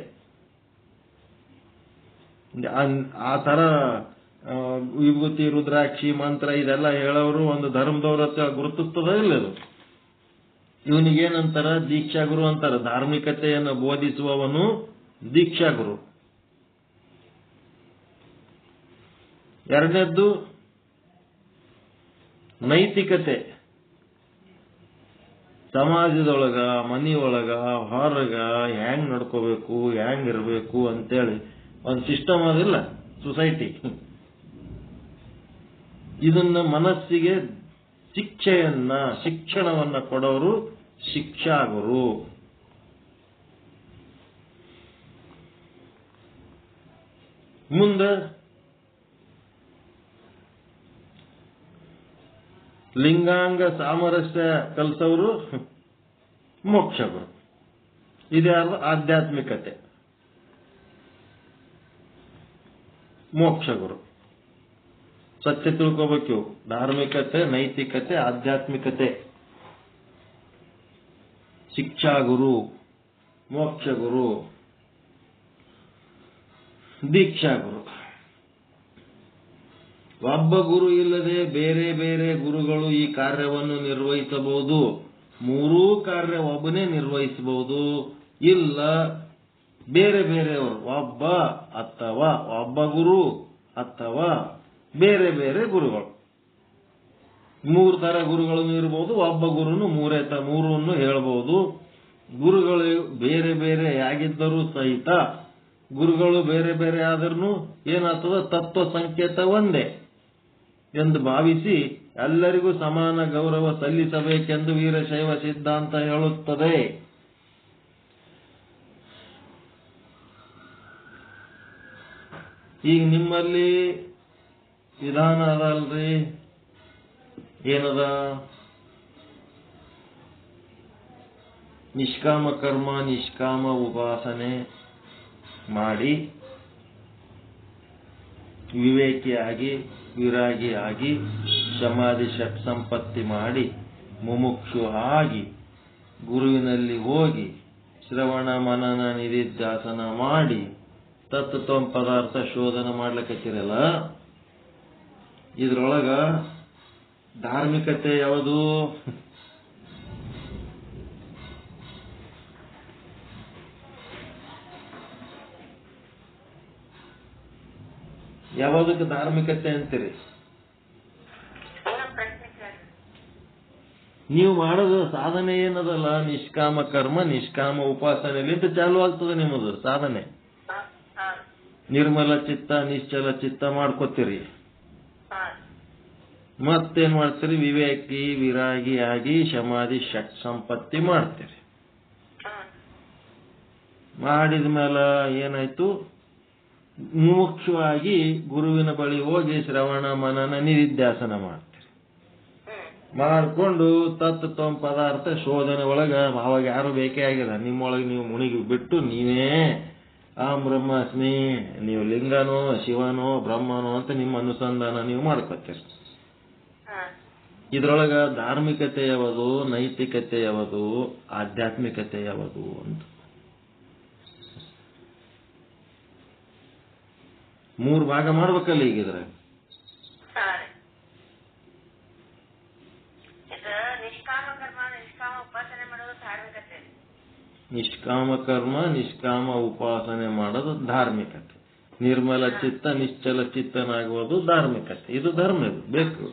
ಆ ತರ ವಿಭೂತಿ, ರುದ್ರಾಕ್ಷಿ, ಮಂತ್ರ ಇದೆಲ್ಲ ಹೇಳೋರು ಒಂದು ಧರ್ಮದವ್ರ ಹತ್ರ ಗುರುತಿಸ್ತದ ಇಲ್ಲದು. ಇವನಿಗೇನಂತಾರ? ದೀಕ್ಷಾಗುರು ಅಂತಾರ. ಧಾರ್ಮಿಕತೆಯನ್ನು ಬೋಧಿಸುವವನು ದೀಕ್ಷಾಗುರು. ಎರಡನೇದ್ದು ನೈತಿಕತೆ. ಸಮಾಜದೊಳಗ, ಮನೆಯೊಳಗ, ಹೊರಗ ಹ್ಯಾಂಗ್ ನಡ್ಕೋಬೇಕು, ಹ್ಯಾಂಗ್ ಇರಬೇಕು ಅಂತೇಳಿ ಒಂದು ಸಿಸ್ಟಮ್ ಅದಿಲ್ಲ ಸೊಸೈಟಿ. ಇದನ್ನ ಮನಸ್ಸಿಗೆ ಶಿಕ್ಷಣವನ್ನ ಕೊಡೋರು ಶಿಕ್ಷಾಗುರು. ಮುಂದೆ ಲಿಂಗಾಂಗ ಸಾಮರಸ್ಯ ಕಲಿಸೋರು ಮೋಕ್ಷಗುರು. ಇದ್ಯಾರು? ಆಧ್ಯಾತ್ಮಿಕತೆ. ಮೋಕ್ಷಗುರು. ಸತ್ಯ ತಿಳ್ಕೋಬೇಕು. ಧಾರ್ಮಿಕತೆ, ನೈತಿಕತೆ, ಆಧ್ಯಾತ್ಮಿಕತೆ. ಶಿಕ್ಷಾಗುರು, ಮೋಕ್ಷಗುರು, ದೀಕ್ಷಾಗುರು. ಒಬ್ಬ ಗುರು ಇಲ್ಲದೆ ಬೇರೆ ಬೇರೆ ಗುರುಗಳು ಈ ಕಾರ್ಯವನ್ನು ನಿರ್ವಹಿಸಬಹುದು. ಮೂರೂ ಕಾರ್ಯ ಒಬ್ಬನೇ ನಿರ್ವಹಿಸಬಹುದು. ಇಲ್ಲ ಬೇರೆ ಬೇರೆಯವರು, ಒಬ್ಬ ಗುರು ಅಥವಾ ಬೇರೆ ಬೇರೆ ಗುರುಗಳು. ಮೂರು ತರ ಗುರುಗಳನ್ನು ಇರಬಹುದು. ಒಬ್ಬ ಗುರುನು ಮೂರನ್ನು ಹೇಳಬಹುದು. ಗುರುಗಳು ಬೇರೆ ಬೇರೆ ಆಗಿದ್ದರೂ ಸಹಿತ, ಗುರುಗಳು ಬೇರೆ ಬೇರೆ ಆದ್ರೂ ಏನಾಗ್ತದ? ತತ್ವ ಸಂಕೇತ ಒಂದೇ ಎಂದು ಭಾವಿಸಿ ಎಲ್ಲರಿಗೂ ಸಮಾನ ಗೌರವ ಸಲ್ಲಿಸಬೇಕೆಂದು ವೀರಶೈವ ಸಿದ್ಧಾಂತ ಹೇಳುತ್ತದೆ. ಈಗ ನಿಮ್ಮಲ್ಲಿ ವಿಧಾನ ಅದಲ್ರಿ, ಏನದ? ನಿಷ್ಕಾಮ ಕರ್ಮ, ನಿಷ್ಕಾಮ ಉಪಾಸನೆ ಮಾಡಿ ವಿವೇಕಿಯಾಗಿ, ವಿರಾಗಿಯಾಗಿ, ಸಮಾಧಿ ಷಟ್ ಸಂಪತ್ತಿ ಮಾಡಿ, ಮುಮುಕ್ಷು ಆಗಿ, ಗುರುವಿನಲ್ಲಿ ಹೋಗಿ ಶ್ರವಣ ಮನನ ನಿಧಿಧ್ಯಾಸನ ಮಾಡಿ ತತ್ವ ಪದಾರ್ಥ ಶೋಧನ ಮಾಡ್ಲಿಕ್ಕತ್ತಿರಲ್ಲ. ಇದ್ರೊಳಗ ಧಾರ್ಮಿಕತೆ ಯಾವುದು? ಯಾವುದಕ್ಕೆ ಧಾರ್ಮಿಕತೆ ಅಂತೀರಿ? ನೀವು ಮಾಡೋದು ಸಾಧನೆ ಏನದಲ್ಲ, ನಿಷ್ಕಾಮ ಕರ್ಮ, ನಿಷ್ಕಾಮ ಉಪಾಸನೆಯಲ್ಲಿಂದ ಚಾಲು ಆಗ್ತದೆ ನಿಮ್ಮದು ಸಾಧನೆ. ನಿರ್ಮಲ ಚಿತ್ತ, ನಿಶ್ಚಲ ಚಿತ್ತ ಮಾಡ್ಕೋತೀರಿ. ಮತ್ತೇನ್ ಮಾಡ್ತೀರಿ? ವಿವೇಕಿ, ವಿರಾಗಿ ಆಗಿ ಸಮಾಧಿ ಷಟ್ ಸಂಪತ್ತಿ ಮಾಡ್ತೀರಿ. ಮಾಡಿದ ಮೇಲೆ ಏನಾಯ್ತು? ಮುಖ್ಯವಾಗಿ ಗುರುವಿನ ಬಳಿ ಹೋಗಿ ಶ್ರವಣ ಮನನ ನಿಧಿಧ್ಯಾಸನ ಮಾಡ್ತೀರಿ. ಮಾಡಿಕೊಂಡು ತತ್ವ ಪದಾರ್ಥ ಶೋಧನೆ ಒಳಗ ಅವಾಗ ಯಾರು ಬೇಕೇ ಆಗಿಲ್ಲ. ನಿಮ್ಮೊಳಗೆ ನೀವು ಮುಣಿಗಿ ಬಿಟ್ಟು ನೀವೇ ಬ್ರಹ್ಮಾಸ್ಮಿ, ನೀವು ಲಿಂಗನೋ ಶಿವನೋ ಬ್ರಹ್ಮನೋ ಅಂತ ನಿಮ್ಮ ಅನುಸಂಧಾನ ನೀವು ಮಾಡ್ಕೊತೀರಿ. ಇದ್ರೊಳಗ ಧಾರ್ಮಿಕತೆ ಯಾವುದು, ನೈತಿಕತೆ ಯಾವುದು, ಆಧ್ಯಾತ್ಮಿಕತೆ ಯಾವುದು ಅಂತ ಮೂರು ಭಾಗ ಮಾಡ್ಬೇಕಲ್ಲ ಈಗಿದ್ರೆ. ನಿಷ್ಕಾಮ ಕರ್ಮ, ನಿಷ್ಕಾಮ ಉಪಾಸನೆ ಮಾಡೋದು ಧಾರ್ಮಿಕತೆ. ನಿರ್ಮಲ ಚಿತ್ತ, ನಿಶ್ಚಲ ಚಿತ್ತನಾಗುವುದು ಧಾರ್ಮಿಕತೆ. ಇದು ಧರ್ಮ, ಇದು ಬೇಕು.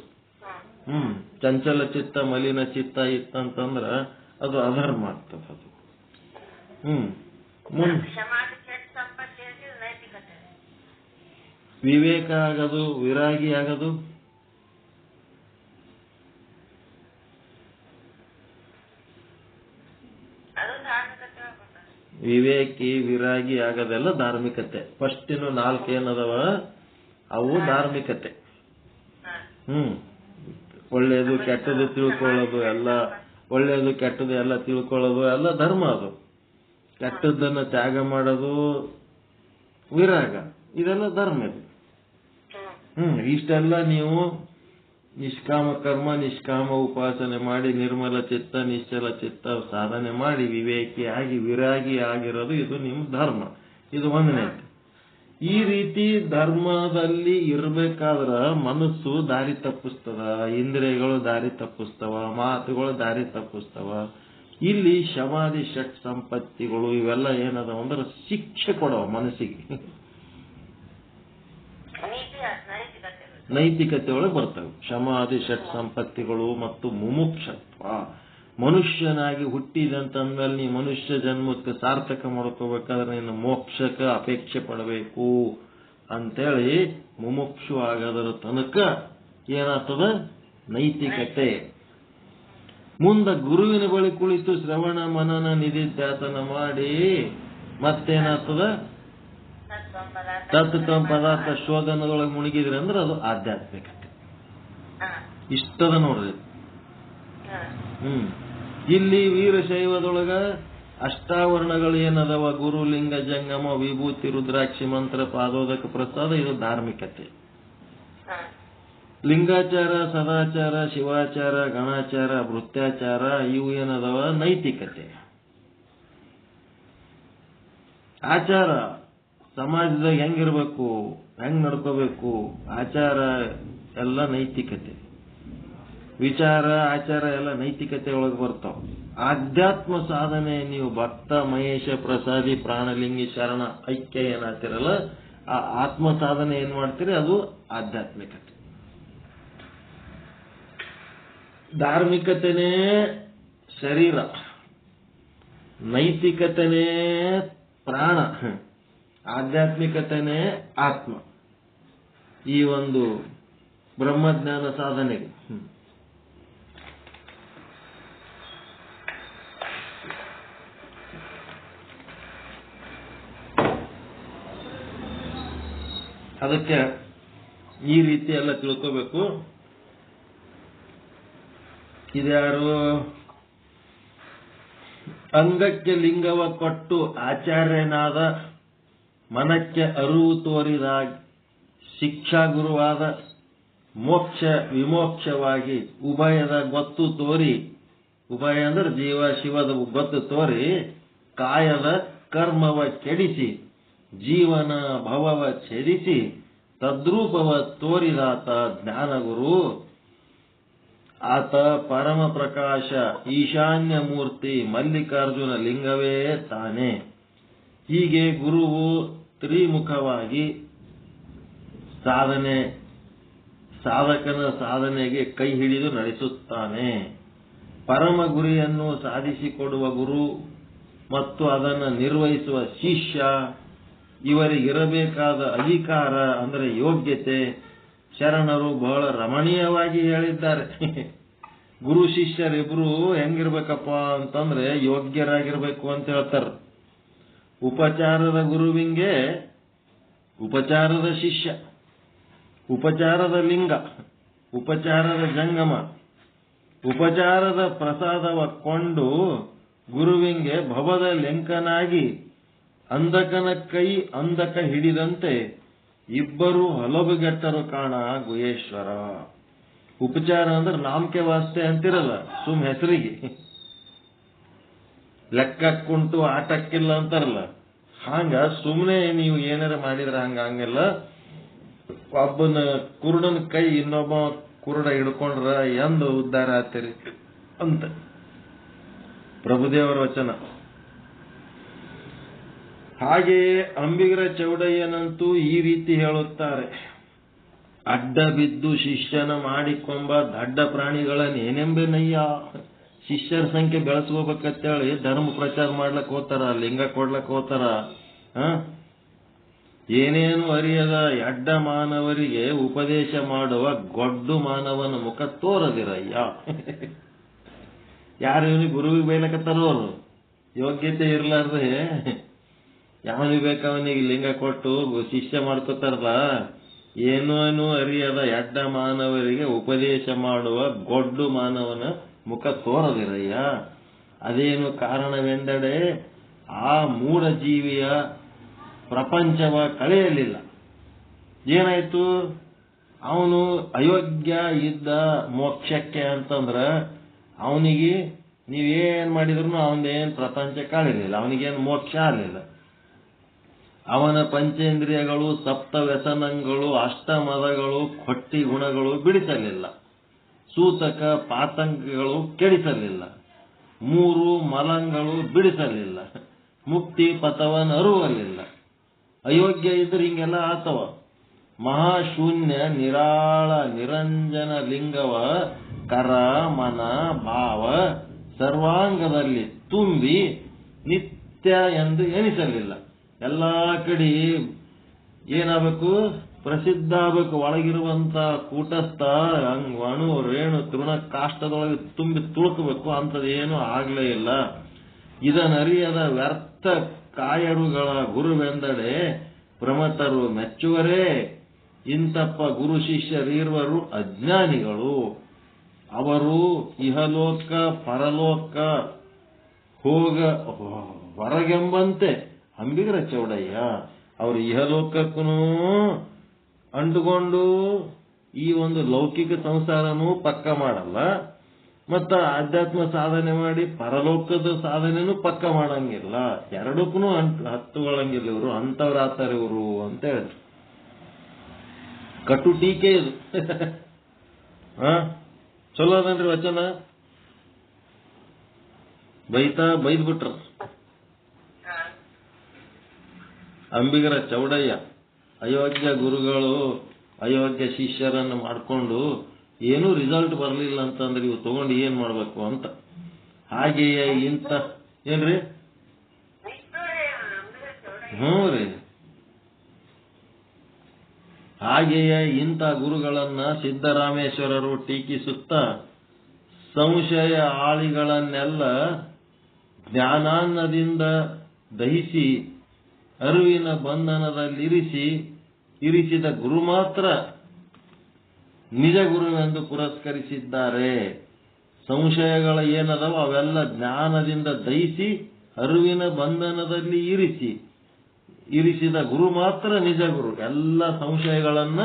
ಚಂಚಲ ಚಿತ್ತ, ಮಲಿನ ಚಿತ್ತ ಇತ್ತಂತಂದ್ರ ಅದು ಅಧರ್ಮ ಆಗ್ತದೆ. ಅದು ವಿವೇಕ ಆಗದು, ವಿರಾಗಿ ಆಗದು, ವಿವೇಕಿ ವಿರಾಗಿ ಆಗದೆಲ್ಲ ಧಾರ್ಮಿಕತೆ. ಫಸ್ಟಿನ 4 ಏನದವ ಅವು ಧಾರ್ಮಿಕತೆ. ಒಳ್ಳೇದು ಕೆಟ್ಟದು ತಿಳ್ಕೊಳ್ಳೋದು ಎಲ್ಲ, ಒಳ್ಳೇದು ಕೆಟ್ಟದು ಎಲ್ಲ ತಿಳ್ಕೊಳ್ಳೋದು ಎಲ್ಲ ಧರ್ಮ. ಅದು ಕೆಟ್ಟದ್ದನ್ನ ತ್ಯಾಗ ಮಾಡೋದು ವಿರಾಗ, ಇದೆಲ್ಲ ಧರ್ಮ ಇದು. ಇಷ್ಟೆಲ್ಲ ನೀವು ನಿಷ್ಕಾಮ ಕರ್ಮ, ನಿಷ್ಕಾಮ ಉಪಾಸನೆ ಮಾಡಿ ನಿರ್ಮಲ ಚಿತ್ತ, ನಿಶ್ಚಲ ಚಿತ್ತ ಸಾಧನೆ ಮಾಡಿ ವಿವೇಕಿ ಆಗಿ ವಿರಾಗಿ ಆಗಿರೋದು ಇದು ನಿಮ್ಮ ಧರ್ಮ. ಇದು ಒಂದನೇ. ಈ ರೀತಿ ಧರ್ಮದಲ್ಲಿ ಇರ್ಬೇಕಾದ್ರ ಮನಸ್ಸು ದಾರಿ ತಪ್ಪಿಸ್ತದ, ಇಂದ್ರಿಯಗಳು ದಾರಿ ತಪ್ಪಿಸ್ತವ, ಮಾತುಗಳು ದಾರಿ ತಪ್ಪಿಸ್ತವ. ಇಲ್ಲಿ ಶಮಾಧಿ ಷಟ್ ಸಂಪತ್ತಿಗಳು ಇವೆಲ್ಲ ಏನದ ಅಂದ್ರೆ ಶಿಕ್ಷೆ ಕೊಡವ ಮನಸ್ಸಿಗೆ, ನೈತಿಕತೆ ಒಳಗೆ ಬರ್ತವೆ. ಶಮಾಧಿ ಷಟ್ ಸಂಪತ್ತಿಗಳು ಮತ್ತು ಮುಮುಕ್ಷತ್ವ. ಮನುಷ್ಯನಾಗಿ ಹುಟ್ಟಿದಂತಂದ್ಮೇಲೆ ನೀ ಮನುಷ್ಯ ಜನ್ಮಕ್ಕೆ ಸಾರ್ಥಕ ಮಾಡ್ಕೋಬೇಕಾದ್ರೆ ನೀನು ಮೋಕ್ಷಕ್ಕೆ ಅಪೇಕ್ಷೆ ಪಡಬೇಕು ಅಂತೇಳಿ ಮುಮುಕ್ಷು ಆಗೋದರ ತನಕ ಏನಾಗ್ತದ ನೈತಿಕತೆ. ಮುಂದೆ ಗುರುವಿನ ಬಳಿ ಕುಳಿತು ಶ್ರವಣ ಮನನ ನಿಧಿಧ್ಯಾಸನ ಮಾಡಿ ಮತ್ತೇನಾಗ್ತದ ತತ್ವ ಪದಾರ್ಥ ಶೋಧನದೊಳಗೆ ಮುಳುಗಿದ್ರಿ ಅಂದ್ರೆ ಅದು ಆಧ್ಯಾತ್ಮಿಕತೆ. ಇಷ್ಟದ ನೋಡ್ರಿ. ಇಲ್ಲಿ ವೀರಶೈವದೊಳಗ ಅಷ್ಟಾವರಣಗಳು ಏನದವ, ಗುರು ಲಿಂಗ ಜಂಗಮ ವಿಭೂತಿ ರುದ್ರಾಕ್ಷಿ ಮಂತ್ರ ಪಾದೋದಕ ಪ್ರಸಾದ, ಇದು ಧಾರ್ಮಿಕತೆ. ಲಿಂಗಾಚಾರ, ಸದಾಚಾರ, ಶಿವಾಚಾರ, ಗಣಾಚಾರ, ಭೃತ್ಯಾಚಾರ ಇವು ಏನದವ ನೈತಿಕತೆ. ಆಚಾರ ಸಮಾಜದಾಗ ಹೆಂಗಿರ್ಬೇಕು, ಹೆಂಗ್ ನಡ್ಕೋಬೇಕು, ಆಚಾರ ಎಲ್ಲ ನೈತಿಕತೆ. ವಿಚಾರ ಆಚಾರ ಎಲ್ಲ ನೈತಿಕತೆ ಒಳಗೆ ಬರ್ತಾವ. ಆಧ್ಯಾತ್ಮ ಸಾಧನೆ ನೀವು ಭಕ್ತ ಮಹೇಶ ಪ್ರಸಾದಿ ಪ್ರಾಣಲಿಂಗಿ ಶರಣ ಐಕ್ಯ ಏನಾಗ್ತಿರಲ್ಲ, ಆ ಆತ್ಮ ಸಾಧನೆ ಏನ್ ಮಾಡ್ತೀರಿ ಅದು ಆಧ್ಯಾತ್ಮಿಕತೆ. ಧಾರ್ಮಿಕತೆನೇ ಶರೀರ, ನೈತಿಕತೆನೇ ಪ್ರಾಣ, ಆಧ್ಯಾತ್ಮಿಕತೆನೇ ಆತ್ಮ. ಈ ಒಂದು ಬ್ರಹ್ಮಜ್ಞಾನ ಸಾಧನೆಗೆ ಅದಕ್ಕೆ ಈ ರೀತಿ ಎಲ್ಲ ತಿಳ್ಕೋಬೇಕು. ಇದ್ಯಾರು ಅಂಗಕ್ಕೆ ಲಿಂಗವ ಕೊಟ್ಟು ಆಚಾರ್ಯನಾದ, ಮನಕ್ಕೆ ಅರಿವು ತೋರಿದ ಶಿಕ್ಷಾ ಗುರುವಾದ, ಮೋಕ್ಷ ವಿಮೋಕ್ಷವಾಗಿ ಉಭಯದ ಗೊತ್ತು ತೋರಿ, ಉಭಯ ಅಂದ್ರೆ ಜೀವ ಶಿವದ ಗೊತ್ತು ತೋರಿ, ಕಾಯದ ಕರ್ಮವ ಕೆಡಿಸಿ ಜೀವನ ಭವವ ಛೇದಿಸಿ ತದ್ರೂಪವ ತೋರಿದಾತ ಜ್ಞಾನಗುರು. ಆತ ಪರಮ ಪ್ರಕಾಶ ಈಶಾನ್ಯ ಮೂರ್ತಿ ಮಲ್ಲಿಕಾರ್ಜುನ ಲಿಂಗವೇ ತಾನೆ. ಹೀಗೆ ಗುರುವು ತ್ರಿಮುಖವಾಗಿ ಸಾಧಕನ ಸಾಧನೆಗೆ ಕೈ ಹಿಡಿದು ನಡೆಸುತ್ತಾನೆ. ಪರಮ ಗುರಿಯನ್ನು ಸಾಧಿಸಿಕೊಡುವ ಗುರು ಮತ್ತು ಅದನ್ನು ನಿರ್ವಹಿಸುವ ಶಿಷ್ಯ ಇವರಿಗಿರಬೇಕಾದ ಅಧಿಕಾರ ಅಂದರೆ ಯೋಗ್ಯತೆ ಶರಣರು ಬಹಳ ರಮಣೀಯವಾಗಿ ಹೇಳಿದ್ದಾರೆ. ಗುರು ಶಿಷ್ಯರಿಬ್ರು ಹೆಂಗಿರ್ಬೇಕಪ್ಪ ಅಂತಂದ್ರೆ ಯೋಗ್ಯರಾಗಿರ್ಬೇಕು ಅಂತ ಹೇಳ್ತಾರೆ. ಉಪಚಾರದ ಗುರುವಿಂಗೆ ಉಪಚಾರದ ಶಿಷ್ಯ, ಉಪಚಾರದ ಲಿಂಗ, ಉಪಚಾರದ ಜಂಗಮ, ಉಪಚಾರದ ಪ್ರಸಾದವ ಕೊಂಡು ಗುರುವಿಂಗೆ ಭವದ ಲೆಂಕನಾಗಿ ಅಂಧಕನ ಕೈ ಅಂಧಕ ಹಿಡಿದಂತೆ ಇಬ್ಬರು ಹಲಬುಗೆಟ್ಟರು ಕಾಣ ಗುಹೇಶ್ವರ. ಉಪಚಾರ ಅಂದ್ರೆ ನಾಮಕೆ ವಾಸ್ತೆ ಅಂತಿರಲ್ಲ, ಸುಮ್ ಹೆಸರಿಗೆ, ಲೆಕ್ಕಕ್ಕುಂಟು ಆಟಕ್ಕಿಲ್ಲ ಅಂತಾರಲ್ಲ, ಹಂಗ ಸುಮ್ನೆ ನೀವು ಏನಾರ ಮಾಡಿದ್ರೆ ಹಂಗಲ್ಲ. ಒಬ್ಬನ ಕುರುಡನ ಕೈ ಇನ್ನೊಬ್ಬ ಕುರುಡ ಹಿಡ್ಕೊಂಡ್ರ ಎಂದು ಉದ್ಧಾರ ಆಗ್ತೀರಿ ಅಂತ ಪ್ರಭುದೇವರ ವಚನ. ಹಾಗೆಯೇ ಅಂಬಿಗರ ಚೌಡಯ್ಯನಂತೂ ಈ ರೀತಿ ಹೇಳುತ್ತಾರೆ: ಅಡ್ಡ ಬಿದ್ದು ಶಿಷ್ಯನ ಮಾಡಿಕೊಂಬ ದಡ್ಡ ಪ್ರಾಣಿಗಳನ್ನೇನೆಂಬೆನಯ್ಯ. ಶಿಷ್ಯರ ಸಂಖ್ಯೆ ಬೆಳೆಸ್ಕೋಬೇಕಂತೇಳಿ ಧರ್ಮ ಪ್ರಚಾರ ಮಾಡ್ಲಕ್ ಹೋತಾರ, ಲಿಂಗ ಕೊಡ್ಲಕ್ ಹೋತಾರ. ಏನೇನು ಅರಿಯದ ಅಡ್ಡ ಮಾನವರಿಗೆ ಉಪದೇಶ ಮಾಡುವ ಗೊಡ್ಡು ಮಾನವನ ಮುಖ ತೋರದಿರಯ್ಯ. ಯಾರು ಇವನಿಗೆ ಗುರುವಿಗೆ ಬೈಲಕತ್ತಾರೋ ಅವರು ಯೋಗ್ಯತೆ ಇರ್ಲಾರ್ದೆ ಯಾವನಿಗೆ ಬೇಕವನಿಗೆ ಲಿಂಗ ಕೊಟ್ಟು ಶಿಷ್ಯ ಮಾಡ್ಕೋತಾರಲ್ಲ. ಏನೂ ಅರಿಯದ ಅಡ್ಡ ಮಾನವರಿಗೆ ಉಪದೇಶ ಮಾಡುವ ಗೊಡ್ಡು ಮಾನವನ ಮುಖ ತೋರದಿರಯ್ಯ. ಅದೇನು ಕಾರಣವೆಂದಡೆ ಆ ಮೂಢ ಜೀವಿಯ ಪ್ರಪಂಚವ ಕಳೆಯಲಿಲ್ಲ. ಏನಾಯ್ತು, ಅವನು ಅಯೋಗ್ಯ ಇದ್ದ ಮೋಕ್ಷಕ್ಕೆ ಅಂತಂದ್ರ ಅವನಿಗೆ ನೀವೇನ್ ಮಾಡಿದ್ರು ಅವನೇನ್ ಪ್ರಪಂಚ ಕಳಿಲಿಲ್ಲ, ಅವನಿಗೇನು ಮೋಕ್ಷ ಆಗಲಿಲ್ಲ. ಅವನ ಪಂಚೇಂದ್ರಿಯಗಳು, ಸಪ್ತ ವ್ಯಸನಗಳು, ಅಷ್ಟಮದಗಳು, ಕೊಟ್ಟಿ ಗುಣಗಳು ಬಿಡಿಸಲಿಲ್ಲ. ಸೂತಕ ಪಾತಂಕಗಳು ಕೆಡಿಸಲಿಲ್ಲ. ಮೂರು ಮಲಂಗಳು ಬಿಡಿಸಲಿಲ್ಲ. ಮುಕ್ತಿ ಪಥವನ್ನು ಅರುವಲಿಲ್ಲ. ಅಯೋಗ್ಯ ಇದ್ರೆ ಹಿಂಗೆಲ್ಲ ಆತವ. ಮಹಾಶೂನ್ಯ ನಿರಾಳ ನಿರಂಜನ ಲಿಂಗವ ಕರ ಮನ ಭಾವ ಸರ್ವಾಂಗದಲ್ಲಿ ತುಂಬಿ ನಿತ್ಯ ಎಂದು ಎನಿಸಲಿಲ್ಲ. ಎಲ್ಲಾ ಕಡೆ ಏನಾಗಬೇಕು, ಪ್ರಸಿದ್ಧ ಆಗಬೇಕು. ಒಳಗಿರುವಂತ ಕೂಟಸ್ಥ ಅಣು ರೇಣು ತೃಣ ಕಾಷ್ಟದೊಳಗೆ ತುಂಬಿ ತುಳುಕಬೇಕು. ಅಂಥದ್ದೇನು ಆಗ್ಲೇ ಇಲ್ಲ. ಇದನ್ನರಿಯದ ವ್ಯರ್ಥ ಕಾಯರುಗಳ ಗುರುವೆಂದಡೆ ಪ್ರಮತರು ಮೆಚ್ಚುವರೇ. ಇಂತಪ್ಪ ಗುರು ಶಿಷ್ಯರಿರುವರು ಅಜ್ಞಾನಿಗಳು. ಅವರು ಇಹಲೋಕ ಪರಲೋಕ ಹೊರಗೆಂಬಂತೆ ಅಂಬಿಗರ ಚೌಡಯ್ಯ. ಅವರು ಇಹಲೋಕಕ್ಕೂ ಅಂಟುಕೊಂಡು ಈ ಒಂದು ಲೌಕಿಕ ಸಂಸಾರನೂ ಪಕ್ಕ ಮಾಡಲ್ಲ, ಮತ್ತ ಆಧ್ಯಾತ್ಮ ಸಾಧನೆ ಮಾಡಿ ಪರಲೋಕದ ಸಾಧನೆನೂ ಪಕ್ಕ ಮಾಡಂಗಿಲ್ಲ. ಎರಡಕ್ಕೂ ಹತ್ತುಗಳಂಗಿಲ್ಲ. ಇವರು ಅಂತವ್ರಾತಾರ ಇವರು ಅಂತ ಹೇಳಿದ್ರು. ಕಟು ಟೀಕೆ ಇದು. ಚಲೋ ಅದನ್ರಿ ವಚನ. ಬೈದ್ಬಿಟ್ರ ಅಂಬಿಗರ ಚೌಡಯ್ಯ. ಅಯೋಗ್ಯ ಗುರುಗಳು ಅಯೋಗ್ಯ ಶಿಷ್ಯರನ್ನು ಮಾಡಿಕೊಂಡು ಏನೂ ರಿಸಲ್ಟ್ ಬರಲಿಲ್ಲ ಅಂತಂದ್ರೆ ಇವು ತಗೊಂಡು ಏನ್ ಮಾಡ್ಬೇಕು ಅಂತ. ಹಾಗೆಯೇ ಇಂಥ ಏನ್ರಿ, ರೀ, ಹಾಗೆಯೇ ಇಂಥ ಗುರುಗಳನ್ನ ಸಿದ್ದರಾಮೇಶ್ವರರು ಟೀಕಿಸುತ್ತಾ ಸಂಶಯ ಆಳಿಗಳನ್ನೆಲ್ಲ ಜ್ಞಾನಾನ್ನದಿಂದ ದಹಿಸಿ ಅರಿವಿನ ಬಂಧನದಲ್ಲಿರಿಸಿದ ಗುರು ಮಾತ್ರ ನಿಜ ಗುರುವೆಂದು ಪುರಸ್ಕರಿಸಿದ್ದಾರೆ. ಸಂಶಯಗಳ ಏನದವ ಅವೆಲ್ಲ ಜ್ಞಾನದಿಂದ ದಹಿಸಿ ಅರಿವಿನ ಬಂಧನದಲ್ಲಿ ಇರಿಸಿದ ಗುರು ಮಾತ್ರ ನಿಜ ಗುರು. ಎಲ್ಲ ಸಂಶಯಗಳನ್ನ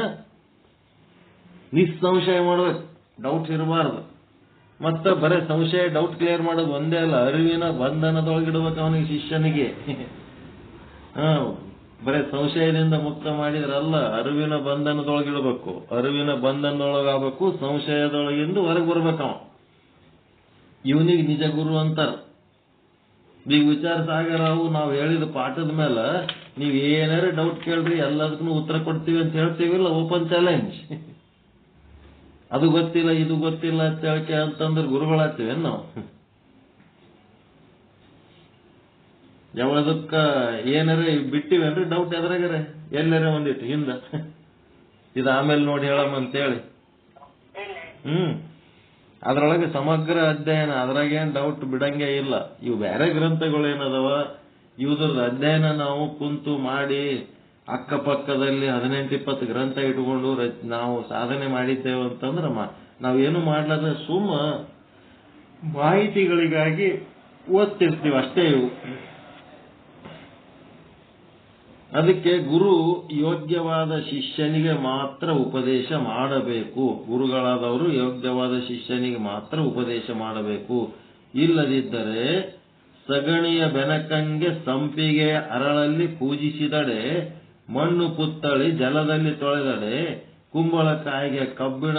ನಿಸ್ಸಂಶಯ ಮಾಡ್ಬೇಕು, ಡೌಟ್ ಇರಬಾರ್ದು. ಮತ್ತ ಬರೇ ಸಂಶಯ ಡೌಟ್ ಕ್ಲಿಯರ್ ಮಾಡೋದು ಒಂದೇ ಅಲ್ಲ, ಅರಿವಿನ ಬಂಧನದೊಳಗಿಡ್ಬೇಕು ಅವನಿಗೆ, ಶಿಷ್ಯನಿಗೆ. ಬರೇ ಸಂಶಯದಿಂದ ಮುಕ್ತ ಮಾಡಿದ್ರಲ್ಲ, ಅರಿವಿನ ಬಂಧನದೊಳಗಿಡ್ಬೇಕು. ಅರಿವಿನ ಬಂಧನದೊಳಗಾಗಬೇಕು, ಸಂಶಯದೊಳಗಿಂದ ಹೊರಗೆ ಬರ್ಬೇಕು ಅವ. ಇವನಿಗೆ ನಿಜ ಗುರು ಅಂತಾರ. ಈಗ ವಿಚಾರ ಸಾಗರವು ನಾವು ಹೇಳಿದ ಪಾಠದ ಮೇಲೆ ನೀವ್ ಏನಾರು ಡೌಟ್ ಕೇಳ್ರಿ, ಎಲ್ಲದಕ್ಕೂ ಉತ್ತರ ಕೊಡ್ತೀವಿ ಅಂತ ಹೇಳ್ತೀವಿಲ್ಲ, ಓಪನ್ ಚಾಲೆಂಜ್. ಅದು ಗೊತ್ತಿಲ್ಲ ಇದು ಗೊತ್ತಿಲ್ಲ ಅಂತ ಹೇಳ್ಕೆ ಅಂತಂದ್ರೆ ಗುರುಗಳಾಗ್ತೀವೇನು ನಾವು? ಯಾವದಕ್ಕ ಏನಾರ ಬಿಟ್ಟಿವೇನ್ರಿ ಡೌಟ್ ಎದ್ರಾಗರೆ ಎಲ್ಲಾರ ಒಂದಿಟ್ಟು ಹಿಂದ ಇದು ಆಮೇಲೆ ನೋಡಿ ಹೇಳಮ್ಮ ಅಂತೇಳಿ. ಅದ್ರೊಳಗೆ ಸಮಗ್ರ ಅಧ್ಯಯನ, ಅದ್ರಾಗೇನ್ ಡೌಟ್ ಬಿಡಂಗೆ ಇಲ್ಲ. ಇವು ಬೇರೆ ಗ್ರಂಥಗಳು ಏನದವ, ಇವ್ರದ್ದು ಅಧ್ಯಯನ ನಾವು ಕುಂತು ಮಾಡಿ ಅಕ್ಕಪಕ್ಕದಲ್ಲಿ 18-20 ಗ್ರಂಥ ಇಟ್ಕೊಂಡು ನಾವು ಸಾಧನೆ ಮಾಡಿದ್ದೇವೆ ಅಂತಂದ್ರೆ ನಾವೇನು ಮಾಡ್ಲಾರ್ದ ಸುಮ್ಮ ಮಾಹಿತಿಗಳಿಗಾಗಿ ಓದ್ತಿರ್ತೀವಿ ಅಷ್ಟೇ. ಇವು ಅದಕ್ಕೆ ಗುರು ಯೋಗ್ಯವಾದ ಶಿಷ್ಯನಿಗೆ ಮಾತ್ರ ಉಪದೇಶ ಮಾಡಬೇಕು. ಗುರುಗಳಾದವರು ಯೋಗ್ಯವಾದ ಶಿಷ್ಯನಿಗೆ ಮಾತ್ರ ಉಪದೇಶ ಮಾಡಬೇಕು. ಇಲ್ಲದಿದ್ದರೆ ಸಗಣಿಯ ಬೆನಕಂಗೆ ಸಂಪಿಗೆ ಅರಳಲ್ಲಿ ಪೂಜಿಸಿದಡೆ, ಮಣ್ಣು ಪುತ್ತಳಿ ಜಲದಲ್ಲಿ ತೊಳೆದಡೆ, ಕುಂಬಳಕಾಯಿಗೆ ಕಬ್ಬಿಣ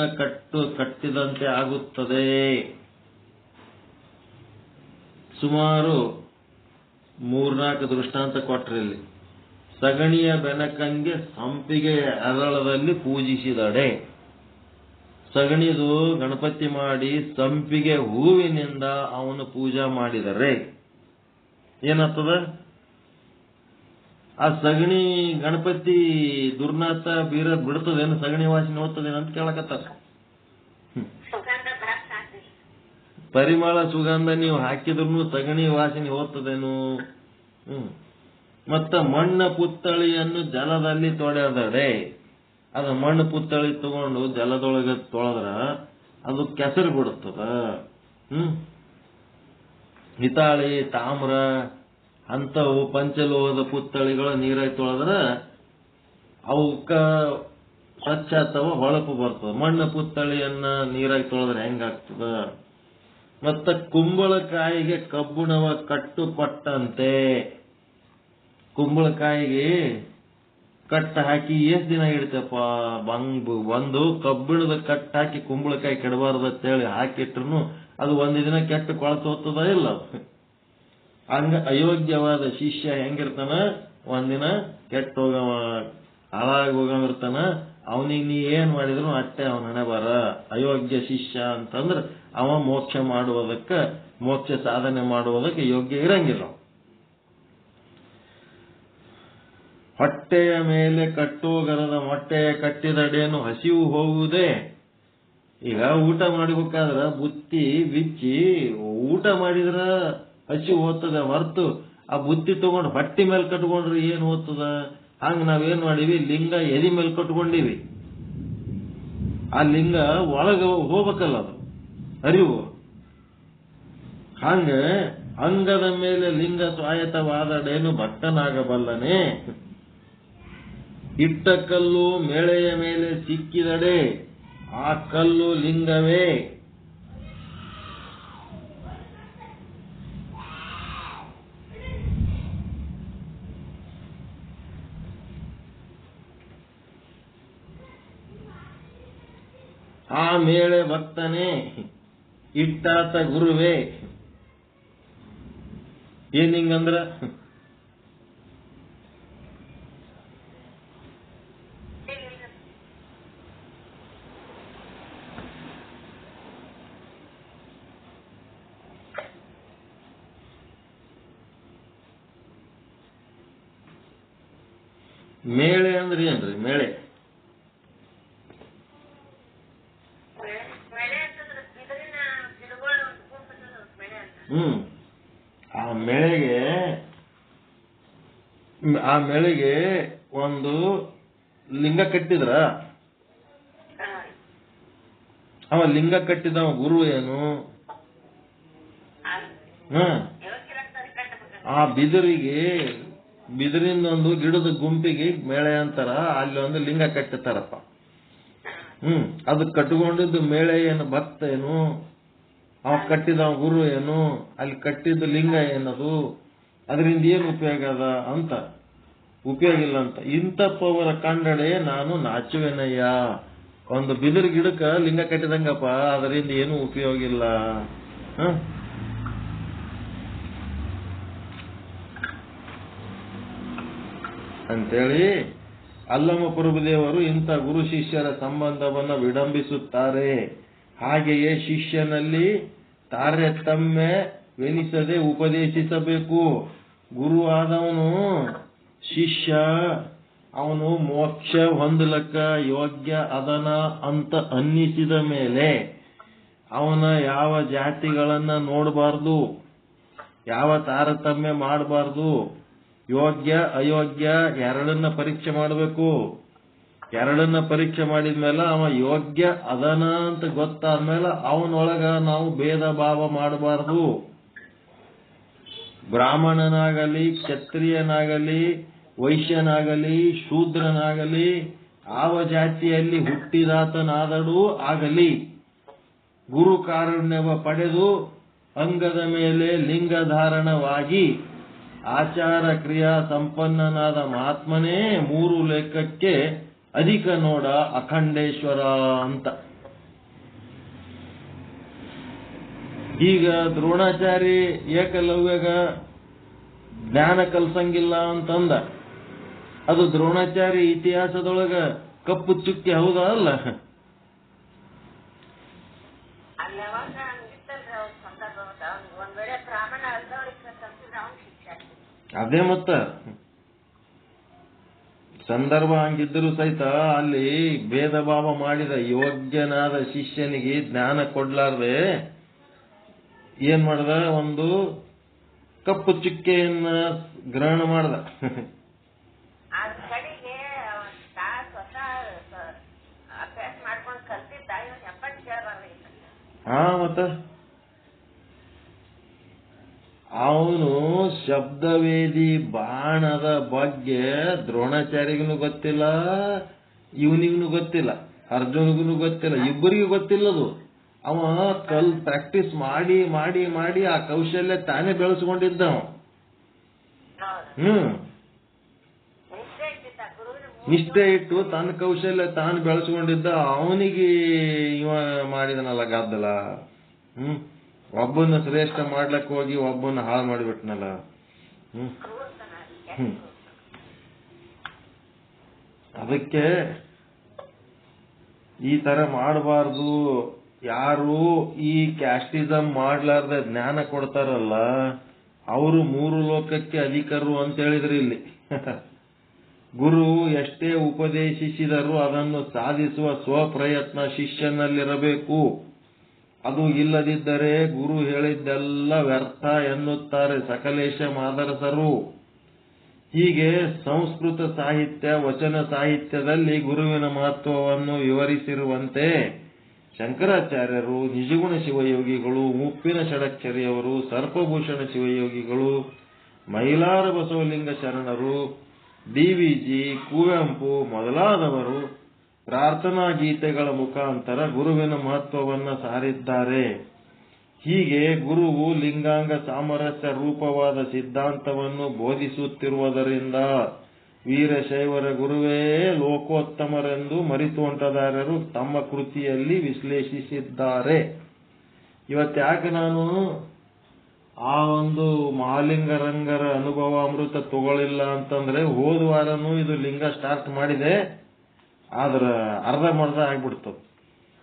ಕಟ್ಟಿದಂತೆ ಆಗುತ್ತದೆ. ಸುಮಾರು 3-4 ದೃಷ್ಟಾಂತ ಕೊಟ್ರಲ್ಲಿ. ಸಗಣಿಯ ಬೆನಕಂಗೆ ಸಂಪಿಗೆ ಅರಳದಲ್ಲಿ ಪೂಜಿಸಿದಡೆ. ಸಗಣಿದು ಗಣಪತಿ ಮಾಡಿ ಸಂಪಿಗೆ ಹೂವಿನಿಂದ ಅವನು ಪೂಜಾ ಮಾಡಿದರೆ ಏನಾಗ್ತದ? ಆ ಸಗಣಿ ಗಣಪತಿ ದುರ್ನಾಥ ಬೀರದ್ ಬಿಡ್ತದೇನು? ಸಗಣಿ ವಾಸನೆ ಹೋಗ್ತದೇನು ಅಂತ ಕೇಳಕತ್ತಾರ. ಪರಿಮಳ ಸುಗಂಧ ನೀವು ಹಾಕಿದ್ರು ಸಗಣಿ ವಾಸನೆ ಹೋಗ್ತದೇನು? ಮತ್ತ ಮಣ್ಣ ಪುತ್ತಳಿಯನ್ನು ಜಲದಲ್ಲಿ ತೊಳೆದಡೆ. ಅದು ಮಣ್ಣು ಪುತ್ತಳಿ ತಗೊಂಡು ಜಲದೊಳಗೆ ತೊಳೆದ್ರ ಅದು ಕೆಸರು ಬಿಡುತ್ತದ. ಹಿತಾಳಿ, ತಾಮ್ರ, ಅಂತವು ಪಂಚಲೋಹದ ಪುತ್ಥಳಿಗಳು ನೀರಾಗಿ ತೊಳೆದ್ರ ಅವಕ್ಕ ಸ್ವಚ್ಛ ಅಥವಾ ಹೊಳಪು ಬರ್ತದ. ಮಣ್ಣು ಪುತ್ಥಳಿಯನ್ನ ನೀರಾಗಿ ತೊಳೆದ್ರೆ ಹೆಂಗಾಗ್ತದ? ಮತ್ತ ಕುಂಬಳಕಾಯಿಗೆ ಕಬ್ಬುಣವ ಕಟ್ಟು ಕೊಟ್ಟಂತೆ. ಕುಂಬಳಕಾಯಿಗೆ ಕಟ್ಟು ಹಾಕಿ ಎಷ್ಟ್ ದಿನ ಇಡ್ತಪ್ಪ? ಒಂದು ಕಬ್ಬಿಣದ ಕಟ್ಟು ಹಾಕಿ ಕುಂಬಳಕಾಯಿ ಕೆಡಬಾರ್ದು ಅಂತೇಳಿ ಹಾಕಿಟ್ರು ಅದು ಒಂದು ದಿನ ಕೆಟ್ಟು ಕೊಳತೋಗ್ತದ ಇಲ್ಲ. ಹಂಗ ಅಯೋಗ್ಯವಾದ ಶಿಷ್ಯ ಹೆಂಗಿರ್ತಾನ? ಒಂದಿನ ಕೆಟ್ಟ ಹೋಗವ, ಹಾಳಾಗಿ ಹೋಗವಿರ್ತಾನ. ಅವನಿಗೆ ನೀ ಏನ್ ಮಾಡಿದ್ರು ಅಷ್ಟೇ ಅವನ ಹಣೆ ಬರ. ಅಯೋಗ್ಯ ಶಿಷ್ಯ ಅಂತಂದ್ರ ಅವ ಮೋಕ್ಷ ಸಾಧನೆ ಮಾಡುವುದಕ್ಕೆ ಯೋಗ್ಯ ಇರಂಗಿಲ್ಲ. ಹೊಟ್ಟೆಯ ಮೇಲೆ ಕಟ್ಟೋಗರದ ಮೊಟ್ಟೆಯ ಕಟ್ಟಿದಡೇನು ಹಸಿವು ಹೋಗುವುದೇ. ಈಗ ಊಟ ಮಾಡಬೇಕಾದ್ರ ಬುತ್ತಿ ಬಿಚ್ಚಿ ಊಟ ಮಾಡಿದ್ರ ಹಸಿವು ಹೋಗ್ತದ ಹೊರತು ಆ ಬುತ್ತಿ ತಗೊಂಡು ಹೊಟ್ಟಿ ಮೇಲೆ ಕಟ್ಕೊಂಡ್ರೆ ಏನ್ ಹೋಗ್ತದ? ಹಂಗ ನಾವೇನ್ ಮಾಡೀವಿ? ಲಿಂಗ ಎದಿ ಮೇಲೆ ಕಟ್ಕೊಂಡಿವಿ. ಆ ಲಿಂಗ ಒಳಗ ಹೋಗ್ಬೇಕಲ್ಲ, ಅದು ಅರಿವು. ಹಂಗ ಅಂಗದ ಮೇಲೆ ಲಿಂಗ ಸ್ವಾಯತ್ತವಾದಡೇನು ಭಕ್ತನಾಗಬಲ್ಲನೆ. ಇಟ್ಟ ಕಲ್ಲು ಮೇಳೆಯ ಮೇಲೆ ಸಿಕ್ಕಿದಡೆ ಆ ಕಲ್ಲು ಲಿಂಗವೇ. ಆ ಮೇಳೆ ಭಕ್ತನೇ, ಇಟ್ಟಾತ ಗುರುವೇ. ಏನ್ ಹಿಂಗಂದ್ರ? ಮೇಳೆ ಅಂದ್ರೆ ಏನ್ರಿ? ಮೇಳೆ ಆ ಮೇಳೆಗೆ ಒಂದು ಲಿಂಗ ಕಟ್ಟಿದ್ರ ಅವ ಲಿಂಗ ಕಟ್ಟಿದ ಗುರು ಏನು? ಆ ಬಿದಿರಿಂದ ಒಂದು ಗಿಡದ ಗುಂಪಿಗೆ ಮೇಳೆ ಅಂತಾರ. ಅಲ್ಲಿ ಒಂದು ಲಿಂಗ ಕಟ್ಟುತ್ತಾರಪ್ಪ. ಅದು ಕಟ್ಟಿಕೊಂಡಿದ್ದು ಮೇಳೆ ಏನು? ಭಕ್ತ ಏನು? ಅವ ಕಟ್ಟಿದ ಗುರು ಏನು? ಅಲ್ಲಿ ಕಟ್ಟಿದ್ದು ಲಿಂಗ ಏನದು? ಅದರಿಂದ ಏನು ಉಪಯೋಗ ಅದ ಅಂತ? ಉಪಯೋಗ ಇಲ್ಲ ಅಂತ. ಇಂಥಪ್ಪವರ ಕಂಡಡೆ ನಾನು ನಾಚುವೆನಯ್ಯ. ಒಂದು ಬಿದಿರು ಗಿಡಕ್ಕ ಲಿಂಗ ಕಟ್ಟಿದಂಗಪ್ಪ, ಅದರಿಂದ ಏನು ಉಪಯೋಗ ಇಲ್ಲ ಅಂತೇಳಿ ಅಲ್ಲಮ ಪ್ರಭುದೇವರು ಇಂಥ ಗುರು ಶಿಷ್ಯರ ಸಂಬಂಧವನ್ನು ವಿಡಂಬಿಸುತ್ತಾರೆ. ಹಾಗೆಯೇ ಶಿಷ್ಯನಲ್ಲಿ ತಾರತಮ್ಯವೆನಿಸದೆ ಉಪದೇಶಿಸಬೇಕು. ಗುರುವಾದವನು ಶಿಷ್ಯ ಅವನು ಮೋಕ್ಷ ಹೊಂದಲಕ್ಕ ಯೋಗ್ಯ ಅದನ ಅಂತ ಅನ್ನಿಸಿದ ಮೇಲೆ ಅವನ ಯಾವ ಜಾತಿಗಳನ್ನ ನೋಡಬಾರ್ದು, ಯಾವ ತಾರತಮ್ಯ ಮಾಡಬಾರ್ದು. ಯೋಗ್ಯ ಅಯೋಗ್ಯ ಎರಡನ್ನ ಪರೀಕ್ಷೆ ಮಾಡಬೇಕು. ಎರಡನ್ನ ಪರೀಕ್ಷೆ ಮಾಡಿದ್ಮೇಲೆ ಅವ ಯೋಗ್ಯ ಅದನ ಅಂತ ಗೊತ್ತಾದ್ಮೇಲೆ ಅವನೊಳಗ ನಾವು ಭೇದ ಭಾವ ಮಾಡಬಾರ್ದು. ಬ್ರಾಹ್ಮಣನಾಗಲಿ, ಕ್ಷತ್ರಿಯನಾಗಲಿ, ವೈಶ್ಯನಾಗಲಿ, ಶೂದ್ರನಾಗಲಿ, ಯಾವ ಜಾತಿಯಲ್ಲಿ ಹುಟ್ಟಿದಾತನಾದಡೂ ಆಗಲಿ, ಗುರು ಕಾರುಣ್ಯವ ಪಡೆದು ಅಂಗದ ಮೇಲೆ ಲಿಂಗಧಾರಣವಾಗಿ ಆಚಾರ ಕ್ರಿಯಾ ಸಂಪನ್ನನಾದ ಮಹಾತ್ಮನೇ ಮೂರು ಲೆಕ್ಕಕ್ಕೆ ಅಧಿಕ ನೋಡ ಅಖಂಡೇಶ್ವರ ಅಂತ. ಈಗ ದ್ರೋಣಾಚಾರಿ ಏಕಲವ್ಯಗ ಜ್ಞಾನ ಕಲ್ಸಂಗಿಲ್ಲ ಅಂತಂದ. ಅದು ದ್ರೋಣಾಚಾರಿ ಇತಿಹಾಸದೊಳಗ ಕಪ್ಪು ಚುಕ್ಕಿ ಹೌದಾ ಅಲ್ಲ? ಅದೇ ಮತ್ತ ಸಂದರ್ಭ ಹಂಗಿದ್ದರೂ ಸಹಿತ ಅಲ್ಲಿ ಭೇದ ಭಾವ ಮಾಡಿದ ಯೋಗ್ಯನಾದ ಶಿಷ್ಯನಿಗೆ ಜ್ಞಾನ ಕೊಡ್ಲಾರ್ದೆ ಏನ್ ಮಾಡ್ದ? ಒಂದು ಕಪ್ಪು ಚುಕ್ಕೆಯನ್ನ ಗ್ರಹಣ ಮಾಡ್ದ. ಮತ್ತ ಅವನು ಶಬ್ದವೇದಿ ಬಾಣದ ಬಗ್ಗೆ ದ್ರೋಣಾಚಾರ್ಯಗೂ ಗೊತ್ತಿಲ್ಲ, ಇವನಿಗೂ ಗೊತ್ತಿಲ್ಲ, ಅರ್ಜುನಿಗೂ ಗೊತ್ತಿಲ್ಲ, ಇಬ್ಬರಿಗೂ ಗೊತ್ತಿಲ್ಲದು. ಅವ ಪ್ರಾಕ್ಟೀಸ್ ಮಾಡಿ ಮಾಡಿ ಮಾಡಿ ಆ ಕೌಶಲ್ಯ ತಾನೇ ಬೆಳೆಸ್ಕೊಂಡಿದ್ದ. ನಿಷ್ಠೆ ಇಟ್ಟು ತನ್ನ ಕೌಶಲ್ಯ ತಾನು ಬೆಳೆಸ್ಕೊಂಡಿದ್ದ. ಅವನಿಗೆ ಇವ ಮಾಡಿದನಲ್ಲ ಗದ್ದಲ. ಒಬ್ಬನ ಶ್ರೇಷ್ಠ ಮಾಡ್ಲಕ್ ಹೋಗಿ ಒಬ್ಬನ ಹಾಳು ಮಾಡಿಬಿಟ್ನಲ್ಲ. ಅದಕ್ಕೆ ಈ ತರ ಮಾಡಬಾರ್ದು. ಯಾರು ಈ ಕ್ಯಾಸ್ಟಿಸಮ್ ಮಾಡ್ಲಾರ್ದ ಜ್ಞಾನ ಕೊಡ್ತಾರಲ್ಲ ಅವರು 3 ಲೋಕಕ್ಕೆ ಅಧಿಕರು ಅಂತ ಹೇಳಿದ್ರಿ ಇಲ್ಲಿ. ಗುರು ಎಷ್ಟೇ ಉಪದೇಶಿಸಿದರೂ ಅದನ್ನು ಸಾಧಿಸುವ ಸ್ವಪ್ರಯತ್ನ ಶಿಷ್ಯನಲ್ಲಿರಬೇಕು. ಅದು ಇಲ್ಲದಿದ್ದರೆ ಗುರು ಹೇಳಿದ್ದೆಲ್ಲ ವ್ಯರ್ಥ ಎನ್ನುತ್ತಾರೆ ಸಕಲೇಶ ಮಾದರಸರು. ಹೀಗೆ ಸಂಸ್ಕೃತ ಸಾಹಿತ್ಯ ವಚನ ಸಾಹಿತ್ಯದಲ್ಲಿ ಗುರುವಿನ ಮಹತ್ವವನ್ನು ವಿವರಿಸಿರುವಂತೆ ಶಂಕರಾಚಾರ್ಯರು, ನಿಜಗುಣ ಶಿವಯೋಗಿಗಳು, ಮುಪ್ಪಿನ ಷಡಕ್ಷರಿಯವರು, ಸರ್ಪಭೂಷಣ ಶಿವಯೋಗಿಗಳು, ಮೈಲಾರ ಬಸವಲಿಂಗ ಶರಣರು, ಡಿವಿಜಿ, ಕುವೆಂಪು ಮೊದಲಾದವರು ಪ್ರಾರ್ಥನಾ ಗೀತೆಗಳ ಮುಖಾಂತರ ಗುರುವಿನ ಮಹತ್ವವನ್ನು ಸಾರಿದ್ದಾರೆ. ಹೀಗೆ ಗುರುವು ಲಿಂಗಾಂಗ ಸಾಮರಸ್ಯ ರೂಪವಾದ ಸಿದ್ಧಾಂತವನ್ನು ಬೋಧಿಸುತ್ತಿರುವುದರಿಂದ ವೀರಶೈವರ ಗುರುವೇ ಲೋಕೋತ್ತಮರೆಂದು ಮರಿತೋಂಟದಾರರು ತಮ್ಮ ಕೃತಿಯಲ್ಲಿ ವಿಶ್ಲೇಷಿಸಿದ್ದಾರೆ. ಇವತ್ತ್ಯಾಕೆ ನಾನು ಆ ಒಂದು ಮಹಾಲಿಂಗರಂಗರ ಅನುಭವಾಮೃತ ತಗೊಳ್ಳಿಲ್ಲ ಅಂತಂದ್ರೆ, ಹೋದ ವಾರನೂ ಇದು ಲಿಂಗ ಸ್ಟಾರ್ಟ್ ಮಾಡಿದೆ, ಆದ್ರೆ ಅರ್ಧಂಬರ್ಧ ಆಗ್ಬಿಡ್ತದೆ.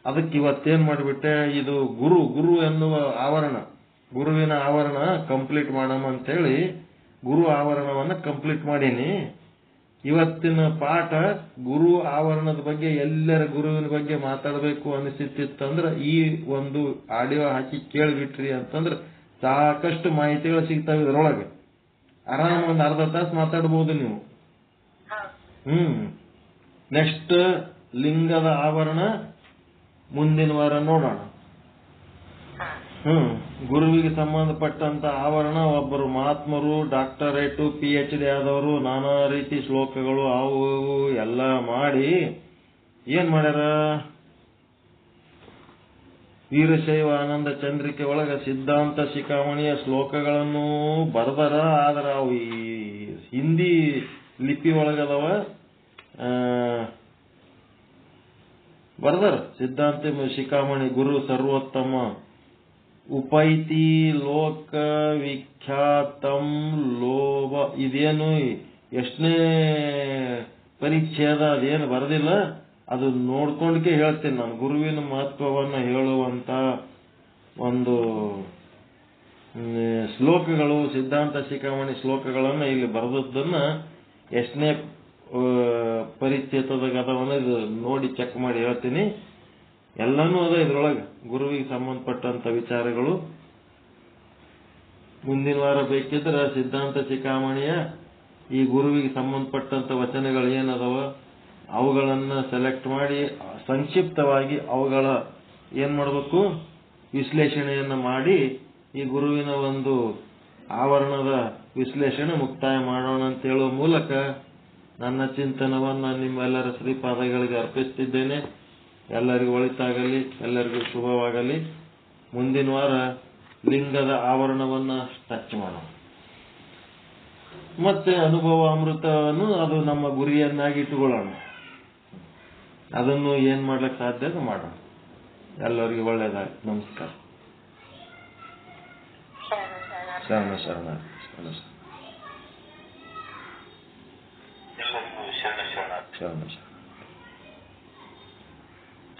ಅದಕ್ಕೆ ಇವತ್ತೇನ್ ಮಾಡಿಬಿಟ್ಟೆ, ಇದು ಗುರು ಎನ್ನುವ ಆವರಣ, ಗುರುವಿನ ಆವರಣ ಕಂಪ್ಲೀಟ್ ಮಾಡಮ ಅಂತೇಳಿ ಗುರು ಆವರಣವನ್ನ ಕಂಪ್ಲೀಟ್ ಮಾಡೀನಿ. ಇವತ್ತಿನ ಪಾಠ ಗುರು ಆವರಣದ ಬಗ್ಗೆ, ಎಲ್ಲರ ಗುರುವಿನ ಬಗ್ಗೆ ಮಾತಾಡಬೇಕು ಅನಿಸುತ್ತಿತ್ತಂದ್ರೆ ಈ ಒಂದು ಆಡಿಯೋ ಹಾಕಿ ಕೇಳಿಬಿಟ್ರಿ ಅಂತಂದ್ರೆ ಸಾಕಷ್ಟು ಮಾಹಿತಿಗಳು ಸಿಗ್ತಾವೆ ಇದರೊಳಗೆ. ಆರಾಮ ಒಂದು ಅರ್ಧ ತಾಸು ಮಾತಾಡಬಹುದು ನೀವು. ನೆಕ್ಸ್ಟ್ ಲಿಂಗದ ಆವರಣ ಮುಂದಿನ ವಾರ ನೋಡೋಣ. ಗುರುವಿಗೆ ಸಂಬಂಧಪಟ್ಟಂತ ಆವರಣ ಒಬ್ಬರು ಮಹಾತ್ಮರು ಡಾಕ್ಟರೇಟು PhD ಆದವರು ನಾನಾ ರೀತಿ ಶ್ಲೋಕಗಳು ಅವು ಎಲ್ಲ ಮಾಡಿ ಏನ್ ಮಾಡ್ಯಾರ, ವೀರಶೈವ ಆನಂದ ಚಂದ್ರಿಕೆ ಒಳಗ ಸಿದ್ಧಾಂತ ಶಿಖಾಮಣಿಯ ಶ್ಲೋಕಗಳನ್ನು ಬರ್ದಾರ. ಆದ್ರ ಅವು ಈ ಹಿಂದಿ ಲಿಪಿ ಒಳಗದವ ಬರ್ದಾರ. ಸಿದ್ಧಾಂತ ಶಿಖಾಮಣಿ ಗುರು ಸರ್ವೋತ್ತಮ ಉಪೈತಿ ಲೋಕ ವಿಖ್ಯಾತಂ ಲೋಭ, ಇದೇನು ಎಷ್ಟನೇ ಪರಿಚ್ಛೇದ ಅದೇನು ಬರದಿಲ್ಲ, ಅದು ನೋಡ್ಕೊಂಡ್ಕೆ ಹೇಳ್ತೇನೆ ನಾನು. ಗುರುವಿನ ಮಹತ್ವವನ್ನು ಹೇಳುವಂತ ಒಂದು ಶ್ಲೋಕಗಳು, ಸಿದ್ಧಾಂತ ಶಿಖಾಮಣಿ ಶ್ಲೋಕಗಳನ್ನ ಇಲ್ಲಿ ಬರೆದದ್ದನ್ನ ಎಷ್ಟನೇ ಪರಿಚ್ಛೇದದಾಗ ಅದವನ್ನ ಇದು ನೋಡಿ ಚೆಕ್ ಮಾಡಿ ಹೇಳ್ತೀನಿ. ಎಲ್ಲಾನು ಅದ ಇದ್ರೊಳಗೆ ಗುರುವಿಗೆ ಸಂಬಂಧಪಟ್ಟಂತ ವಿಚಾರಗಳು. ಮುಂದಿನ ವಾರ ಬೇಕಿದ್ರೆ ಸಿದ್ಧಾಂತ ಶಿಖಾಮಣಿಯ ಈ ಗುರುವಿಗೆ ಸಂಬಂಧಪಟ್ಟಂತ ವಚನಗಳು ಏನದವ ಅವುಗಳನ್ನ ಸೆಲೆಕ್ಟ್ ಮಾಡಿ ಸಂಕ್ಷಿಪ್ತವಾಗಿ ಅವುಗಳ ಏನ್ ಮಾಡಬೇಕು, ವಿಶ್ಲೇಷಣೆಯನ್ನ ಮಾಡಿ ಈ ಗುರುವಿನ ಒಂದು ಆವರಣದ ವಿಶ್ಲೇಷಣೆ ಮುಕ್ತಾಯ ಮಾಡೋಣ ಅಂತ ಹೇಳುವ ಮೂಲಕ ನನ್ನ ಚಿಂತನವನ್ನ ನಿಮ್ಮೆಲ್ಲರ ಶ್ರೀಪಾದಗಳಿಗೆ ಅರ್ಪಿಸುತ್ತಿದ್ದೇನೆ. ಎಲ್ಲರಿಗೂ ಒಳಿತಾಗಲಿ, ಎಲ್ಲರಿಗೂ ಶುಭವಾಗಲಿ. ಮುಂದಿನ ವಾರ ಲಿಂಗದ ಆವರಣವನ್ನ ಟಚ್ ಮಾಡೋಣ. ಮತ್ತೆ ಅನುಭವ ಅಮೃತವನ್ನು ಅದು ನಮ್ಮ ಗುರಿಯನ್ನಾಗಿ ಇಟ್ಟುಕೊಳ್ಳೋಣ. ಅದನ್ನು ಏನ್ ಮಾಡ್ಲಿಕ್ಕೆ ಸಾಧ್ಯ ಮಾಡೋಣ. ಎಲ್ಲರಿಗೂ ಒಳ್ಳೆಯದಾಗಲಿ. ನಮಸ್ಕಾರ. ಶರಣ ಶರಣ ಶರಣ ಶರಣ ಶರಣ.